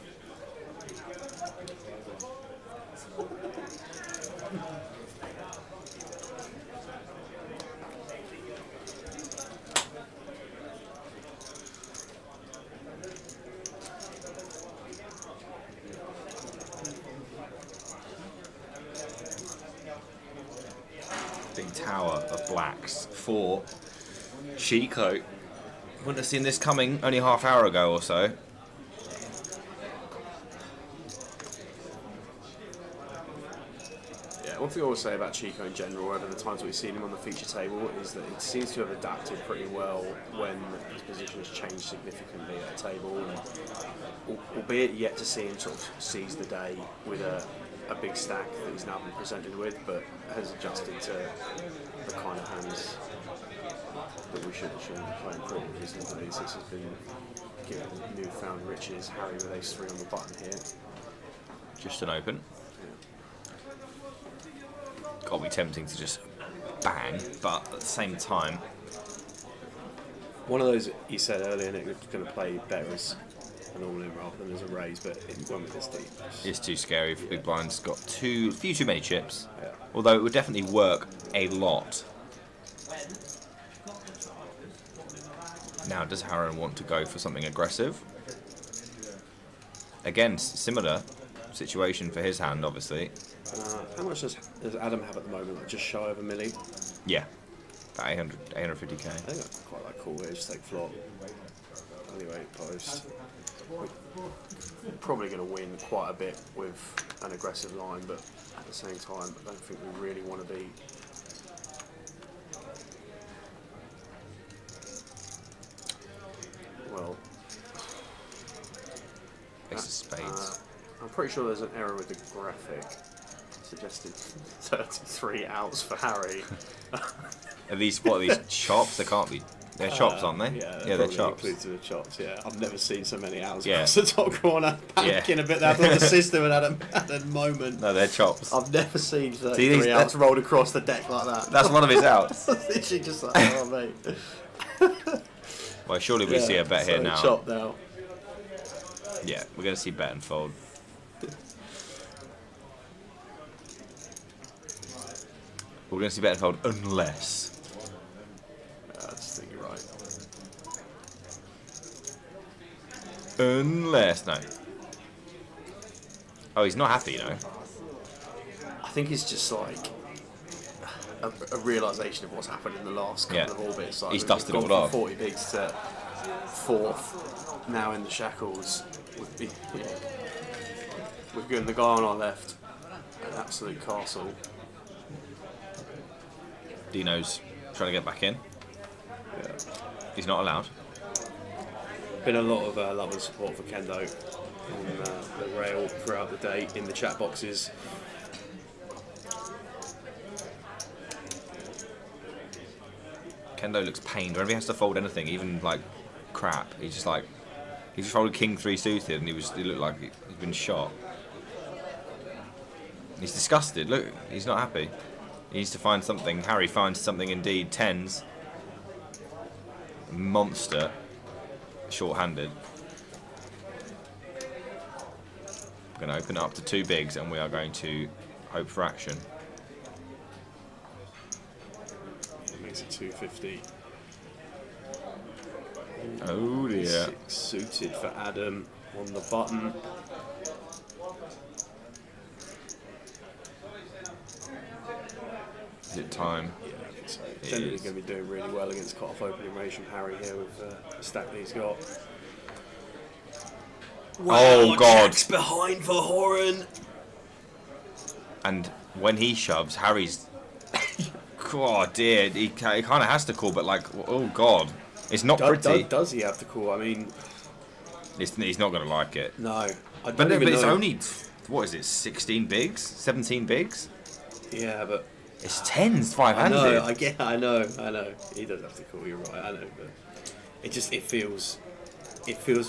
Big tower of blacks for Chico. Wouldn't have seen this coming only half hour ago or so. Yeah, one thing I will say about Chico in general, over the times that we've seen him on the feature table, is that it seems to have adapted pretty well when his position has changed significantly at a table, and albeit yet to see him sort of seize the day with a big stack that he's now been presented with, but has adjusted to the kind of hands that we should be playing pretty reasonably. This has been given newfound riches. Harry with ace-3 on the button here. Just an open. Can't be tempting to just bang, but at the same time, One of those you said earlier, Nick, was going to play better as an all-in rather than as a raise, but it went with this deep. it's too scary for big blinds. Got few too many chips. Yeah. Although it would definitely work a lot. Now, does Harron want to go for something aggressive? Again, similar situation for his hand, obviously. How much does Adam have at the moment? Like just shy of a milli? Yeah, about 850k. I think that's quite like cool. Just take flop. Anyway, post. We're probably going to win quite a bit with an aggressive line, but at the same time, I don't think we really want to be. Well, Ace of spades. I'm pretty sure there's an error with the graphic. Suggested 33 outs for Harry. Are these what? Are these chops? They can't be. They're chops, aren't they? Yeah, they're chops. Included in the chops. Yeah, I've never seen so many outs Yeah. across the top corner. Panicking a bit there. I thought the system had at the moment. No, they're chops. I've never seen 33 these- outs rolled across the deck like that. That's one of his outs. Literally just like, oh mate. Well, surely we see a bet here so now. Chop now. Yeah, we're going to see bet and fold. We're going to see bet and fold unless. I just think you're right. Unless, no. Oh, he's not happy, you know. I think it's just like a realisation of what's happened in the last couple of orbits. Like He's we've dusted gone it from all off. 40 bigs to 4th, now in the shackles. We've given the guy on our left an absolute castle. Dino's trying to get back in. Yeah. He's not allowed. Been a lot of love and support for Kendo on the rail throughout the day in the chat boxes. Kendo looks pained. Whenever he has to fold anything, even like crap, he's just like he just folded King 3 suited, and he looked like he's been shot. He's disgusted. Look, he's not happy. He needs to find something. Harry finds something indeed. Tens. Monster. Short-handed. We're going to open it up to 2 bigs, and we are going to hope for action. 250. Oh dear. 6 suited for Adam on the button. Is it time? Yeah, I think so. It Generally is. going to be doing really well against cut-off opening range from Harry here with the stack that he's got. Oh, God. Jack's behind for Horan. And when he shoves, Harry's... oh dear, he kind of has to call, but like, oh God. It's not pretty. Does he have to call? I mean, He's not going to like it. no. I But, don't even it's know. only, what is it, 16 bigs? 17 bigs? Yeah, but It's 10s, I five-handed. know. I know. He does have to call. You're right. I know, but it feels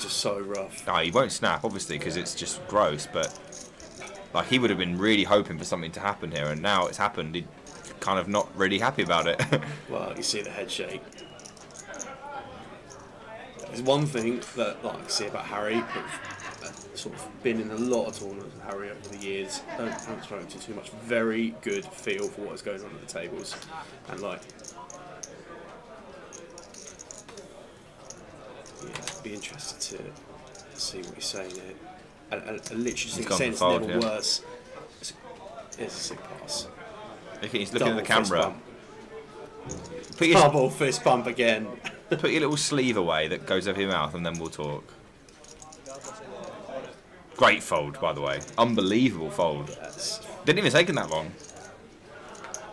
just so rough. No, he won't snap, obviously, because it's just gross, but like he would have been really hoping for something to happen here, and now it's happened. He's kind of not really happy about it. Well, you see the head shake. There's one thing that I see about Harry, that's sort of been in a lot of tournaments with Harry over the years. Don't transfer into too much. Very good feel for what is going on at the tables, and be interested to see what he's saying here. And literally just gone saying it's for fold, never yeah. worse. It's a sick pass. He's looking at the Double fist camera. bump. Put your, Double fist bump again. put your little sleeve away that goes over your mouth, and then we'll talk. Great fold, by the way. Unbelievable fold. Didn't even take him that long.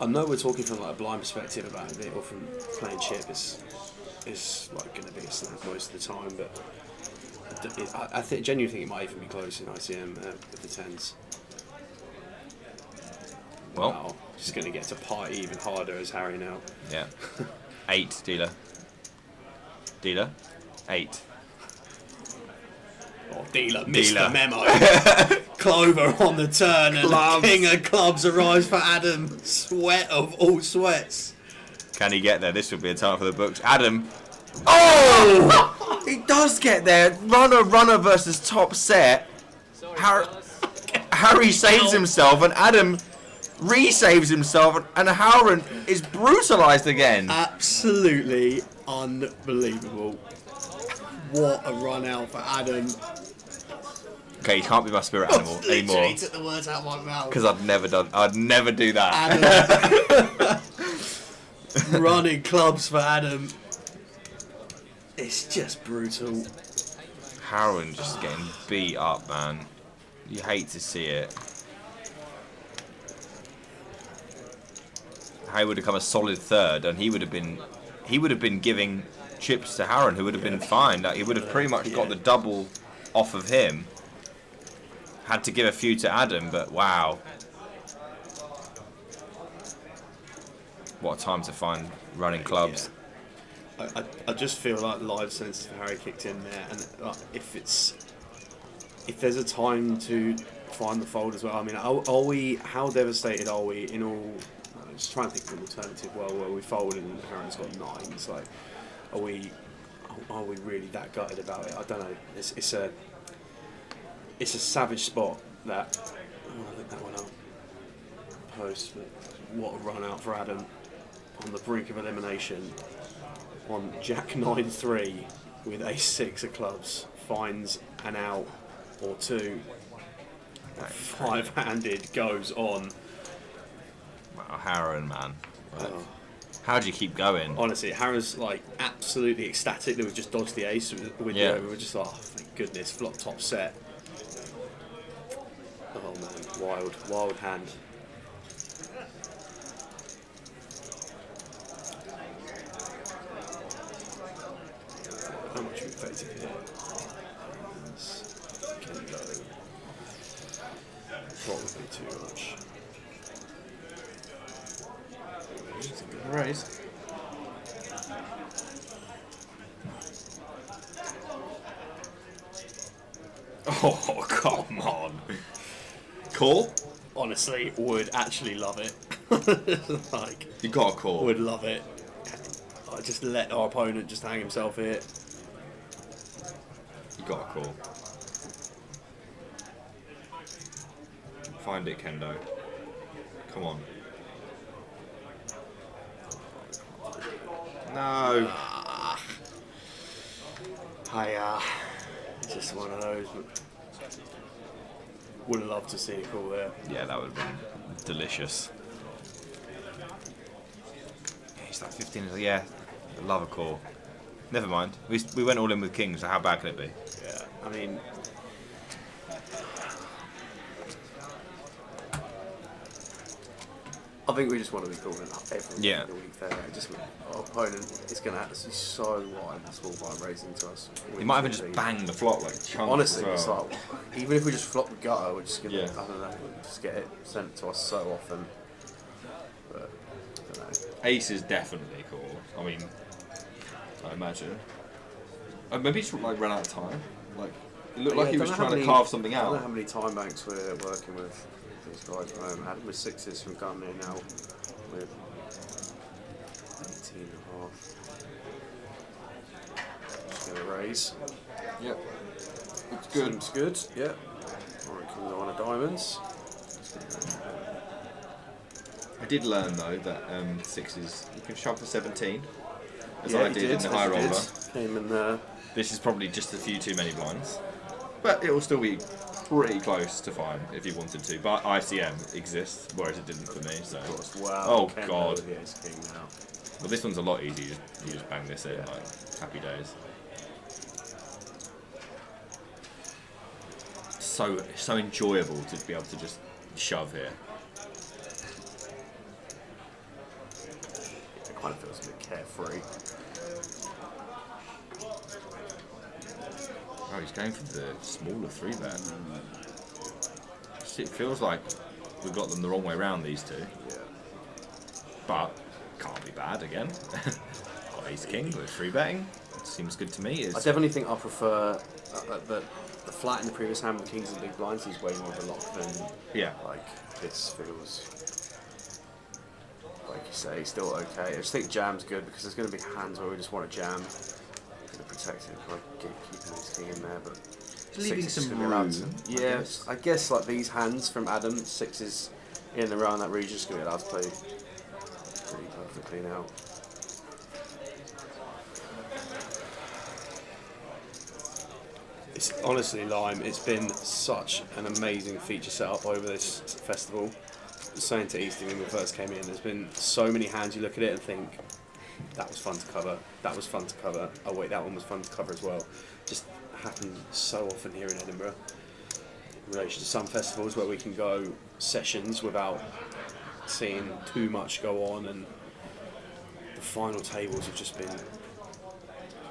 I know we're talking from a blind perspective about it, or from playing chip is going to be a snap most of the time, but I genuinely think it might even be close in ICM with the tens. Well, Wow, just going to get to party even harder as Harry now. yeah. 8, dealer. Dealer. 8. Oh, dealer missed Dealer. the memo. Clover on the turn, and Clubs. the king of clubs arrives for Adam. Sweat of all sweats. Can he get there? This would be a time for the books. Adam. Oh! He does get there. Runner versus top set. Harry saves himself, and Adam re-saves himself, and Howard is brutalised again. Absolutely unbelievable. What a run out for Adam. Okay, he can't be my spirit animal anymore. Literally took the words out of my mouth. Because I'd never do that. Adam. Running clubs for Adam. It's just brutal. Howard just getting beat up, man. You hate to see it. Harry would have come a solid third, and he would have been giving chips to Harron, who would have been fine. Like, he would have pretty much got the double off of him. Had to give a few to Adam, but wow. What a time to find running clubs. I just feel like live sense for Harry kicked in there, and if there's a time to find the fold as well. I mean, are we? How devastated are we in all? I'm just trying to think of an alternative world where we fold and Harron's got 9. It's like, are we really that gutted about it? I don't know. It's a savage spot that. Oh, I think that one up. Post, but what a run out for Adam on the brink of elimination. On Jack 9-3 with Ace-6 of clubs, finds an out or two. Five-handed goes on. Wow, Harron, man. Oh. How do you keep going? Honestly, Harron's like absolutely ecstatic that we just dodged the ace with Yeah. the over. We're just like, oh, thank goodness, flop top set. Oh man, wild hand. How much are we effective here? Can go. Probably too much. It's a good raise. Oh, come on. Call? Honestly, would actually love it. Like, You got a call. would love it. I just let our opponent just hang himself here. You got a call. Find it, Kendo. Come on. No. It's just one of those. But would have loved to see a call there. Yeah, that would have been delicious. He's like 15. Yeah, I love a call. Never mind. We went all in with kings, so how bad can it be? Yeah, I mean, I think we just want to be calling up every week there. Just our opponent is going to have to be so wide and small blind raising to us. He might even just bang the flop like chunks. Honestly, as well. it's like even if we just flop the gutter, we're just going to Yeah. I don't know, just get it sent to us so often. But I don't know. Ace is definitely cool. I mean, I imagine. Maybe just like ran out of time. Like it looked like he was trying to carve something I don't know out. how many time banks we're working with these guys at the moment. Adam with 6s from coming in now with 18 and a half. Just going to raise. Yep. It's good. Seems good. Yeah. Alright, comes on a diamonds. I did learn though that sixes you can shove for 17, as Yeah, I he did in the high as he roller. did. Came in there. This is probably just a few too many blinds, but it will still be pretty close to fine if you wanted to. But ICM exists, whereas it didn't for me. So, Wow. oh Ken god. with the ace king now. Well, this one's a lot easier. You just bang this in, like happy days. So enjoyable to be able to just shove here. It kind of feels a bit carefree. Oh, he's going for the smaller 3-bet. It feels like we got them the wrong way around, these two. Yeah. But can't be bad again. Got ace king with 3-betting. Seems good to me. I definitely think I prefer the flat in the previous hand with kings and big blinds. He's way more of a lock than like this feels. Like you say, still okay. I just think jam's good because there's going to be hands where we just want to jam. Going to protect it by keeping his king in there, but leaving six is some gonna be allowed room, to- Yeah, I guess like these hands from Adam, 6s in and around that region is going to be allowed to play pretty perfectly now. It's honestly, Lime, it's been such an amazing feature setup over this festival. I was saying to Easton when we first came in, there's been so many hands you look at it and think, that was fun to cover, that was fun to cover, oh wait, that one was fun to cover as well. Just happens so often here in Edinburgh. In relation to some festivals where we can go sessions without seeing too much go on, and the final tables have just been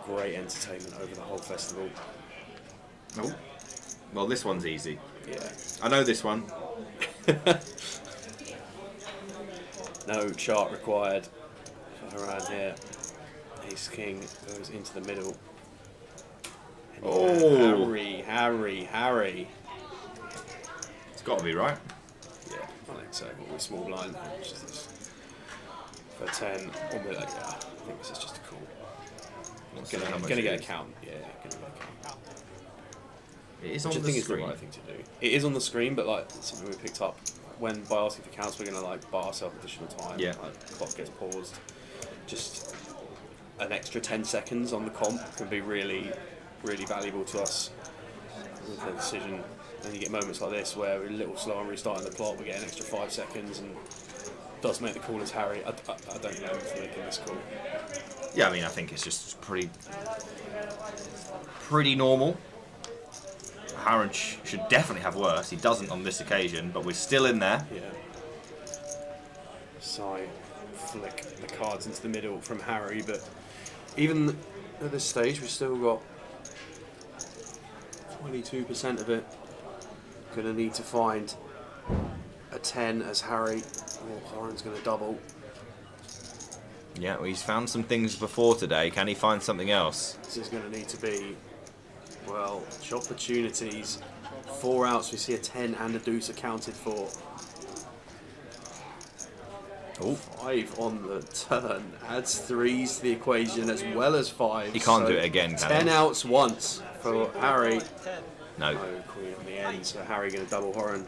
great entertainment over the whole festival. Oh. Well, this one's easy. Yeah. I know this one. No chart required for around here. Ace king goes into the middle. And Oh. Harry. It's got to be right. Yeah, I think so. We're small blind. Which is this. For 10, or we're like, I think this is just a call. Gonna get a count. Yeah, gonna get a count. It is Which on I the think is the screen. right thing to do. It is on the screen, but like something we picked up when by asking for counts, we're gonna like buy ourselves additional time. Yeah. Like, the clock gets paused. Just an extra 10 seconds on the comp can be really, really valuable to us with the decision. And you get moments like this where we're a little slow on restarting the clock. We get an extra 5 seconds and does make the call as Harry. I don't know for making this call. Yeah, I mean, I think it's just pretty normal. Harron should definitely have worse. He doesn't on this occasion, but we're still in there. Yeah. So flick the cards into the middle from Harry, but even at this stage, we've still got 22% of it. Gonna need to find a 10 as Harry, or Horan's gonna double. Yeah, well, he's found some things before today. Can he find something else? This is gonna need to be, well, opportunities. 4 outs, we see a 10 and a deuce accounted for. Oh, 5 on the turn adds 3s to the equation as well as 5. He can't do it again, can 10 he? outs once for Harry. no. No queen on the end, so Harry going to double Horan.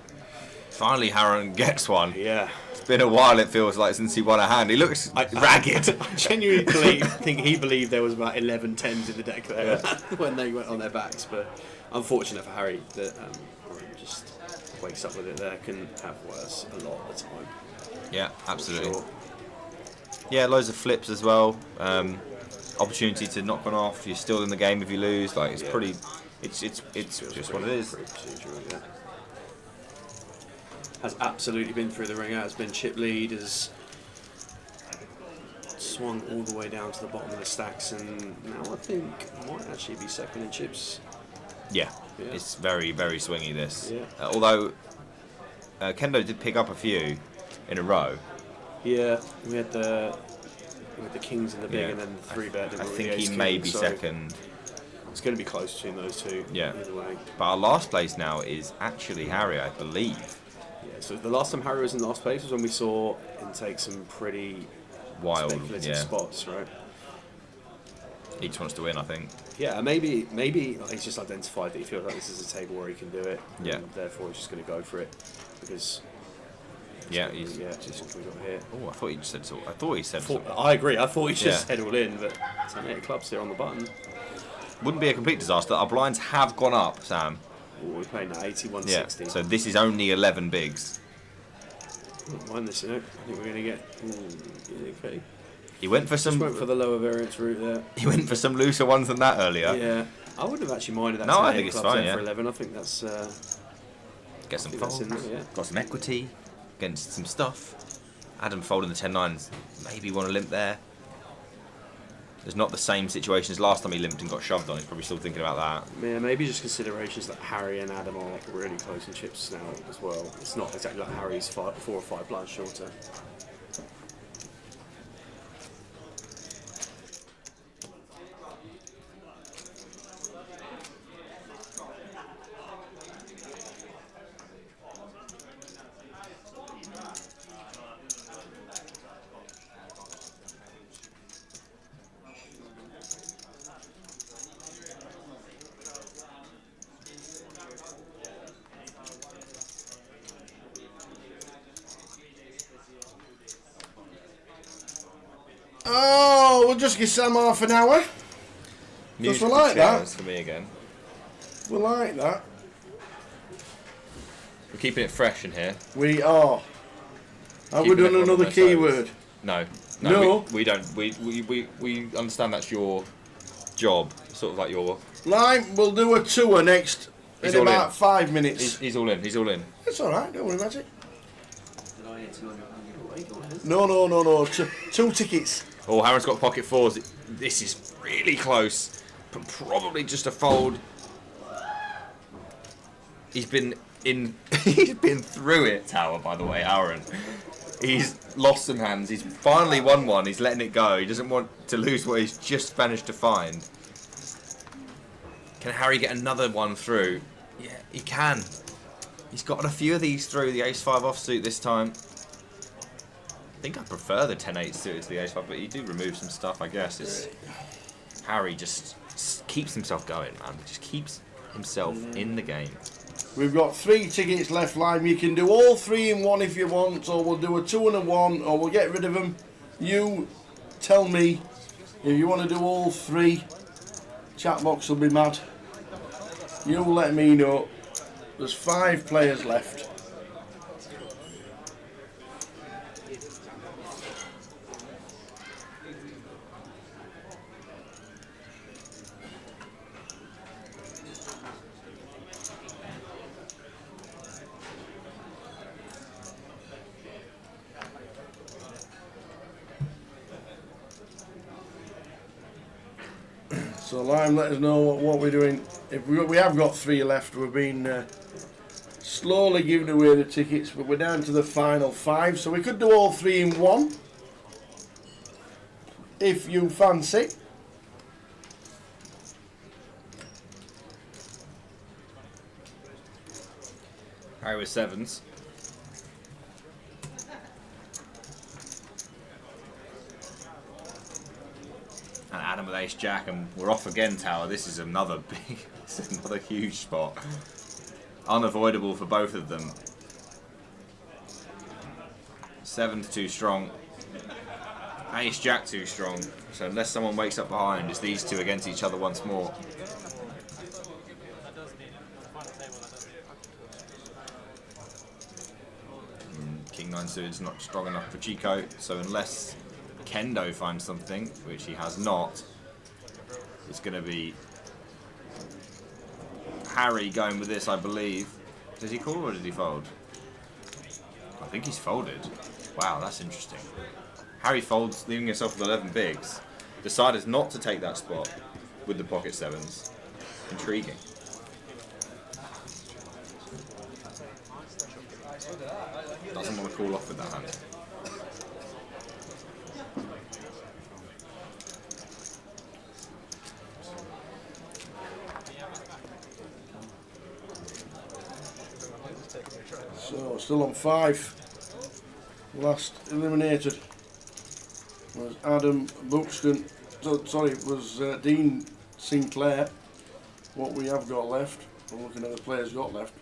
Finally, Harron gets one. Yeah. It's been a while, it feels like, since he won a hand. He looks ragged. I genuinely think he believed there was about 11 10s in the deck there when they went on their backs. But unfortunate for Harry that just wakes up with it there. Can have worse a lot of the time. Yeah, absolutely. Sure. Yeah, loads of flips as well. Opportunity to knock one off. You're still in the game if you lose. Like it's pretty. It's just what it is. Pretty procedural, yeah. Has absolutely been through the ringer. Has been chip lead. Has swung all the way down to the bottom of the stacks, and now I think might actually be second in chips. Yeah, it's very swingy this. Yeah. Although Kendo did pick up a few in a row. Yeah, we had the kings and the big, Yeah. and then the 3-bet. I think he may be second. It's going to be close between those two. Yeah. Either way. But our last place now is actually Harry, I believe. Yeah. So the last time Harry was in last place was when we saw him take some pretty Wild, speculative spots, right? He just wants to win, I think. Yeah, maybe like, he's just identified that he feels like this is a table where he can do it. Yeah. And therefore, he's just going to go for it because. Yeah, just what we got here. Oh, I thought he just said so. I thought he said so. I agree. I thought he just Yeah. said all in, but 10-8 clubs here on the button. Wouldn't be a complete disaster. Our blinds have gone up, Sam. Ooh, we're playing now 81 Yeah. 60. So this is only 11 bigs. Don't mind this, you know. I think we're going to get. Okay. He went for Just some. went for the lower variance route there. He went for some looser ones than that earlier. Yeah. I wouldn't have actually minded that. No, I 10-8 think it's clubs fine, there yeah. For 11, I think that's. Get some I think that's folds. in there, yeah. Got some equity against some stuff. Adam folding the 10-9s. Maybe want to limp there. There's not the same situation as last time he limped and got shoved on. He's probably still thinking about that. Yeah, maybe just considerations that Harry and Adam are really close in chips now as well. It's not exactly like Harry's 4 or 5 blinds shorter. Oh, we'll just give Sam half an hour. Because we like that. For me again. We like that. We're keeping it fresh in here. We are. Have we Keeping done everyone on another their keyword? toes. No. No. We don't. We understand that's your job. Sort of like your. Right, we'll do a tour next He's in all about in. 5 minutes. He's all in. He's all in. It's alright, don't worry about it. No. 2 tickets. Oh, Harron's got pocket fours. This is really close. But probably just a fold. He's been in. He's been through it, Tower. By the way, Aaron. He's lost some hands. He's finally won one. He's letting it go. He doesn't want to lose what he's just managed to find. Can Harry get another one through? Yeah, he can. He's gotten a few of these through. The ace-5 offsuit this time. I think I prefer the 10-8 suited to the ace-5, but you do remove some stuff, I guess. It's Harry just keeps himself going, man. He just keeps himself in the game. We've got 3 tickets left, Lime. You can do all 3 in one if you want, or we'll do a 2 and a 1, or we'll get rid of them. You tell me if you want to do all 3. Chat box will be mad. You let me know. There's 5 players left. So Lime, let us know what we're doing. If we have got 3 left, we've been slowly giving away the tickets, but we're down to the final 5, so we could do all 3 in one, if you fancy. Harry with 7s. And Adam with ace-jack, and we're off again, Tower. This is another this is another huge spot. Unavoidable for both of them. 7's too strong. Ace Jack too strong. So unless someone wakes up behind, it's these two against each other once more. King 9 suited's not strong enough for Chico, so unless Kendo finds something, which he has not, it's going to be Harry going with this, I believe. Does he call or did he fold? I think he's folded. Wow, that's interesting. Harry folds, leaving himself with 11 bigs. Decides not to take that spot with the pocket 7s. Intriguing. Doesn't want to call off with that hand. So still on 5. Last eliminated was Adam Buxton. So, sorry, it was Dean Sinclair. What we have got left, I'm looking at the players got left.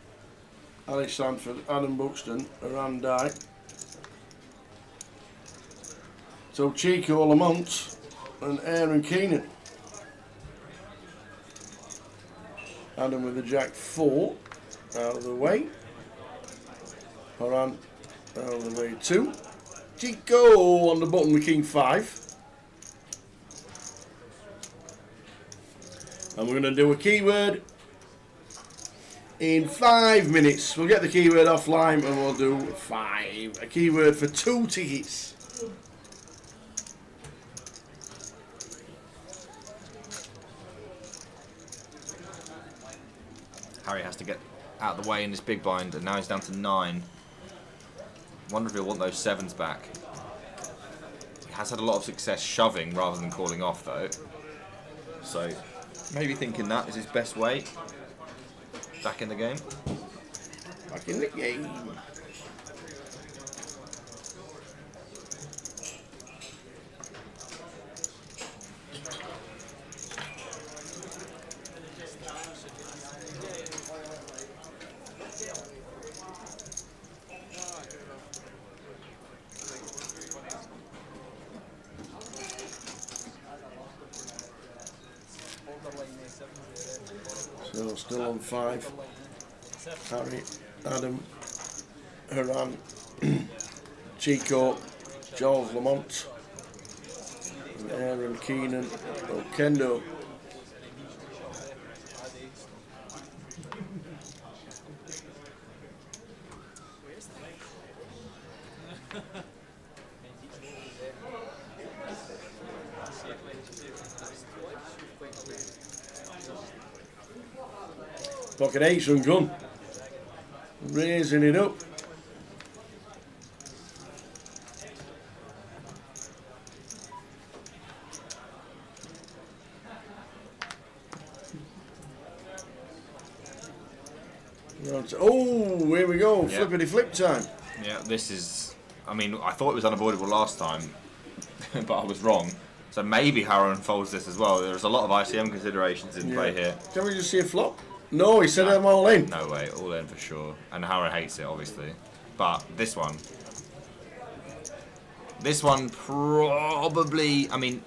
Alex Sanford, Adam Buxton, Aran Dyke. So Chico Lamont and Aaron Keenan. Adam with the Jack 4 out of the way. Haran out of the way 2. Chico on the bottom with King 5. And we're going to do a keyword in 5 minutes. We'll get the keyword offline and we'll do 5. A keyword for 2 tickets. Harry has to get out of the way in this big blind, and now he's down to 9. Wonder if he'll want those 7s back. He has had a lot of success shoving rather than calling off, though. So maybe thinking that is his best way back in the game. Back in the game. So still on 5. Harry, Adam, Haran, Chico, Charles Lamont, and Aaron Keenan, Kendo. Pocket 8's and gun. Raising it up. Oh, here we go. Yeah. Flippity flip time. Yeah, this is... I mean, I thought it was unavoidable last time, but I was wrong. So maybe Harron folds this as well. There's a lot of ICM considerations in play here. Can we just see a flop? No, he said them all in. No way, all in for sure. And Harron hates it, obviously. But this one probably... I mean,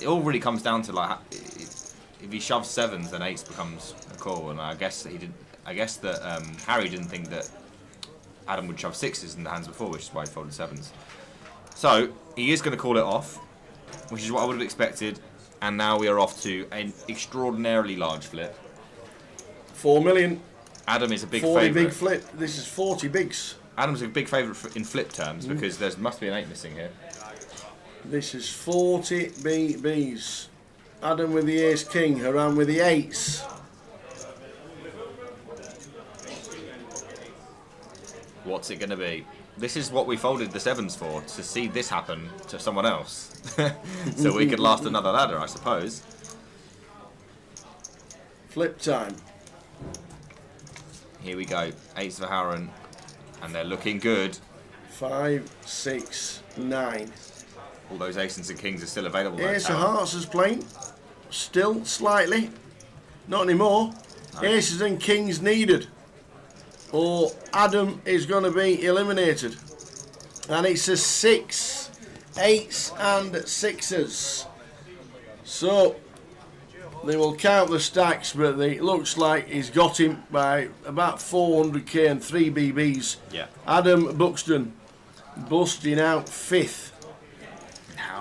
it all really comes down to, like, if he shoves 7s, then 8s becomes a call. And I guess that Harry didn't think that Adam would shove 6s in the hands before, which is why he folded 7s. So he is going to call it off, which is what I would have expected. And now we are off to an extraordinarily large flip. 4 million. Adam is a big 40 favourite. big flip. This is 40 bigs. Adam's a big favourite in flip terms because there must be an 8 missing here. This is 40 BBs. Adam with the ace king, Haran with the 8s. What's it going to be? This is what we folded the 7s for, to see this happen to someone else. So we could last another ladder, I suppose. Flip time. Here we go. 8s for Harron. And they're looking good. 5, 6, 9. All those aces and kings are still available. Ace of hearts is playing. Still slightly. Not anymore. No. Aces and kings needed. Or Adam is going to be eliminated. And it's a 6. 8s and 6s. So they will count the stacks, but it looks like he's got him by about 400k and 3 BBs. Yeah. Adam Buxton busting out 5th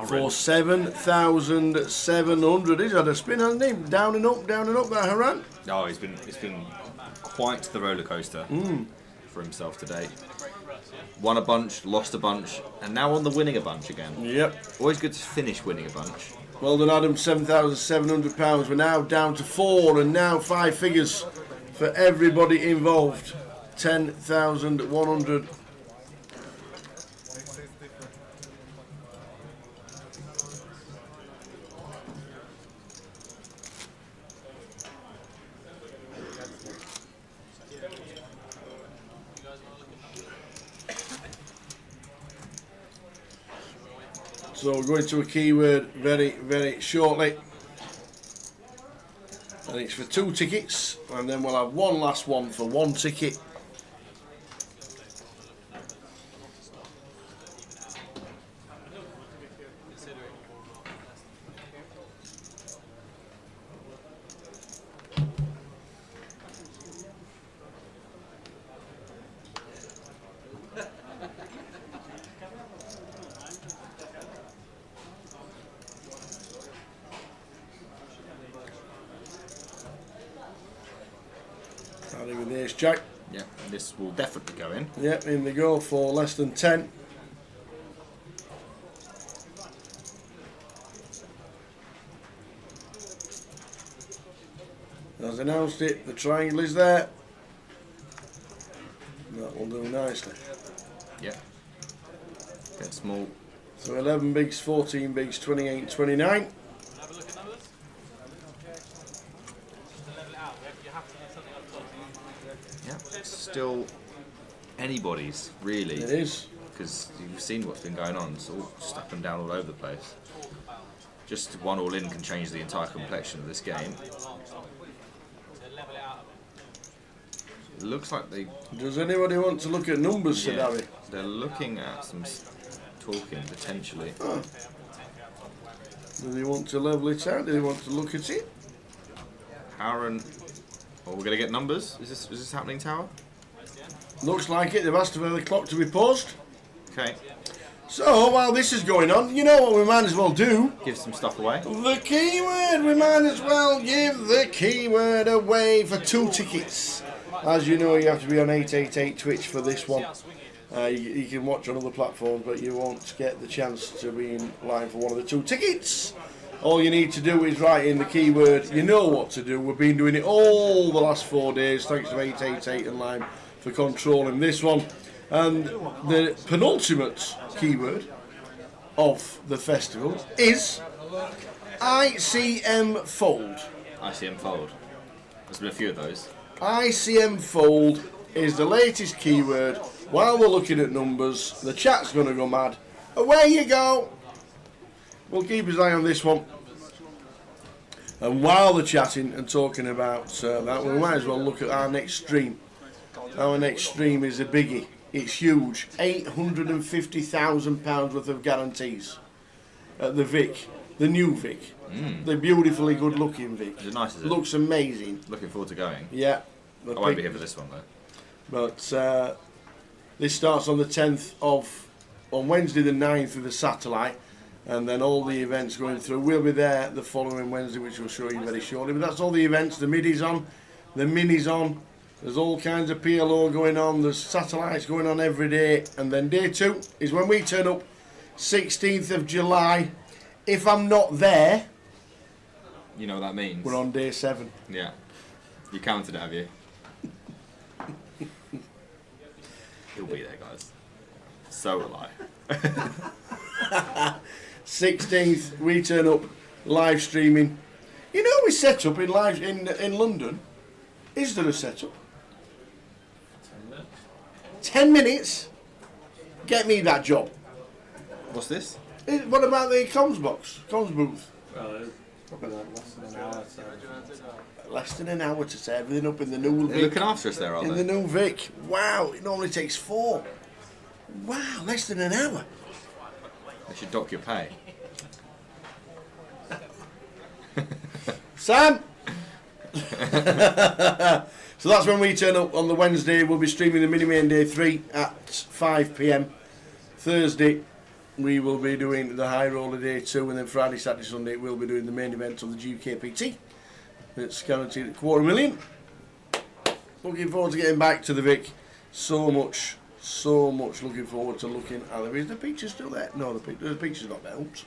for 7,700. He's had a spin, hasn't he? Down and up, that Haran. Oh, it's been quite the roller coaster for himself today. Won a bunch, lost a bunch, and now on the winning a bunch again. Yep. Always good to finish winning a bunch. Well done, Adam. £7,700. We're now down to 4, and now 5 figures for everybody involved. 10,100. So we're going to a keyword very, very shortly. And it's for 2 tickets. And then we'll have one last one for 1 ticket. Starting with the ace jack. Yeah, this will definitely go in. Yep, in they go for less than 10. As announced it, the triangle is there. That will do nicely. Yeah. Get small. So 11 bigs, 14 bigs, 28, 29. Have a look at numbers. Just to level it out, you have to do something up top. Yeah, it's still anybody's, really. It is. Because you've seen what's been going on. It's all just up and down all over the place. Just one all-in can change the entire complexion of this game. It looks like they... Does anybody want to look at numbers, said Harry? They're looking at some talking, potentially. Oh. Do they want to level it out? Do they want to look at it? Aaron... Oh, we're going to get numbers? Is this happening, Tower? Looks like it. They've asked for the clock to be paused. Okay. So, while this is going on, you know what we might as well do? Give some stuff away. The keyword! We might as well give the keyword away for 2 tickets. As you know, you have to be on 888 Twitch for this one. You can watch on other platforms, but you won't get the chance to be in line for one of the 2 tickets. All you need to do is write in the keyword. You know what to do. We've been doing it all the last 4 days. Thanks to 888 and Lime for controlling this one. And the penultimate keyword of the festival is ICM Fold. ICM Fold. There's been a few of those. ICM Fold is the latest keyword. While we're looking at numbers, the chat's going to go mad. Away you go. We'll keep his eye on this one. And while they're chatting and talking about that, we might as well look at our next stream. Our next stream is a biggie. It's huge. £850,000 worth of guarantees at the Vic, the new Vic, the beautifully good-looking Vic. Is it nice? Is it? Looks amazing. Looking forward to going. Yeah. I won't be here for this one though. But this starts on the 10th on Wednesday the 9th with the satellite, and then all the events going through. We'll be there the following Wednesday, which we'll show you very shortly. But that's all the events. The middies on, the minis on. There's all kinds of PLO going on. There's satellites going on every day. And then day 2 is when we turn up, 16th of July. If I'm not there, You know what that means? we're on day 7. Yeah. You counted it, have you? He'll be there, guys. So will I. 16th, we turn up, live streaming. You know we set up in London. Is there a setup? 10 minutes? Get me that job. What's this? What about the comms box? Comms booth? Probably like less than an hour. So. Less than an hour to set everything up in the new They're Vic. looking after us there, are In they? the new Vic. Wow, it normally takes 4. Wow, less than an hour. They should dock your pay. Sam! So that's when we turn up on the Wednesday. We'll be streaming the Mini Main Day 3 at 5 PM. Thursday, we will be doing the High Roller Day 2, and then Friday, Saturday, Sunday, we'll be doing the main event of the UKPT. It's guaranteed at $250,000. Looking forward to getting back to the Vic. So much looking forward to looking at them. Is the picture still there? No, the picture's not there. Oops.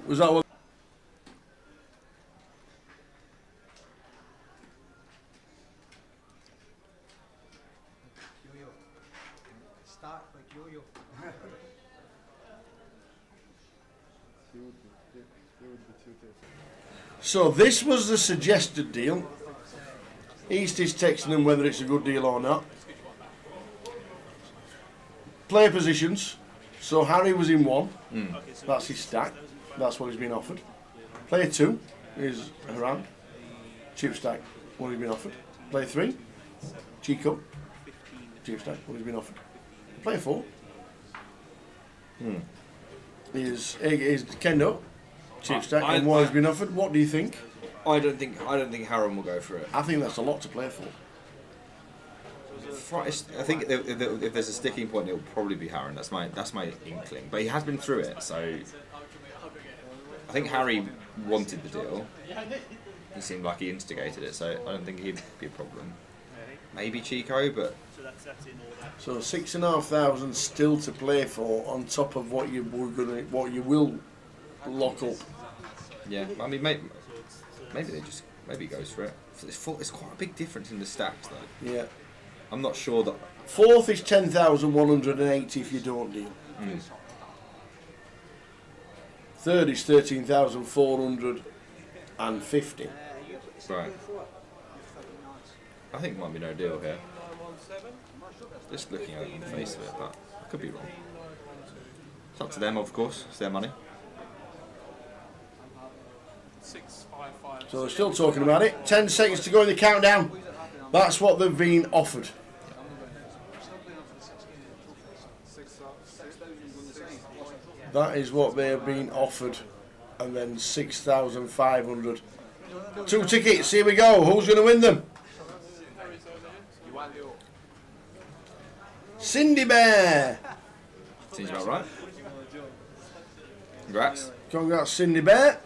Was that what? Start like yo-yo. So this was the suggested deal. East is texting them whether it's a good deal or not. Player positions. So Harry was in 1. That's his stack. That's what he's been offered. Player 2 is Haran. Chip stack. What he's been offered. Player 3, Chico. Chip stack. What he's been offered. Player 4 is Kendo. Chip stack. And what he's been offered. What do you think? I don't think Harron will go for it. I think that's a lot to play for. I think if there's a sticking point, it'll probably be Harron. That's my inkling. But he has been through it, so I think Harry wanted the deal. He seemed like he instigated it, so I don't think he'd be a problem. Maybe Chico, but So 6,500 still to play for on top of what you will lock up. yeah. I mean, maybe he goes for it. It's quite a big difference in the stacks, though. Yeah. I'm not sure that. 4th is 10,180 if you don't deal. 3rd is 13,450. Right. I think it might be no deal here. Just looking at it on the face of it, but I could be wrong. It's up to them, of course. It's their money. So they're still talking about it. 10 seconds to go in the countdown. That's what they've been offered. That is what they have been offered. And then 6,500. 2 tickets, here we go. Who's going to win them? Cindy Bear. Seems about right. Congrats. Congrats, Cindy Bear.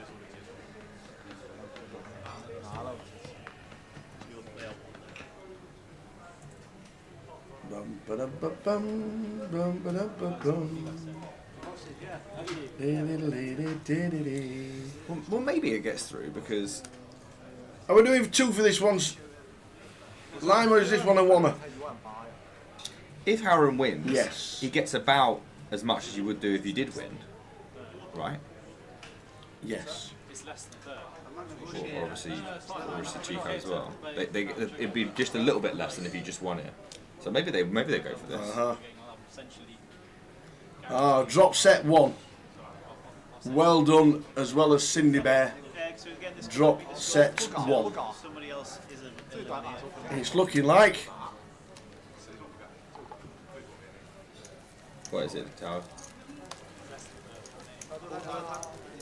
Bum, ba-dum, ba-bum, bum, ba-dum, ba-bum. Well, maybe it gets through because Are we doing 2 for this one? Lime, or is this one a one? if Harron wins, Yes. he gets about as much as you would do if you did win, right? Yes. Or obviously Chico as well. It'd be just a little bit less than if you just won it. So maybe they go for this. Drop set 1. Well done, as well as Cindy Bear. Drop set 1. It's looking like What is it?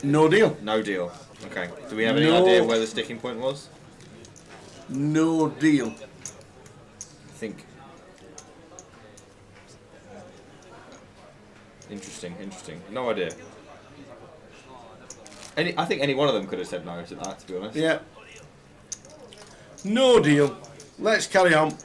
no deal. No deal. Okay. Do we have any No. idea where the sticking point was? No deal. I think. Interesting. No idea. I think any one of them could have said no to that, to be honest. Yeah. No deal. Let's carry on.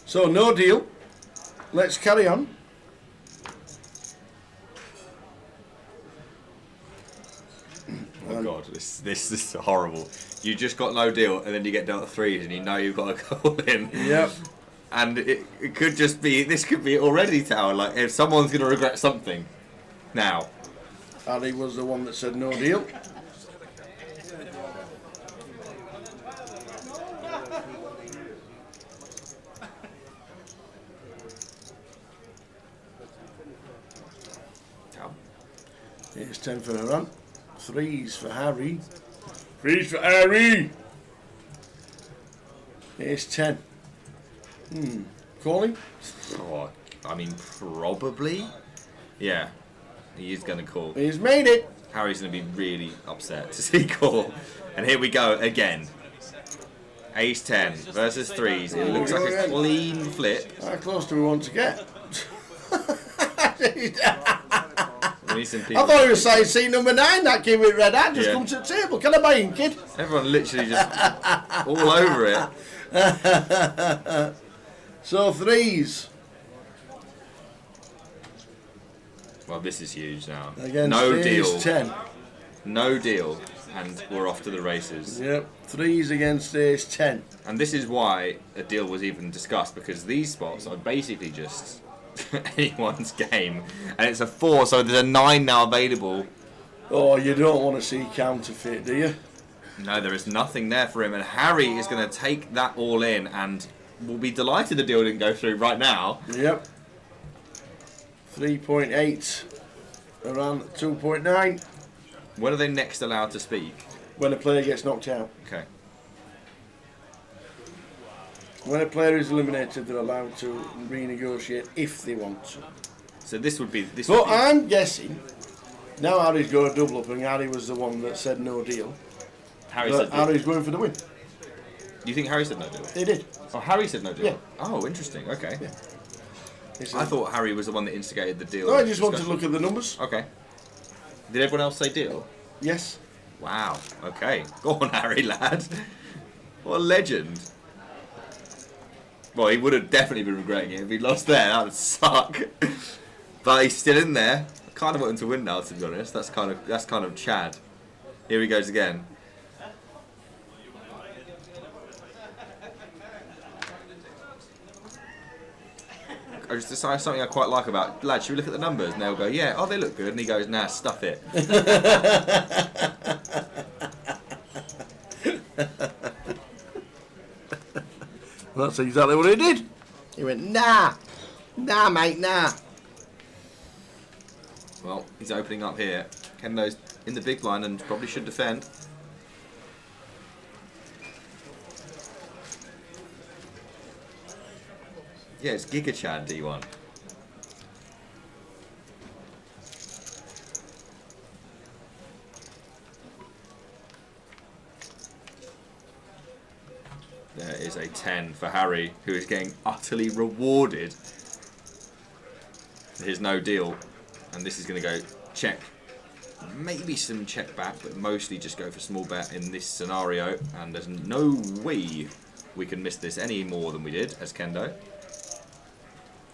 So no deal. Let's carry on. This is horrible. You just got no deal, and then you get dealt a threes, and you know you've got a call in. Yep. And it could just be, this could be already tower. Like, if someone's going to regret something now. Harry was the one that said no deal. Here's 10 for Haran. Threes for Harry. Threes for Harry. Here's 10. Calling? Oh, I mean, probably. Yeah, he is going to call. He's made it. Harry's going to be really upset to see call. And here we go again. Ace 10 versus threes. It looks like a clean flip. How close do we want to get? We need some I people. thought he was saying seat number 9, that kid with red hat. Just Yeah. come to the table. Can I buy him, kid? Everyone literally just all over it. So threes. Well, this is huge now. Against No ace deal. 10. No deal. And we're off to the races. Yep. Threes against ace 10. And this is why a deal was even discussed, because these spots are basically just anyone's game. And it's a 4, so there's a 9 now available. Oh, you don't want to see counterfeit, do you? No, there is nothing there for him. And Harry is going to take that all in and will be delighted the deal didn't go through right now. Yep. 3.8. Around 2.9. When are they next allowed to speak? When a player gets knocked out. Okay. When a player is eliminated, they're allowed to renegotiate if they want to. So this would be... But I'm guessing, now Harry's got a double up and Harry was the one that said no deal. Harry But said deal. Harry's going for the win. You think Harry said no deal? He did. Oh, Harry said no deal? Yeah. Oh, interesting. Okay. Yeah. He said- I thought Harry was the one that instigated the deal. No, I just wanted to look at the numbers. Okay. Did everyone else say deal? Yes. Wow. Okay. Go on, Harry, lad. What a legend. Well, he would have definitely been regretting it if he lost there. That would suck. But he's still in there. I kind of want him to win now, to be honest. That's kind of Chad. Here he goes again. I just decided something I quite like about, lad, should we look at the numbers? And they'll go, yeah, oh, they look good. And he goes, nah, stuff it. That's exactly what he did. He went, nah. Nah, mate, nah. Well, he's opening up here. Kendo's in the big blind and probably should defend. Yeah, it's Giga Chad D1. There is a 10 for Harry, who is getting utterly rewarded for his no deal. And this is going to go check. Maybe some check back, but mostly just go for small bet in this scenario. And there's no way we can miss this any more than we did as Kendo.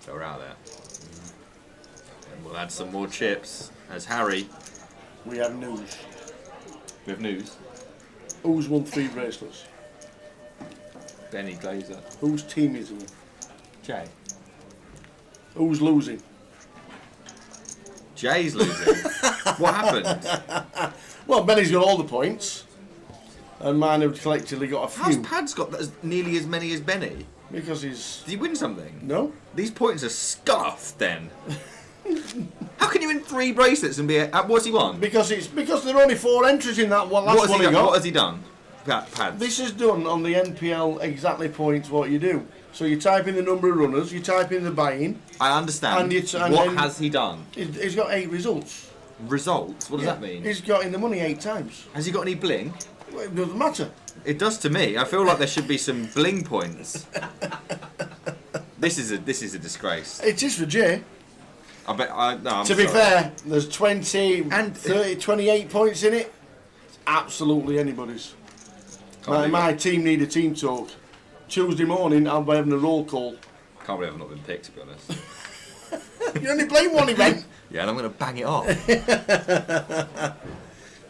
So we're out there. And we'll add some more chips as Harry. We have news. We have news. Who's won 3 bracelets? Benny Glazer. Whose team is it? Jay. Who's losing? Jay's losing. What happened? Well, Benny's got all the points. And mine have collectively got a How's few. Pad's got nearly as many as Benny? Because he's... Did he win something? No? These points are scuffed then. How can you win 3 bracelets and be at what's he won? Because there are only 4 entries in that one. Last What has one he he done? got. What has he done? Pads. This is done on the NPL exactly points what you do. So you type in the number of runners, you type in the buy-in. I understand. And What then- has he done? He's got 8 results. Results? What does Yeah. that mean? He's got in the money 8 times. Has he got any bling? Well, it doesn't matter. It does to me. I feel like there should be some bling points. This is a disgrace. It is for Jay. I bet. No, I'm To be sorry. fair, there's 20, And- 30, 28 points in it. It's absolutely anybody's. Can't My believe team need a team talk. Tuesday morning, I'll be having a roll call. Can't believe I've not been picked, to be honest. You only play one event. Yeah, and I'm going to bang it off.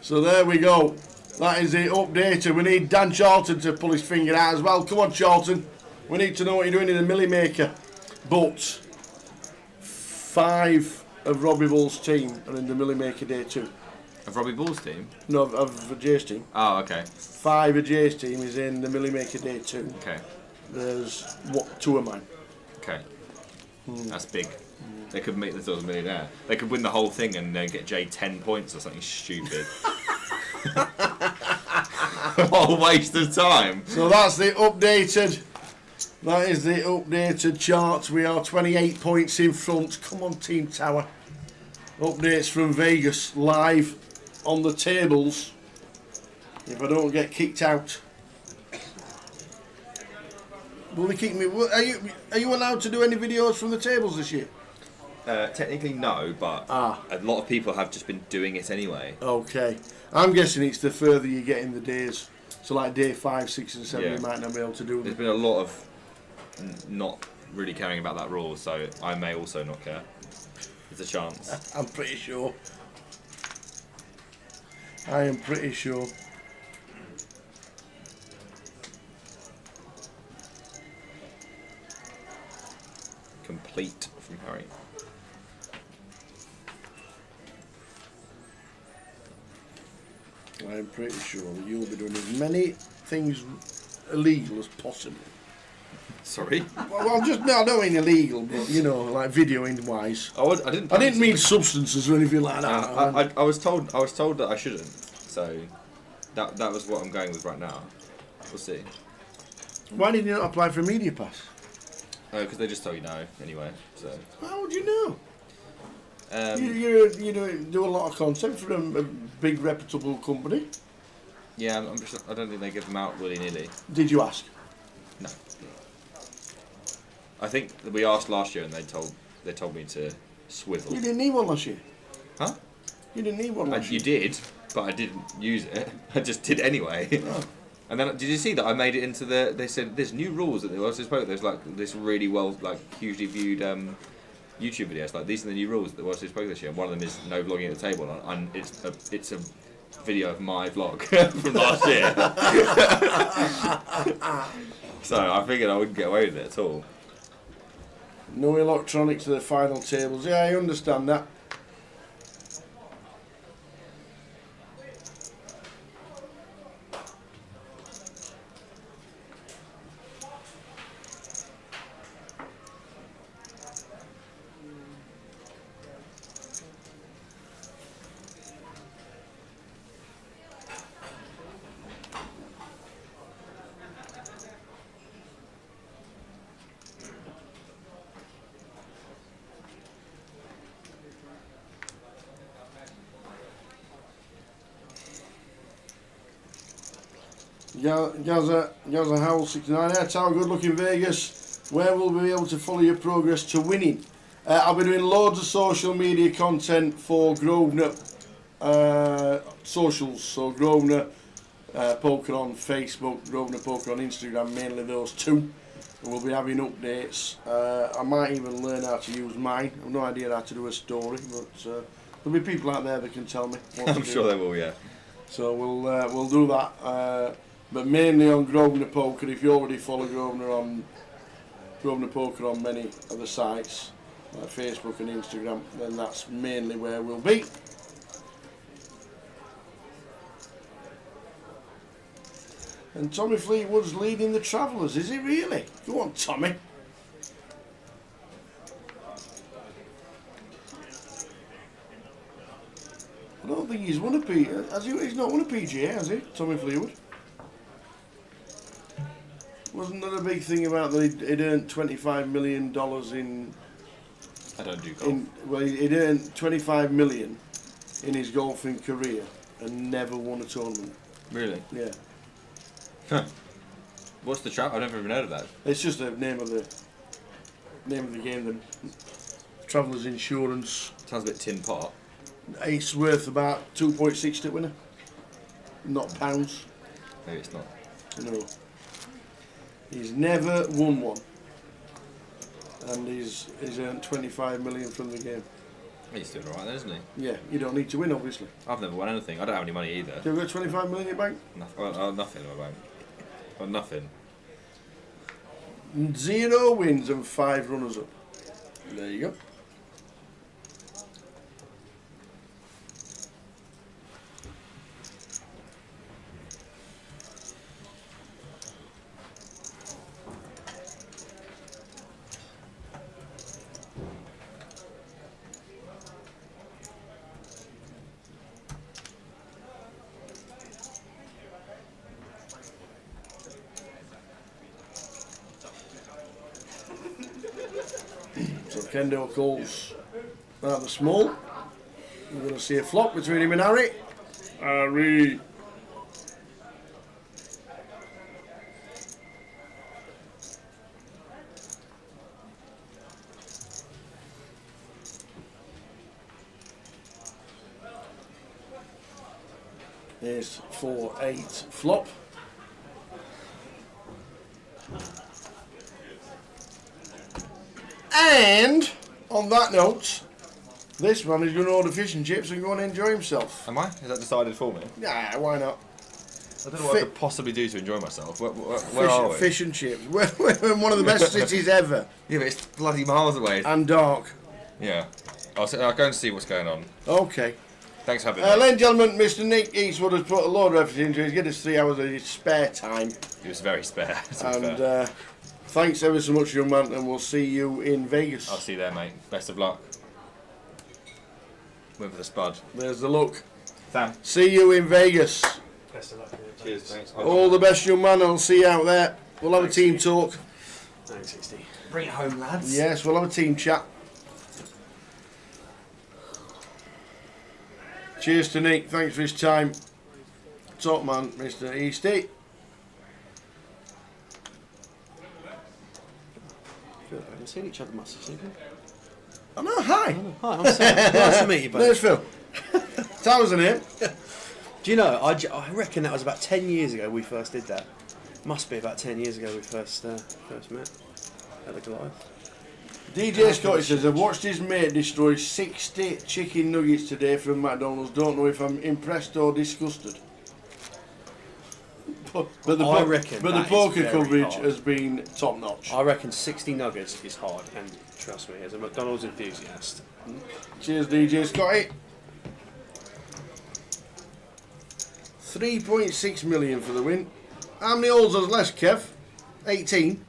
So there we go. That is the updater. We need Dan Charlton to pull his finger out as well. Come on, Charlton. We need to know what you're doing in the Millie Maker. But 5 of Robbie Bull's team are in the Millie Maker Day 2. Of Robbie Ball's team? No, of Jay's team. Oh, okay. 5 of Jay's team is in the Millie Maker Day 2. Okay. There's 2 of mine. Okay. That's big. They could make themselves a millionaire. They could win the whole thing and get Jay 10 points or something stupid. What a waste of time. So that's the updated. That is the updated chart. We are 28 points in front. Come on, Team Tower. Updates from Vegas live on the tables. If I don't get kicked out, will they kick me? Are you allowed to do any videos from the tables this year? Technically no, but a lot of people have just been doing it anyway. Okay, I'm guessing it's the further you get in the days. So like day 5, 6, and 7, Yeah. you might not be able to do There's them. been a lot of not really caring about that rule, so I may also not care. There's a chance. I'm pretty sure. I am pretty sure. Complete from Harry. I am pretty sure that you'll be doing as many things illegal as possible. Sorry? Well, I don't mean illegal, but you know, like videoing wise. I didn't mean substances or anything like that. I was told that I shouldn't. So that was what I'm going with right now. We'll see. Why didn't you not apply for a media pass? Because they just tell you no anyway. So How would you know? um, You do a lot of content for a big reputable company. yeah, I don't think they give them out willy nilly. Did you ask? No. I think that we asked last year and they told me to swivel. You didn't need one last year. Huh? You didn't need one last You year. did, but I didn't use it. I just did anyway. Oh. And then, did you see that I made it into the? They said there's new rules that they also spoke. There's like this really well, like hugely viewed YouTube videos. Like these are the new rules that the World Series spoke this year. And one of them is no vlogging at the table, and it's a video of my vlog from last year. So I figured I wouldn't get away with it at all. No electronics to the final tables. Yeah, I understand that. Gaza Howell 69. Yeah, Tower, good luck in Vegas. Where will we be able to follow your progress to winning? I'll be doing loads of social media content for Grosvenor socials. So Grosvenor Poker on Facebook, Grosvenor Poker on Instagram, mainly those two. And we'll be having updates. I might even learn how to use mine. I've no idea how to do a story, but there'll be people out there that can tell me what to I'm do. sure they will. Yeah. So we'll do that. But mainly on Grosvenor Poker. If you already follow Grosvenor Poker on many other sites like Facebook and Instagram, then that's mainly where we'll be. And Tommy Fleetwood's leading the Travellers, is he really? Go on, Tommy. I don't think he's won a PGA. He's not won a PGA, has he, Tommy Fleetwood? Wasn't there a big thing about that he'd earned $25 million in... I don't do golf. He'd earned $25 million in his golfing career and never won a tournament. Really? Yeah. Huh. What's the trap? I've never even heard of that. It's just the name of the game, the Travellers Insurance. Sounds a bit tin pot. It's worth about 2.6 to winner. Not pounds. Maybe it's not. No. He's never won one. And he's earned $25 million from the game. He's doing alright then, isn't he? Yeah, you don't need to win, obviously. I've never won anything. I don't have any money either. Do you got 25 million in your bank? Nothing in my bank. Got nothing. 0 wins and 5 runners up. There you go. So Kendo calls rather small. We're going to see a flop between him and Harry. Harry. There's 4-8 flop. And on that note, this man is going to order fish and chips and go and enjoy himself. Am I? Is that decided for me? Yeah, why not? I don't know what I could possibly do to enjoy myself. Where are we? Fish and chips. We're in one of the best cities ever. Yeah, but it's bloody miles away. And dark. Yeah. I'll go and see what's going on. Okay. Thanks for having me. Ladies and gentlemen, Mr. Nick Eastwood has put a load of effort into it. He's getting us 3 hours of his spare time. He was very spare. And thanks ever so much, young man, and we'll see you in Vegas. I'll see you there, mate. Best of luck. Went for the spud. There's the look. Sam. See you in Vegas. Best of luck. Cheers. Thanks. All the best, young man, and I'll see you out there. We'll have a team talk. Thanks, 60. Bring it home, lads. Yes, we'll have a team chat. Cheers to Nick. Thanks for his time. Top man, Mr. Easty. I feel like we haven't seen each other much this evening. Oh no, hi. Hi, I'm Sam. Nice to meet you, buddy. There's Phil. Tyler's in here. Do you know, I reckon that was about 10 years ago we first did that. Must be about 10 years ago we first met at the Goliath. DJ Scotty says, I've watched his mate destroy 60 chicken nuggets today from McDonald's. Don't know if I'm impressed or disgusted. But the poker very coverage hard. has been top notch. I reckon 60 nuggets is hard, and trust me, as a McDonald's enthusiast. Cheers, DJ Scotty. 3.6 million for the win. How many holes has left, Kev? 18.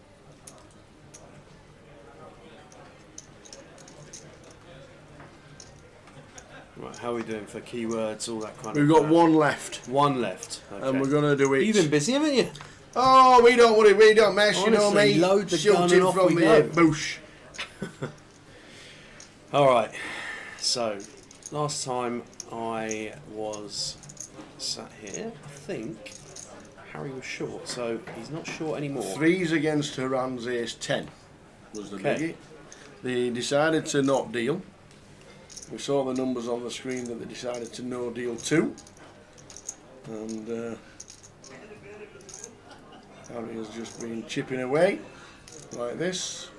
Right, how are we doing for keywords, all that kind We've of got one left. One left. Okay. And we're going to do it. You've been busy, haven't you? Oh, we don't worry, we don't mess, you know Honestly, me. load the gun Shooting and off from we the go. bush. Alright, so last time I was sat here, I think Harry was short, so he's not short anymore. Threes against Haran's ace 10 was the Okay. biggie. They decided to not deal. We saw the numbers on the screen that they decided to no deal 2. And Harry has just been chipping away like this,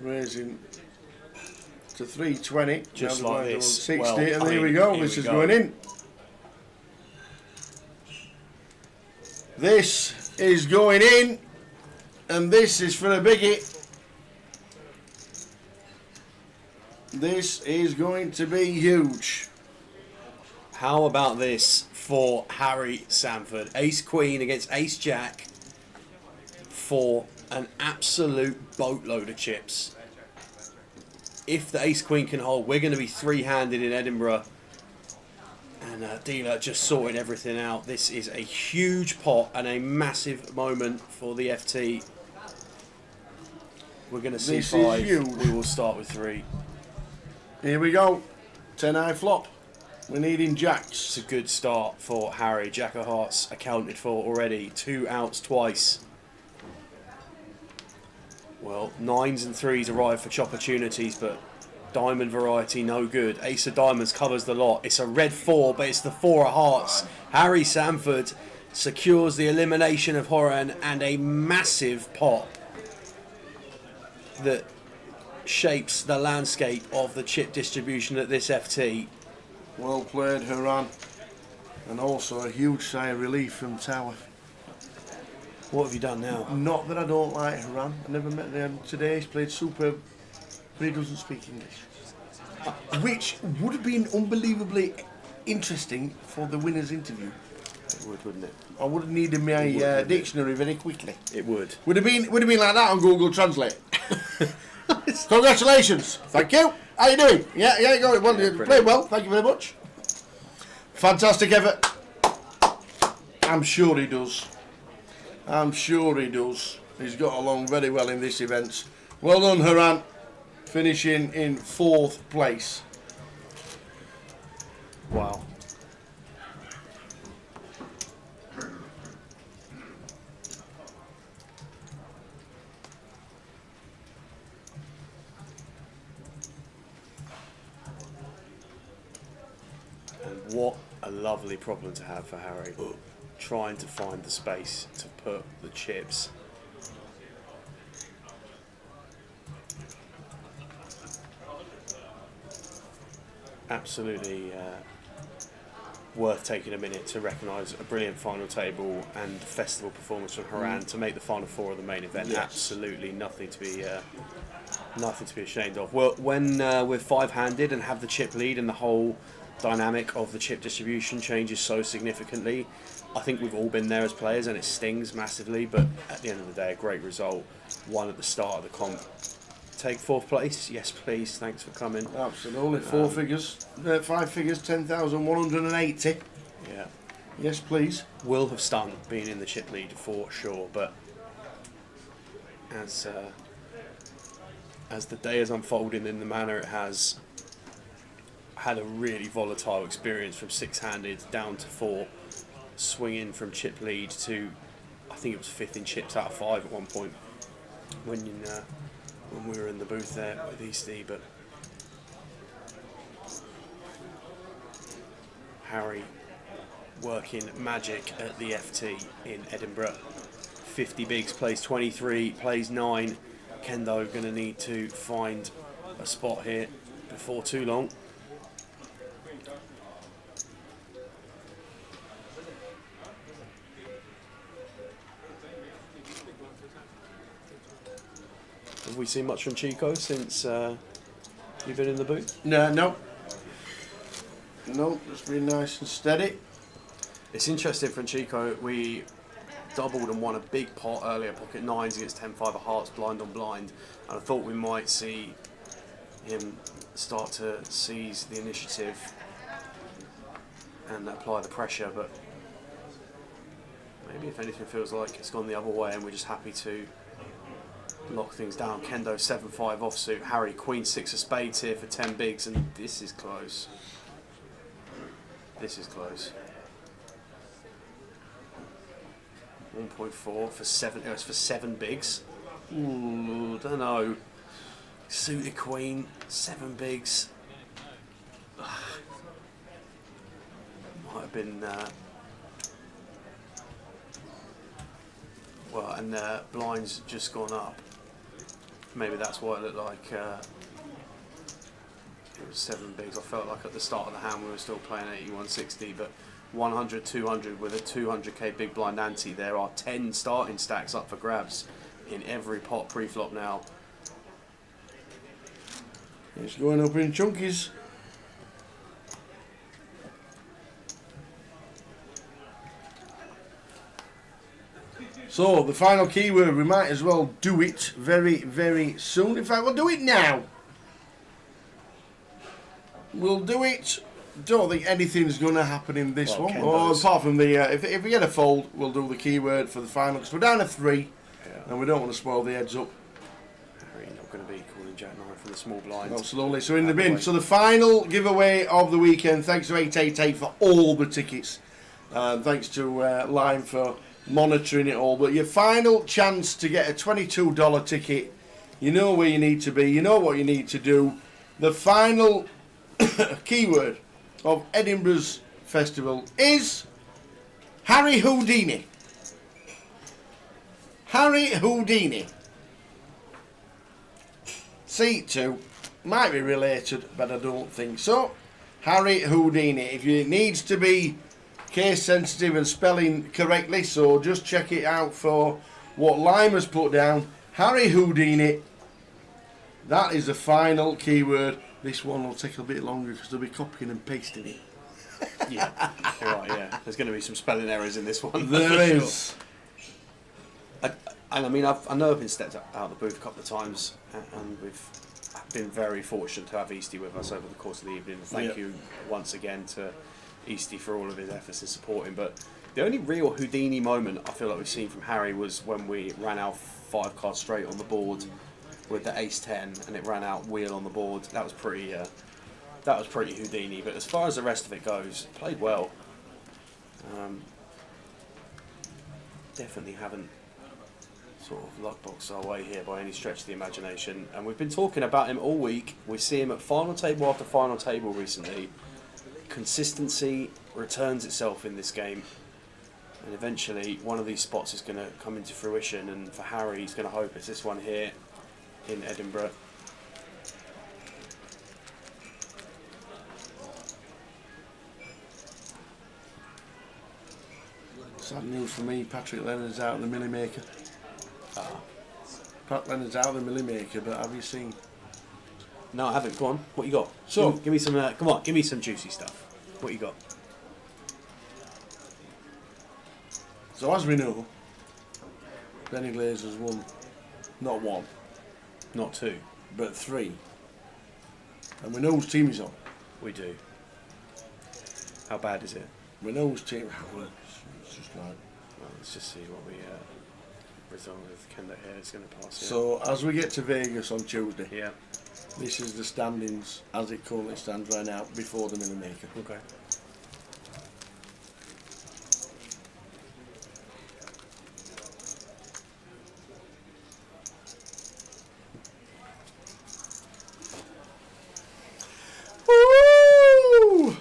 raising to 320. Just Now the like blind this. on 60, Well, and I there we mean, go. here This we is go. going in. This is going in, and this is for a biggie. This is going to be huge. How about this for Harry Sanford? Ace Queen against Ace Jack for an absolute boatload of chips. If the Ace Queen can hold, we're going to be three-handed in Edinburgh. And dealer just sorting everything out. This is a huge pot and a massive moment for the FT. We're going to see This is 5. huge. We will start with 3. Here we go. 10-eye flop. We're needing jacks. It's a good start for Harry. Jack of Hearts accounted for already. 2 outs twice. Well, 9s and 3s arrive for opportunities, but diamond variety no good. Ace of Diamonds covers the lot. It's a red 4, but it's the 4 of Hearts. Harry Sanford secures the elimination of Horan and a massive pot that shapes the landscape of the chip distribution at this FT. Well played, Haran. And also a huge sigh of relief from Tower. What have you done now? Not that I don't like Haran. I never met him today. He's played superb, but he doesn't speak English. Which would have been unbelievably interesting for the winner's interview. It would, wouldn't it? I would have needed my dictionary very quickly. It would. Would have been like that on Google Translate. Congratulations. Thank you. How you doing? Yeah, you got it. Well, you played well. Thank you very much. Fantastic effort. I'm sure he does. I'm sure he does. He's got along very well in this event. Well done, Haran. Finishing in 4th place. Wow. And what a lovely problem to have for Harry. Trying to find the space to put the chips. Absolutely worth taking a minute to recognise a brilliant final table and festival performance from Haran to make the final 4 of the main event. Yes. Absolutely nothing to be ashamed of. Well, when we're 5-handed and have the chip lead and the whole dynamic of the chip distribution changes so significantly, I think we've all been there as players and it stings massively, but at the end of the day, a great result. Won at the start of the comp. Take 4th place? Yes, please. Thanks for coming. Absolutely. 4 figures. 5 figures, 10,180. Yeah. Yes, please. Will have stung being in the chip lead for sure, but as the day is unfolding in the manner it has, had a really volatile experience from 6-handed down to 4, swinging from chip lead to, I think it was 5th in chips out of 5 at one point when we were in the booth there with Eastie, but Harry working magic at the FT in Edinburgh. 50 bigs, plays 23, plays 9. Kendo going to need to find a spot here before too long. Have we seen much from Chico since you've been in the booth? No, it's been nice and steady. It's interesting from Chico. We doubled and won a big pot earlier, pocket 9s against 10-5 of hearts, blind on blind, and I thought we might see him start to seize the initiative and apply the pressure, but maybe if anything feels like it's gone the other way and we're just happy to lock things down. Kendo 7-5 offsuit, Harry Queen 6 of spades here for 10 bigs, and this is close. This is close. 1.4 for 7. It's for 7 bigs. Ooh, don't know. Suited Queen, 7 bigs. Ugh. Might have been. Well, and blinds just gone up. Maybe that's why it looked like it was 7 bigs. I felt like at the start of the hand we were still playing 81-60, but 100, 200 with a 200k big blind ante. There are 10 starting stacks up for grabs in every pot pre-flop now. It's going up in chunkies. So, the final keyword, we might as well do it very, very soon. In fact, we'll do it now. We'll do it. Don't think anything's going to happen in this one. Or apart from the, if we get a fold, we'll do the keyword for the final. Because we're down to 3, and we don't want to spoil the heads up. Harry not going to be calling Jack 9 from the small blind. Absolutely. So in the bin. So the final giveaway of the weekend. Thanks to 888 for all the tickets. Thanks to Lime for monitoring it all, but your final chance to get a $22 ticket. You know where you need to be, you know what you need to do. The final keyword of Edinburgh's festival is Harry Houdini. Harry Houdini. Seat 2 might be related, but I don't think so. Harry Houdini. If it needs to be case sensitive and spelling correctly, so just check it out for what Lima's put down. Harry Houdini. That is the final keyword. This one will take a bit longer because they'll be copying and pasting it. Yeah, you're right. Yeah, there's going to be some spelling errors in this one. There for is. sure. And I mean, I know I've been stepped out of the booth a couple of times, and we've been very fortunate to have Eastie with us over the course of the evening. Thank you once again to Eastie for all of his efforts in supporting. But the only real Houdini moment I feel like we've seen from Harry was when we ran our 5 cards straight on the board with the Ace 10, and it ran out wheel on the board. That was pretty Houdini. But as far as the rest of it goes, played well. Definitely haven't sort of luckboxed our way here by any stretch of the imagination, and we've been talking about him all week. We see him at final table after final table recently. Consistency returns itself in this game, and eventually one of these spots is going to come into fruition, and for Harry, he's going to hope it's this one here in Edinburgh. Sad news for me, Patrick Leonard's out of the Millie Maker. Pat Leonard's out of the Millie Maker, but have you seen? No, I haven't. Go on. What you got? So- give me some. Come on, give me some juicy stuff. What you got? So as we know, Benny Glazer's won, not 1, Not 2. but 3. And we know whose team he's on. We do. How bad is it? We know whose team. Well, it's just like. Well, let's just see what we result with. Kendo here is going to pass. Yeah. So as we get to Vegas on Tuesday, Yeah. this is the standings as it currently stands right now before the Millie Maker. Okay. Woo!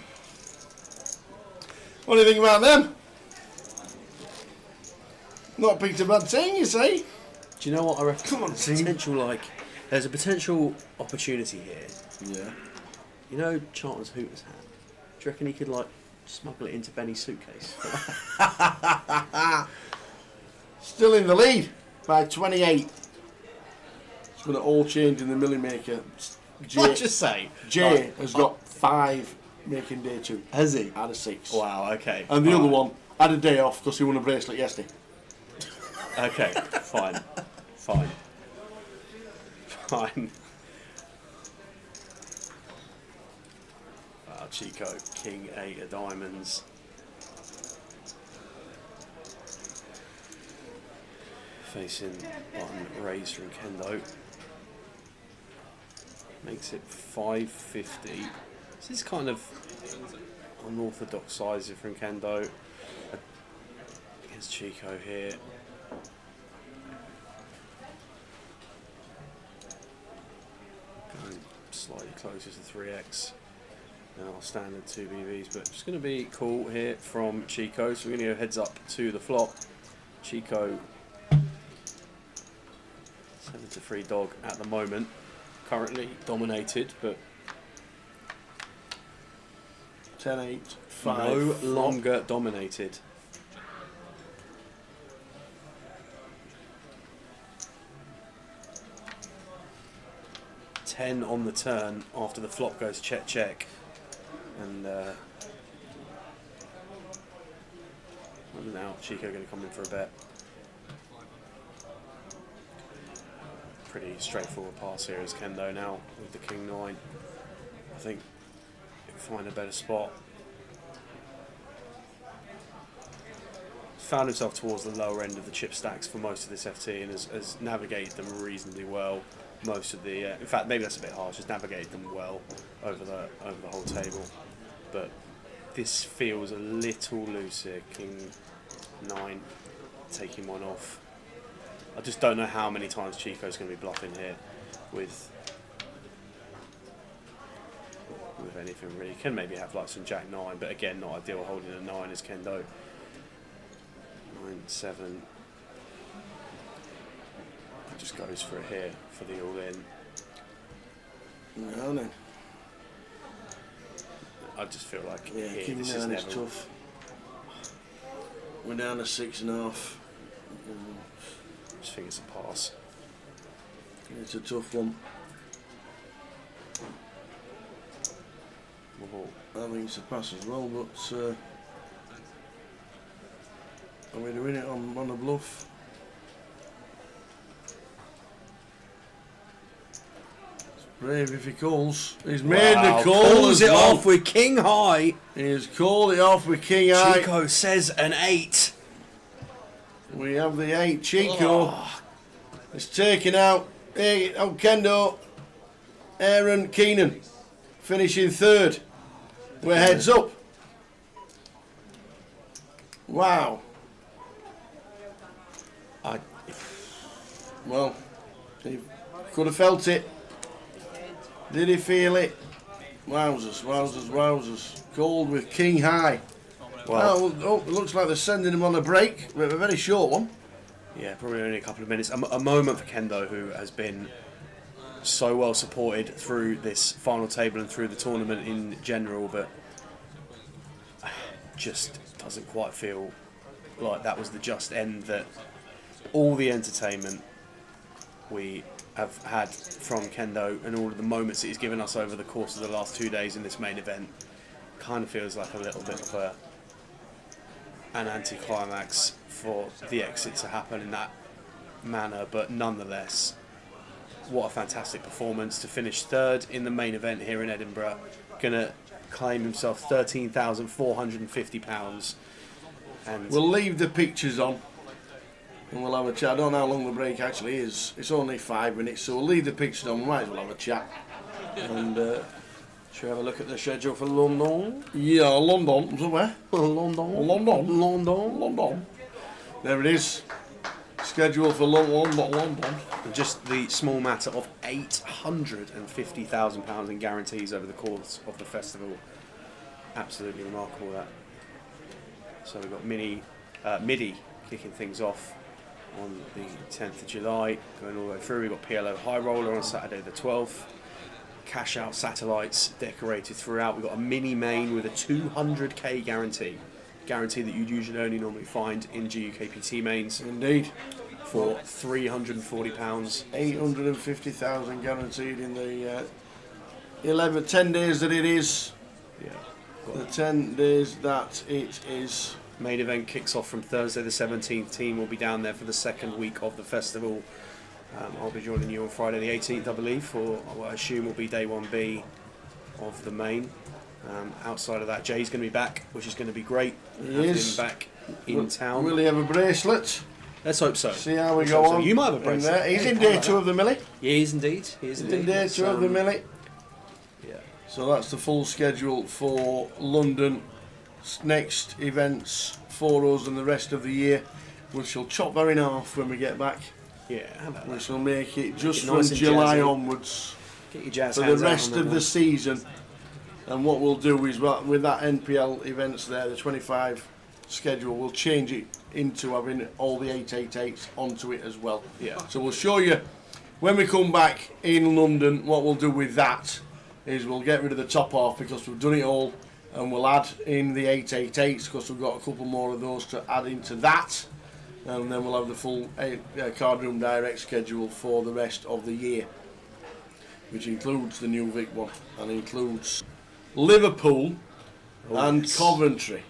What do you think about them? Not picked a bad team, you see. Do you know what I reckon? Come on, team. There's a potential opportunity here. Yeah. You know Charlton's Hooters hat? Do you reckon he could like smuggle it into Benny's suitcase? Still in the lead by 28. It's going to all change in the Millie Maker. I'd just say. Jay has got 5 making day 2. Has he? Out of 6. Wow, okay. And the other Alright. one had a day off because he won a bracelet yesterday. Okay, fine. Chico, King 8 of diamonds. Facing button raised from Kendo. Makes it 550. This is kind of unorthodox sizing from Kendo. Against Chico here. Going slightly closer to 3x than our standard 2BVs, but just going to be cool here from Chico. So we're going to go heads up to the flop. Chico 7-3 dog at the moment, currently dominated, but 10-8, 5. no longer dominated. Ten on the turn after the flop goes check check, and now Chico going to come in for a bet. Pretty straightforward pass here as Kendo now with the King 9. I think he'll find a better spot. Found himself towards the lower end of the chip stacks for most of this FT and has navigated them reasonably well. Most of the, in fact, maybe that's a bit harsh. Has navigated them well over the whole table, but this feels a little loose here. King 9 taking one off. I just don't know how many times Chico's going to be bluffing here with anything really. Can maybe have like some Jack 9, but again, not ideal holding a 9 as Kendo. 9-7. Just goes for it here for the all-in. No, no. I just feel like Yeah, here, keeping this is down is never. tough. We're down to 6.5. I just think it's a pass. It's a tough one. I think it's a pass as well, but are we doing it on a bluff? It's brave if he calls. He's made the call. Calls as it well. off with king high. He's called it off with king high. Chico says an 8. We have the 8. Chico is taken out. Kendo. Aaron Keenan finishing 3rd. We're heads up. Wow. Well, he could have felt it. Did he feel it? Wowzers, wowzers, wowzers. Called with king high. Well, It looks like they're sending him on a break. A very short one. yeah, probably only a couple of minutes. A moment for Kendo, who has been so well supported through this final table and through the tournament in general, but just doesn't quite feel like that was the just end, that all the entertainment we have had from Kendo and all of the moments that he's given us over the course of the last 2 days in this main event kind of feels like a little bit of an anticlimax for the exit to happen in that manner, but nonetheless, what a fantastic performance to finish 3rd in the main event here in Edinburgh. Gonna claim himself £13,450, and We'll leave the pictures on and we'll have a chat. I don't know how long the break actually is. It's only 5 minutes, so we'll leave the pictures on. We might as well have a chat. And should we have a look at the schedule for London? yeah, London. Somewhere. London. London. There it is. Schedule for London. And just the small matter of £850,000 in guarantees over the course of the festival. Absolutely remarkable, that. So we've got MIDI kicking things off on the 10th of July, going all the way through. We've got PLO High Roller on Saturday the 12th. Cash out satellites decorated throughout. We've got a mini main with a 200k guarantee that you'd usually only normally find in GUKPT mains. Indeed. For £340. 850,000 guaranteed in the 10 days that it is. Yeah. The 10 days that it is. Main event kicks off from Thursday the 17th. Team will be down there for the second week of the festival. I'll be joining you on Friday the 18th, I believe, for what I assume will be day 1B of the main. Outside of that, Jay's going to be back, which is going to be great. He Have is. him back in town. Will he have a bracelet? Let's hope so. See how we Let's go hope so. on. You might have a in bracelet. there. He's in How day about 2 of the Millie. He is indeed. He is He's indeed. in day 2 of the Millie. Yeah. So that's the full schedule for London. Next events for us and the rest of the year. We shall chop that in half when we get back. Yeah, how about We that? shall make it just it from nice and July jazzy. onwards Get your jazz for the hands out rest on of that the one. season. And what we'll do is, with that NPL events there, the 25 schedule, we'll change it into having all the 888s onto it as well. Yeah. So we'll show you when we come back in London. What we'll do with that is we'll get rid of the top half because we've done it all, and we'll add in the 888s because we've got a couple more of those to add into that, and then we'll have the full Card Room Direct schedule for the rest of the year, which includes the new Vic one and includes Liverpool and yes. Coventry.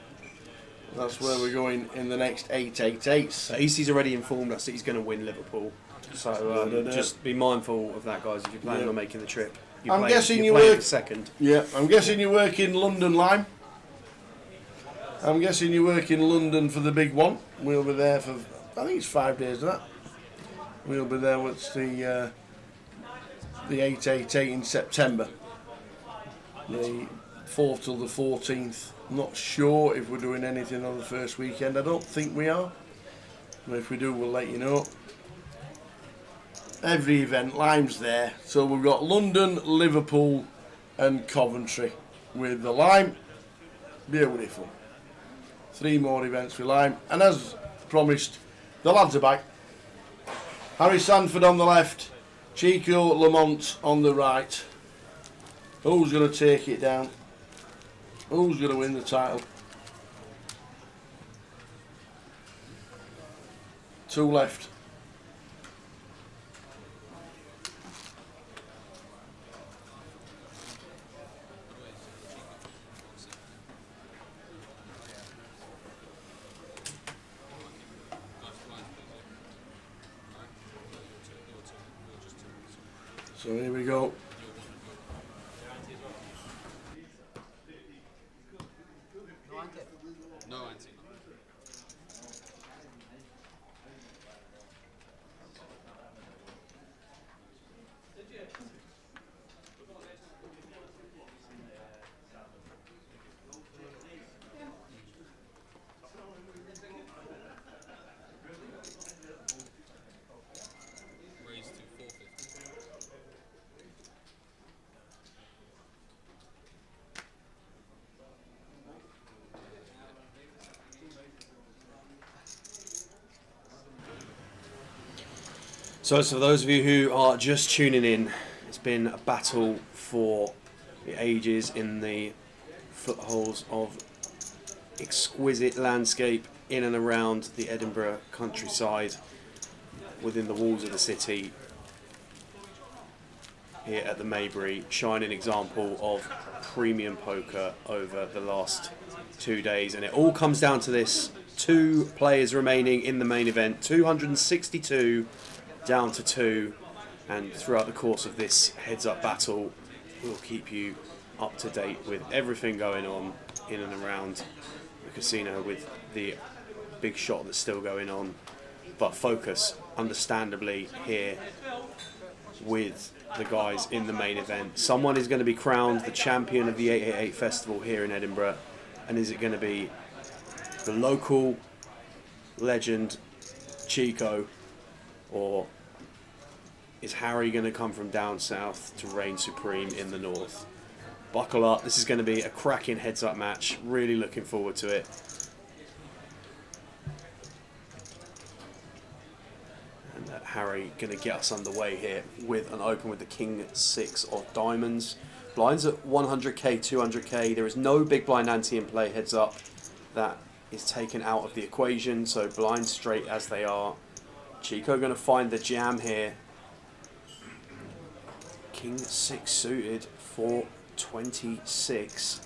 That's where we're going in the next 888s. So EC's already informed us that he's going to win Liverpool. So just be mindful of that, guys, if you're planning on making the trip. I'm guessing you playing work for second. Yeah, I'm guessing you work in London, Lime. I'm guessing you work in London for the big one. We'll be there for, I think it's 5 days of that. We'll be there with the 888 in September. The 4th till the 14th. Not sure if we're doing anything on the first weekend. I don't think we are. But if we do, we'll let you know. Every event, Lime's there. So we've got London, Liverpool and Coventry with the Lime. Beautiful. 3 more events with Lime. And as promised, the lads are back. Harry Sanford on the left, Chico Lamont on the right. Who's going to take it down? Who's going to win the title? 2 left. So here we go. No ante. Raised to 450. So for those of you who are just tuning in, it's been a battle for the ages in the footholds of exquisite landscape in and around the Edinburgh countryside, within the walls of the city, here at the Maybury. Shining example of premium poker over the last 2 days, and it all comes down to this: 2 players remaining in the main event, 262 down to 2, and throughout the course of this heads-up battle, we'll keep you up to date with everything going on in and around the casino, with the big shot that's still going on. But focus, understandably, here with the guys in the main event. Someone is going to be crowned the champion of the 888 Festival here in Edinburgh, and is it going to be the local legend Chico, or is Harry going to come from down south to reign supreme in the north? Buckle up, this is going to be a cracking heads-up match. Really looking forward to it. And Harry going to get us underway here with an open with the King 6 of diamonds. Blinds at 100k, 200k. There is no big blind ante in play heads up. That is taken out of the equation, so blinds straight as they are. Chico going to find the jam here. King 6 suited for 26.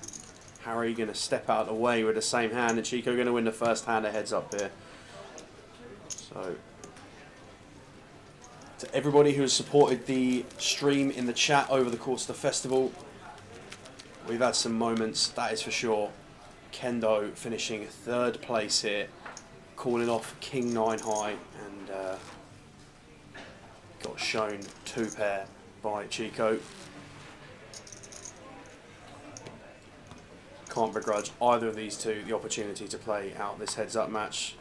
Harry going to step out of the way with the same hand, and Chico going to win the first hand of heads up here. So, to everybody who has supported the stream in the chat over the course of the festival, we've had some moments, that is for sure. Kendo finishing 3rd place here, calling off King 9 high, and got shown 2 pair by Chico. Can't begrudge either of these two the opportunity to play out this heads-up match,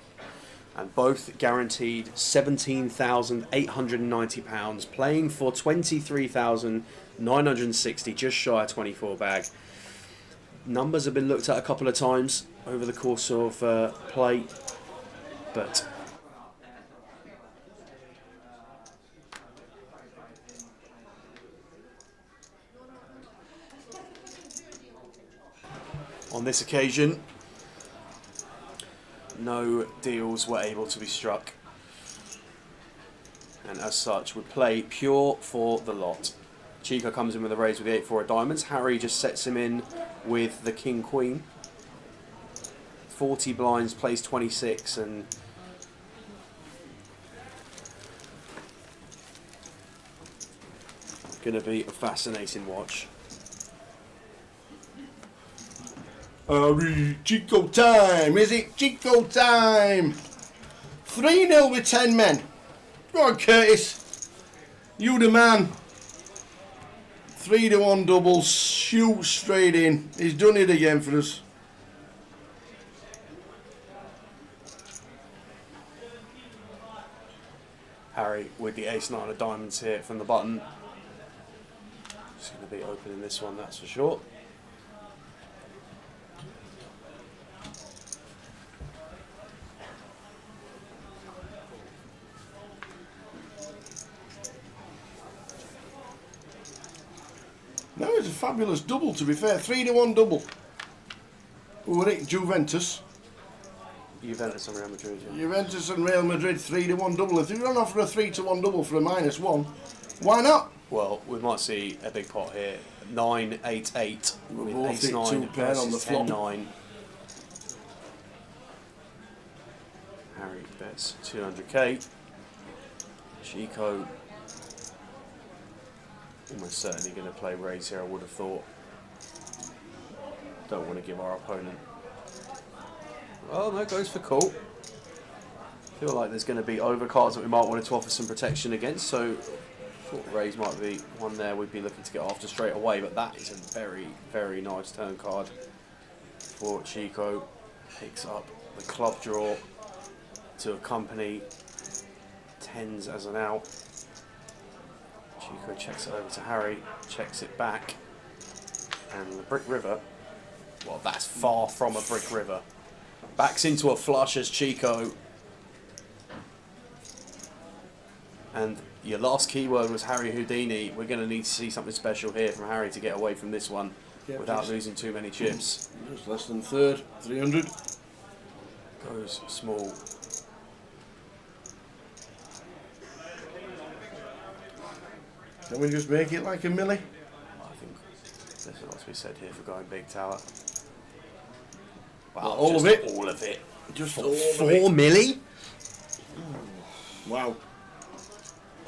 and both guaranteed £17,890, playing for 23,960, just shy of 24 bag. Numbers have been looked at a couple of times over the course of play, but on this occasion, no deals were able to be struck, and as such we play pure for the lot. Chico comes in with a raise with the 8-4 of diamonds. Harry just sets him in with the King Queen. 40 blinds, plays 26, and going to be a fascinating watch. Chico time, is it? Chico time! 3-0 with 10 men. Go on, Curtis. You the man. 3-1 doubles, shoot straight in. He's done it again for us. Harry with the ace-9 of diamonds here from the button. Just going to be opening this one, that's for sure. No, it's a fabulous double, to be fair. 3-1 double. Who were it? Juventus. Juventus and Real Madrid. Yeah. Juventus and Real Madrid 3-1 double. If you run off for a 3-1 double for a -1, why not? Well, we might see a big pot here. 9-8-8 We'll with both ace hit 9 two pair on the versus flop. 10-9. Harry bets 200k. Chico almost certainly going to play raise here, I would have thought. Don't want to give our opponent. Oh no, goes for call. Feel like there's going to be overcards that we might want to offer some protection against, so thought raise might be one there we'd be looking to get after straight away, but that is a very, very nice turn card for Chico. Picks up the club draw to accompany tens as an out. Chico checks it over to Harry, checks it back, and the brick river, well, that's far from a brick river. Backs into a flush as Chico. And your last keyword was Harry Houdini. We're going to need to see something special here from Harry to get away from this one without losing too many chips. Just less than third, 300. Goes small. Can we just make it like a milli? I think there's a lot to be said here for going big tower. Wow, All just of it? All of it. Just For all of 4 it. milli? Wow.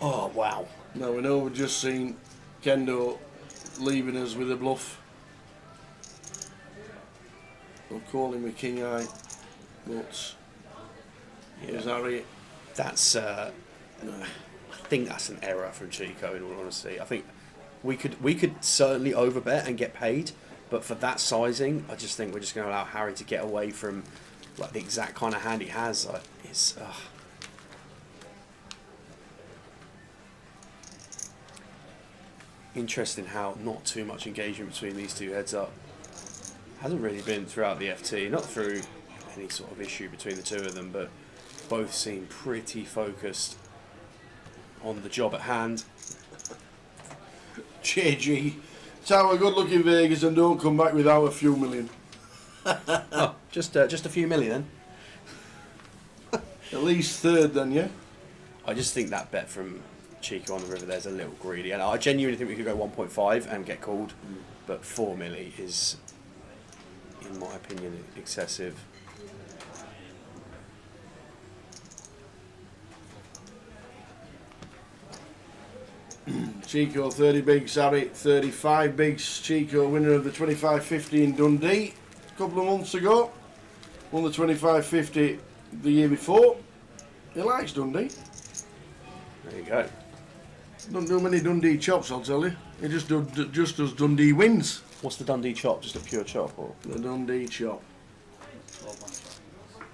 Oh, wow. Now we know we've just seen Kendo leaving us with a bluff. We'll call him a king eye, but here's Harry. That's, I think that's an error from Chico, in all honesty. I think we could certainly overbet and get paid, but for that sizing, I just think we're just going to allow Harry to get away from like the exact kind of hand he has. It's interesting how not too much engagement between these two heads up. Hasn't really been throughout the FT, not through any sort of issue between the two of them, but both seem pretty focused on the job at hand. JG, Tower, good luck in Vegas and don't come back without a few million. Oh, just a few million then. At least third then, yeah? I just think that bet from Chico on the river there's a little greedy, and I genuinely think we could go 1.5 and get called, but 4 milli is, in my opinion, excessive. Chico 30 bigs, Harry 35 bigs. Chico winner of the 25-50 in Dundee a couple of months ago. Won the 25-50 the year before. He likes Dundee. There you go. Don't do many Dundee chops, I'll tell you. He just does Dundee wins. What's the Dundee chop? Just a pure chop, or The Dundee chop.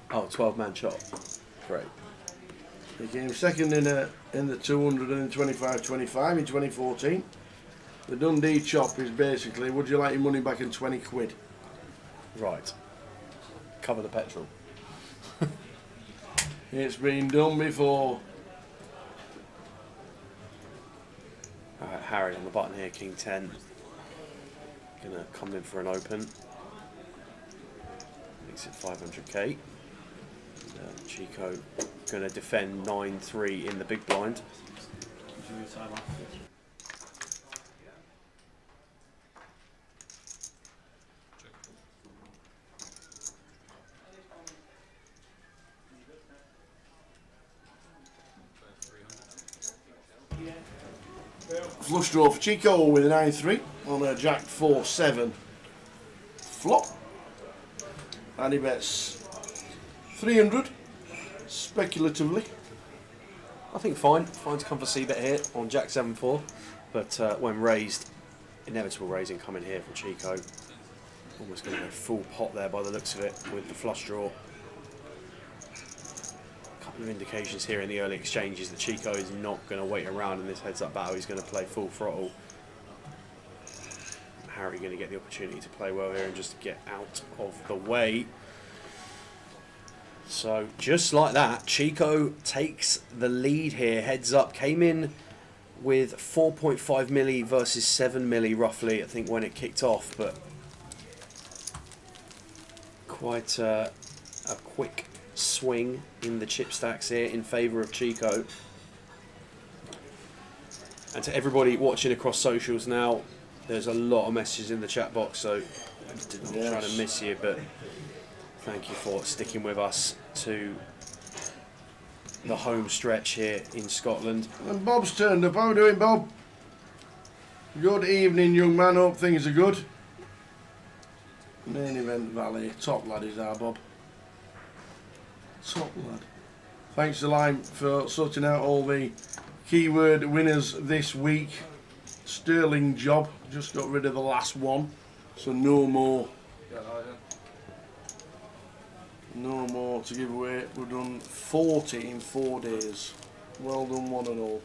12-man chop. Great. He came second in the 200 and 25-25 in 2014. The Dundee chop is basically, would you like your money back in 20 quid? Right. Cover the petrol. It's been done before. Alright, Harry on the button here, King 10. Gonna come in for an open. Makes it 500k. Chico gonna defend 9-3 in the big blind. Flush draw for Chico with a 9-3 on a Jack 4-7 flop. And he bets 300 speculatively. I think fine to come for C-bet here on Jack 7-4, but when raised, inevitable raising coming here from Chico. Almost going to go full pot there by the looks of it with the flush draw. A couple of indications here in the early exchanges that Chico is not going to wait around in this heads-up battle. He's going to play full throttle. Harry going to get the opportunity to play well here and just get out of the way. So just like that, Chico takes the lead here, heads up, came in with 4.5 milli versus 7 milli roughly, I think, when it kicked off, but quite a quick swing in the chip stacks here in favour of Chico. And to everybody watching across socials now, there's a lot of messages in the chat box, so I'm not trying to miss you, but thank you for sticking with us to the home stretch here in Scotland. And Bob's turned up. How are we doing, Bob? Good evening, young man. Hope things are good. Main Event Valley. Top lad is our Bob. Top lad. Thanks to Lime for sorting out all the keyword winners this week. Sterling job. Just got rid of the last one. So no more. No more to give away. We've done 40 in 4 days. Well done, one and all.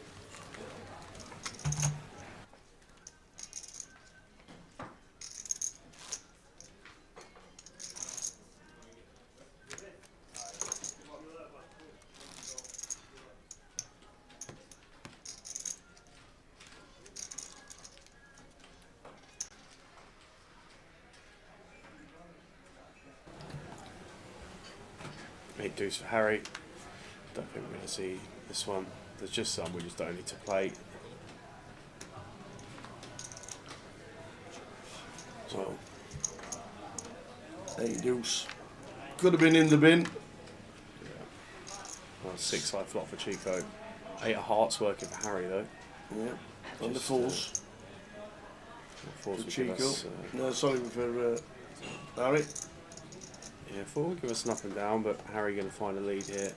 Deuce for Harry. Don't think we're going to see this one. There's just some we just don't need to play. So, Hey, deuce. Could have been in the bin. well, 6-side flop for Chico. 8 of hearts working for Harry though. Yeah. On the Just, fours. Fours For would give Chico. us, No, sorry for Harry. yeah, 4 would give us an up and down, but Harry going to find a lead here.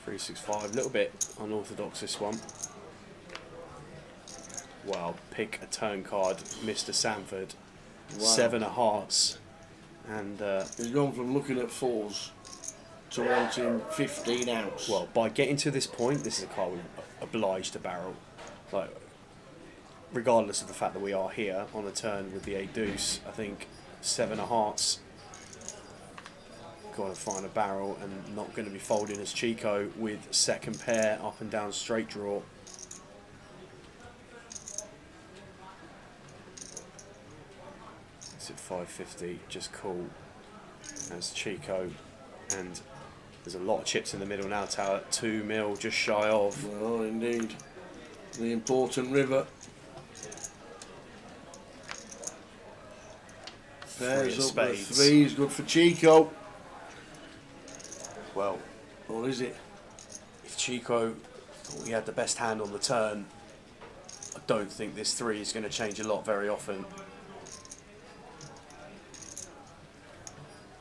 3-6-5, a little bit unorthodox this one. Well, pick a turn card, Mr. Sanford. Wow. 7 of hearts, and He's gone from looking at fours to wanting 15 outs. well, by getting to this point, this is a card we're obliged to barrel. Like, regardless of the fact that we are here on a turn with the 8 deuce, I think 7 of hearts. Got to find a barrel and not going to be folding as Chico with second pair up and down straight draw. It's at 550, just cool as Chico, and there's a lot of chips in the middle now. Tower 2 mil, just shy of. Well, indeed. The important river. Pairs up with spades. 3 is good for Chico. Well, Or is it? if Chico thought he had the best hand on the turn, I don't think this 3 is going to change a lot very often.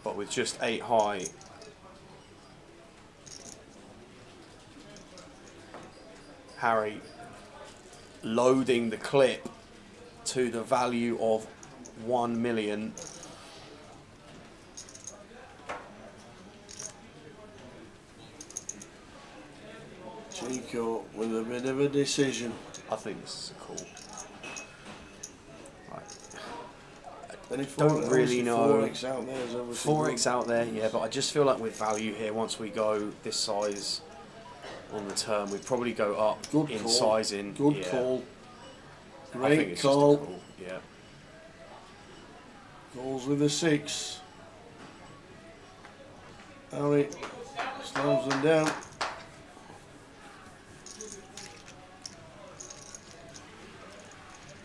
But with just 8 high, Harry loading the clip to the value of 1 million. Chico with a bit of a decision. I think this is a call. Any Don't really know. 4x out there is obviously 4x good. out there, yeah, but I just feel like with value here, once we go this size on the turn, we probably go up Good in call. sizing. Good yeah. call. I think Great it's call. Just a call. Yeah. Calls with a 6. Harry slams them down.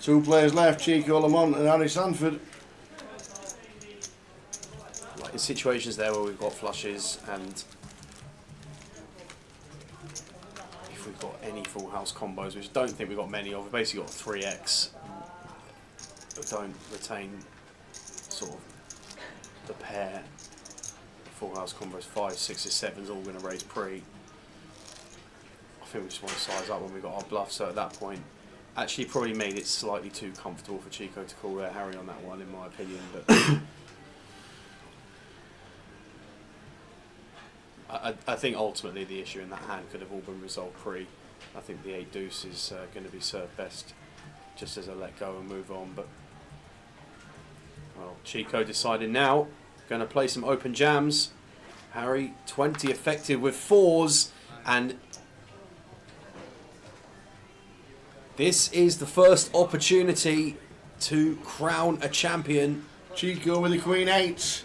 Two players left, Chico Lamont and Harry Sanford. Like in situations there where we've got flushes, and if we've got any full house combos, which I don't think we've got many of, we've basically got 3x. We don't retain sort of the pair. Full house combos, 5, 6, 7s, all going to raise pre. I think we just want to size up when we got our bluff, so at that point, actually probably made it slightly too comfortable for Chico to call Harry on that one, in my opinion. But I think ultimately the issue in that hand could have all been resolved pre. I think the 8 deuce is going to be served best just as a let go and move on. But well, Chico decided now, going to play some open jams. Harry 20 effective with 4s, and This is the first opportunity to crown a champion. Chico with the Queen 8.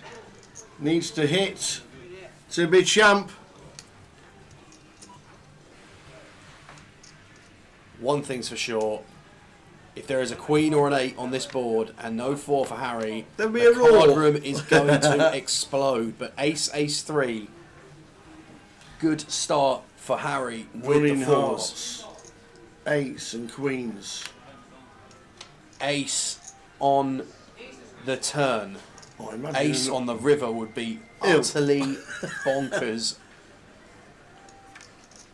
Needs to hit to be champ. One thing's for sure. If there is a queen or an 8 on this board and no 4 for Harry, There'll be the a roar. card room is going to explode. But ace, ace 3. Good start for Harry with Winning the 4s. hearts. 8s and queens. Ace on the turn. Oh, imagine Ace on the river would be Ew. utterly bonkers.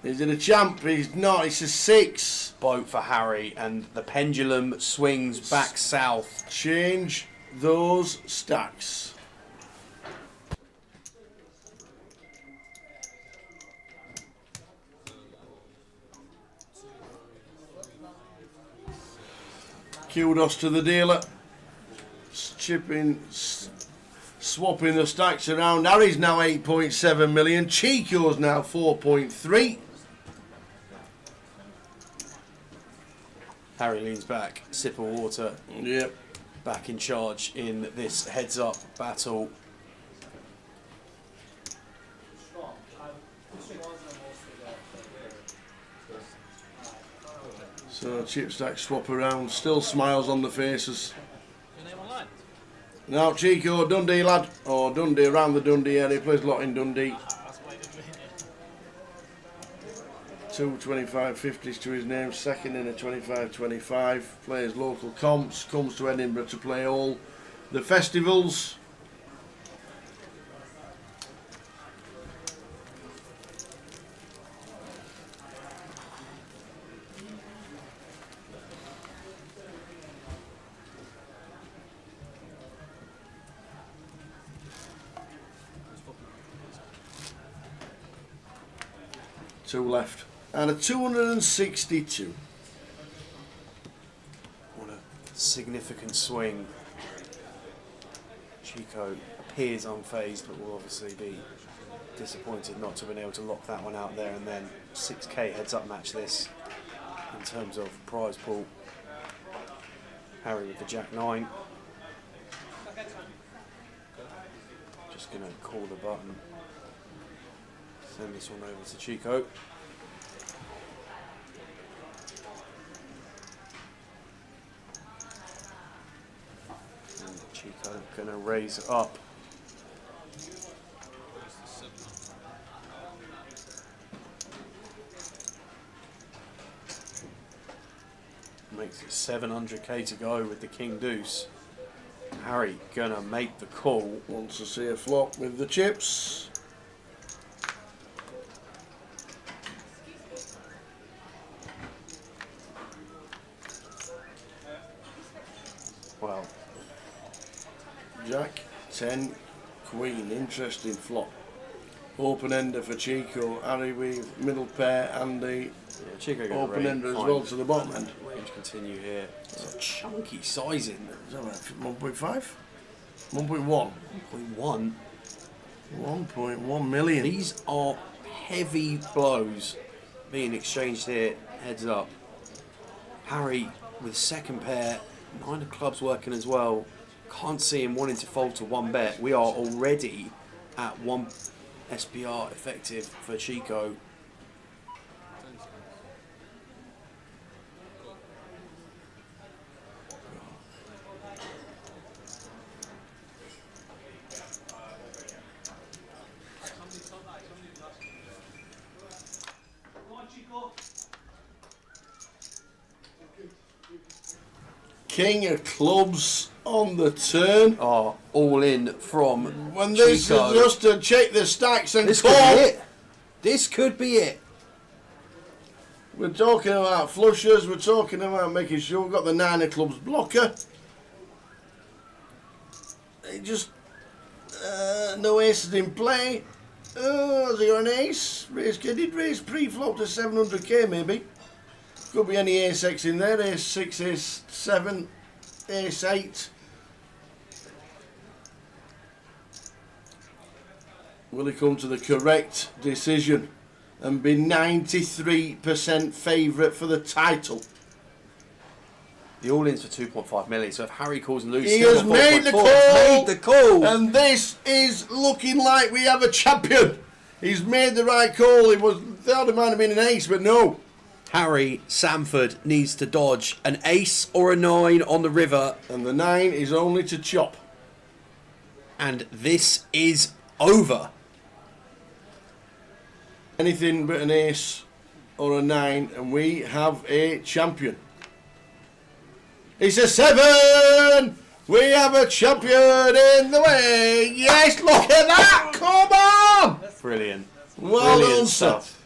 Is it a champ? He's not. It's a 6. Boat for Harry, and the pendulum swings back south. Change those stacks. Kudos to the dealer. Swapping the stacks around. Harry's now 8.7 million. Chico's now 4.3. Harry leans back, sip of water, Yep. back in charge in this heads-up battle. So chip stack swap around. Still smiles on the faces. Your name online? Now Chico, Dundee lad. Or Dundee, around the Dundee area. He plays a lot in Dundee. That's why you're doing it. 2 25.50s to his name, second in a 25.25. Plays local comps, comes to Edinburgh to play all the festivals. Two left. And a 262. What a significant swing. Chico appears unfazed, but will obviously be disappointed not to have been able to lock that one out there and then. 6k heads-up match this in terms of prize pool. Harry with the Jack 9. Just going to call the button. Send this one over to Chico. And Chico going to raise it up. Makes it 700k to go with the King Deuce. Harry gonna make the call. Wants to see a flop with the chips. Well, Jack, 10, Queen. Interesting flop. Open ender for Chico. Harry with middle pair and the yeah, Chico gonna open ender as find well to the bottom end. range continue here. It's a chunky sizing. Is that right? 1.5? 1.1. 1.1. 1.1 million. These are heavy blows being exchanged here. Heads up. Harry with second pair. 9 of clubs working as well. Can't see him wanting to fold to one bet. We are already at 1 SPR effective for Chico. King of clubs on the turn. Are all in from When this Chico. is just to check the stacks and This could call. be it. This could be it. We're talking about flushers. We're talking about making sure we've got the 9 of clubs blocker. It just no aces in play. Oh, has he got an ace? Raise, did raise pre-flop to 700k maybe. Could be any ace X in there. Ace 6, ace 7, ace 8. Will he come to the correct decision and be 93% favourite for the title? The all-in's for 2.5 million. So if Harry calls and loses, He still has got made the 4.4. call. Made the call. And this is looking like we have a champion. He's made the right call. It was thought it might have been an ace, but no. Harry Sanford needs to dodge an ace or a 9 on the river. And the 9 is only to chop. And this is over. Anything but an ace or a 9, and we have a champion. It's a 7. We have a champion in the way. Yes, look at that. Come on. Brilliant. Well Brilliant done, sir. stuff.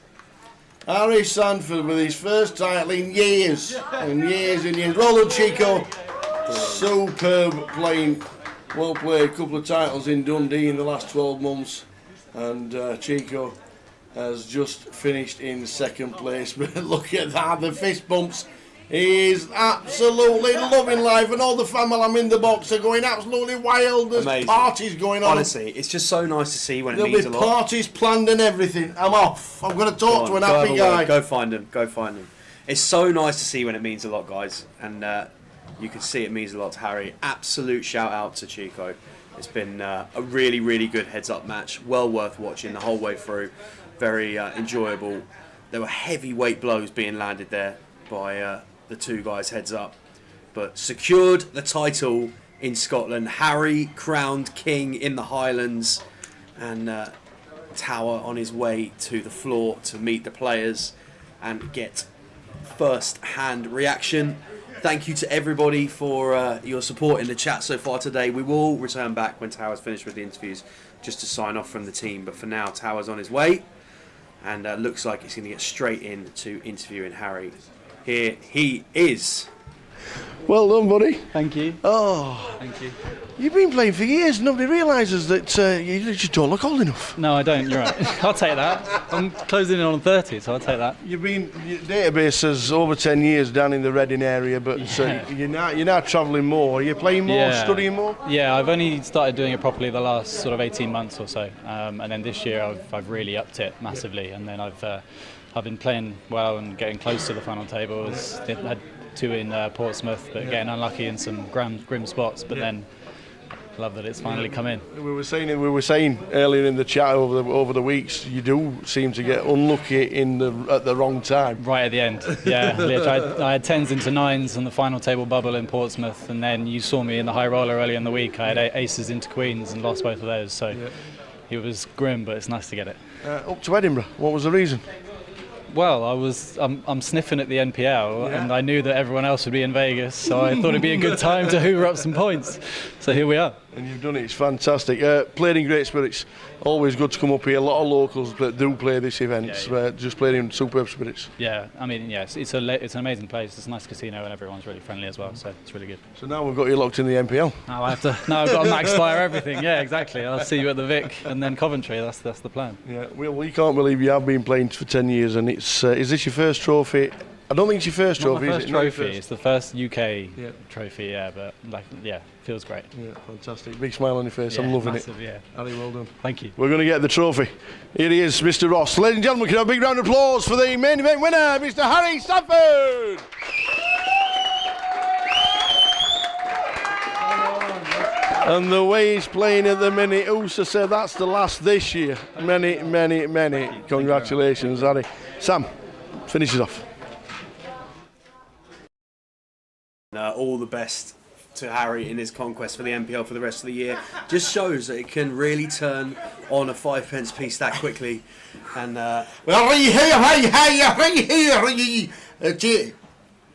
Harry Sanford with his first title in years and years and years. Well done, Chico. Superb playing. Well played. Couple of titles in Dundee in the last 12 months. And Chico has just finished in second place. But look at that. The fist bumps. He's absolutely loving life. And all the family I'm in the box are going absolutely wild. There's Amazing. parties going on. Honestly, it's just so nice to see when it There'll means be a lot. parties planned and everything. I'm off. I'm going to talk to an happy guy. Go find him. Go find him. It's so nice to see when it means a lot, guys. And you can see it means a lot to Harry. Absolute shout out to Chico. It's been a really, really good heads-up match. Well worth watching the whole way through. Very enjoyable. There were heavyweight blows being landed there by the two guys heads up. But secured the title in Scotland. Harry crowned king in the Highlands. And Tower on his way to the floor to meet the players and get first-hand reaction. Thank you to everybody for your support in the chat so far today. We will return back when Tower's finished with the interviews just to sign off from the team. But for now, Tower's on his way and looks like he's going to get straight into interviewing Harry. Here he is. Well done, buddy. Thank you. Oh, Thank you. you've been playing for years. Nobody realises that you just don't look old enough. No, I don't. You're right. I'll take that. I'm closing in on 30, so I'll take that. Your database says over 10 years down in the Reading area, but Yeah. you're now travelling more. Are you playing more, Yeah. studying more? Yeah, I've only started doing it properly the last sort of 18 months or so, and then this year I've really upped it massively, and then I've been playing well and getting close to the final table. Had 2 in Portsmouth, but getting unlucky in some grim spots. But then, love that it's finally come in. We were saying earlier in the chat over the weeks, you do seem to get unlucky at the wrong time. Right at the end, yeah. I had 10s into 9s on the final table bubble in Portsmouth, and then you saw me in the high roller earlier in the week. I had aces into queens and lost both of those. So it was grim, but it's nice to get it. Up to Edinburgh. What was the reason? Well, I'm sniffing at the NPL, and I knew that everyone else would be in Vegas, so I thought it'd be a good time to hoover up some points. So here we are. And you've done it. It's fantastic. Played in great spirits. Always good to come up here. A lot of locals that do play this event. Just played in superb spirits. Yeah, I mean, yes, it's an amazing place. It's a nice casino, and everyone's really friendly as well. So it's really good. So now we've got you locked in the NPL. Now I've got to max fire everything. Yeah, exactly. I'll see you at the Vic and then Coventry. That's the plan. Yeah. Well, we can't believe you have been playing for 10 years, and it's is this your first trophy? I don't think it's your first Not trophy. my first is it? trophy. Not your It's the first UK trophy. Yeah, but feels great. Yeah, fantastic. Big smile on your face. I'm Yeah, loving massive, it. Yeah. Harry, well done. Thank you. We're going to get the trophy. Here he is, Mr. Ross. Ladies and gentlemen, can I have a big round of applause for the main event winner, Mr. Harry Sanford. And the way he's playing at the minute, Usa said that's the last this year. Many. Congratulations, Harry. Sam, finishes off. All the best to Harry in his conquest for the NPL for the rest of the year. Just shows that it can really turn on a 5-pence piece that quickly. And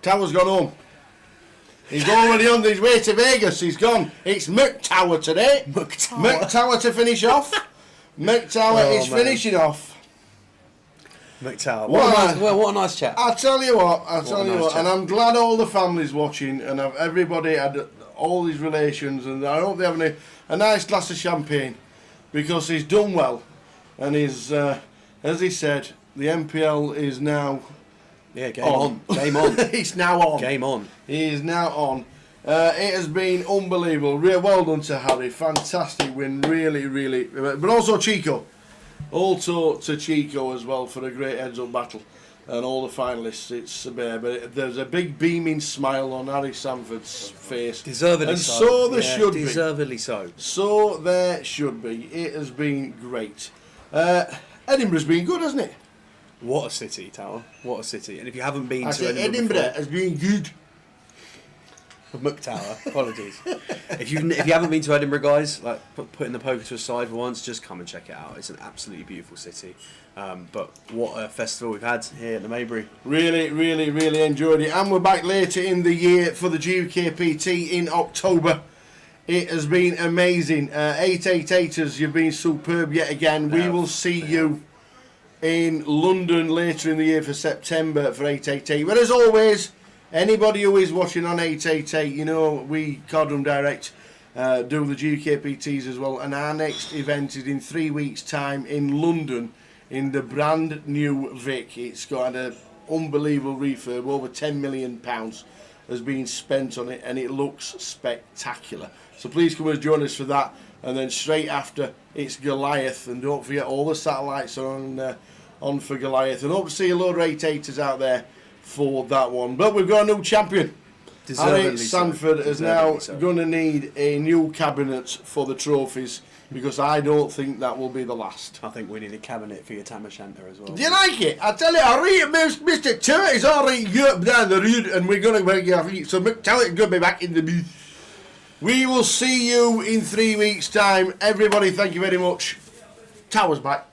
Tower's gone home. He's already on his way to Vegas. He's gone. It's McTower today. McTower to finish off. McTower is finishing off. McTower. What a nice chat. I'll tell you what, chat. and I'm glad all the family's watching, and everybody had all these relations, and I hope they're having a nice glass of champagne, because he's done well, and he's, as he said, the NPL is now Game on. It's now on. Game on. He is now on. It has been unbelievable. Well done to Harry. Fantastic win. Really. But also Chico. Also to Chico as well for a great heads-up battle. and all the finalists. It's but there's a big beaming smile on Harry Sanford's face. Deservedly and so. so there Yeah, should be. Deservedly so. So there should be. It has been great. Edinburgh's been good, hasn't it? What a city, Tower. What a city. And if you haven't been I to said Edinburgh Edinburgh has been good. Muck Tower, apologies. if you haven't been to Edinburgh, guys, like putting the poker to a side for once, just come and check it out. It's an absolutely beautiful city. But what a festival we've had here at the Maybury. Really, really, really enjoyed it. And we're back later in the year for the UKPT in October. It has been amazing. 888ers, you've been superb yet again. We will see you in London later in the year for September for 888. But as always, anybody who is watching on 888, you know, we, Cardroom Direct, do the GKPTs as well. And our next event is in 3 weeks' time in London in the brand new Vic. It's got an unbelievable refurb. Over £10 million has been spent on it, and it looks spectacular. So please come and join us for that. And then straight after, it's Goliath. And don't forget, all the satellites are on for Goliath. And hope to see a load of 8-8ers out there for that one. But we've got a new champion. Harry Sanford is now going to need a new cabinet for the trophies, because I don't think that will be the last. I think we need a cabinet for your Tam O'Shanter as well. Do you like it? I tell you, Mr. Turt is already up down the road, and we're going to make it. So McTeller's going to be back in the booth. We will see you in 3 weeks' time. Everybody, thank you very much. Tower's back.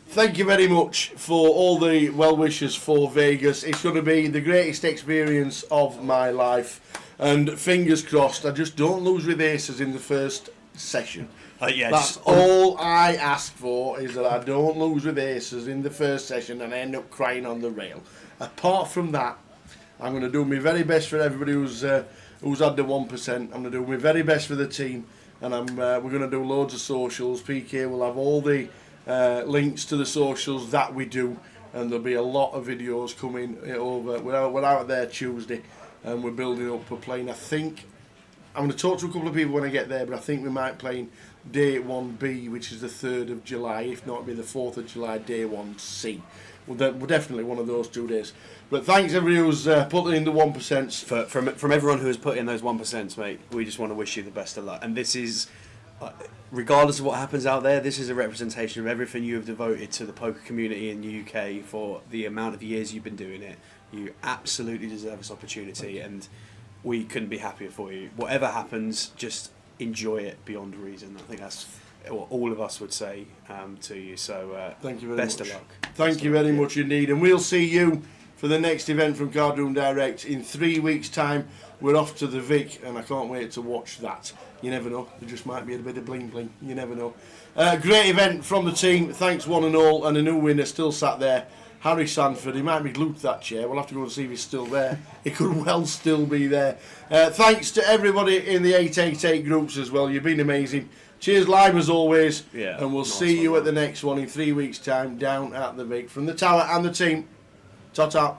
Thank you very much for all the well wishes for Vegas. It's going to be the greatest experience of my life. And fingers crossed, I just don't lose with aces in the first session. Yeah, That's all I ask for, is that I don't lose with aces in the first session and end up crying on the rail. Apart from that, I'm going to do my very best for everybody who's had the 1%. I'm going to do my very best for the team, and we're going to do loads of socials. PK will have all the links to the socials that we do, and there'll be a lot of videos coming over. We're out there Tuesday, and we're building up. We're playing, I think, I'm going to talk to a couple of people when I get there, but I think we might play Day 1B, which is the 3rd of July. If not, it'll be the 4th of July, Day 1C. We're definitely one of those 2 days. But thanks everyone who's put in the 1%. From everyone who has put in those 1%, mate, we just want to wish you the best of luck. And this is, regardless of what happens out there, this is a representation of everything you have devoted to the poker community in the UK for the amount of years you've been doing it. You absolutely deserve this opportunity, and we couldn't be happier for you. Whatever happens, just enjoy it beyond reason. I think that's what all of us would say to you. So thank you very best much. of luck. Thank you very much indeed. And we'll see you for the next event from Cardroom Direct in 3 weeks' time. We're off to the Vic, and I can't wait to watch that. You never know. There just might be a bit of bling bling. You never know. Great event from the team. Thanks one and all. And a new winner still sat there. Harry Sanford. He might be glued to that chair. We'll have to go and see if he's still there. He could well still be there. Thanks to everybody in the 888 groups as well. You've been amazing. Cheers live as always. Yeah, and we'll nice see you one, at the next one in 3 weeks' time down at the Vic. From the Tower and the team. Ta-ta.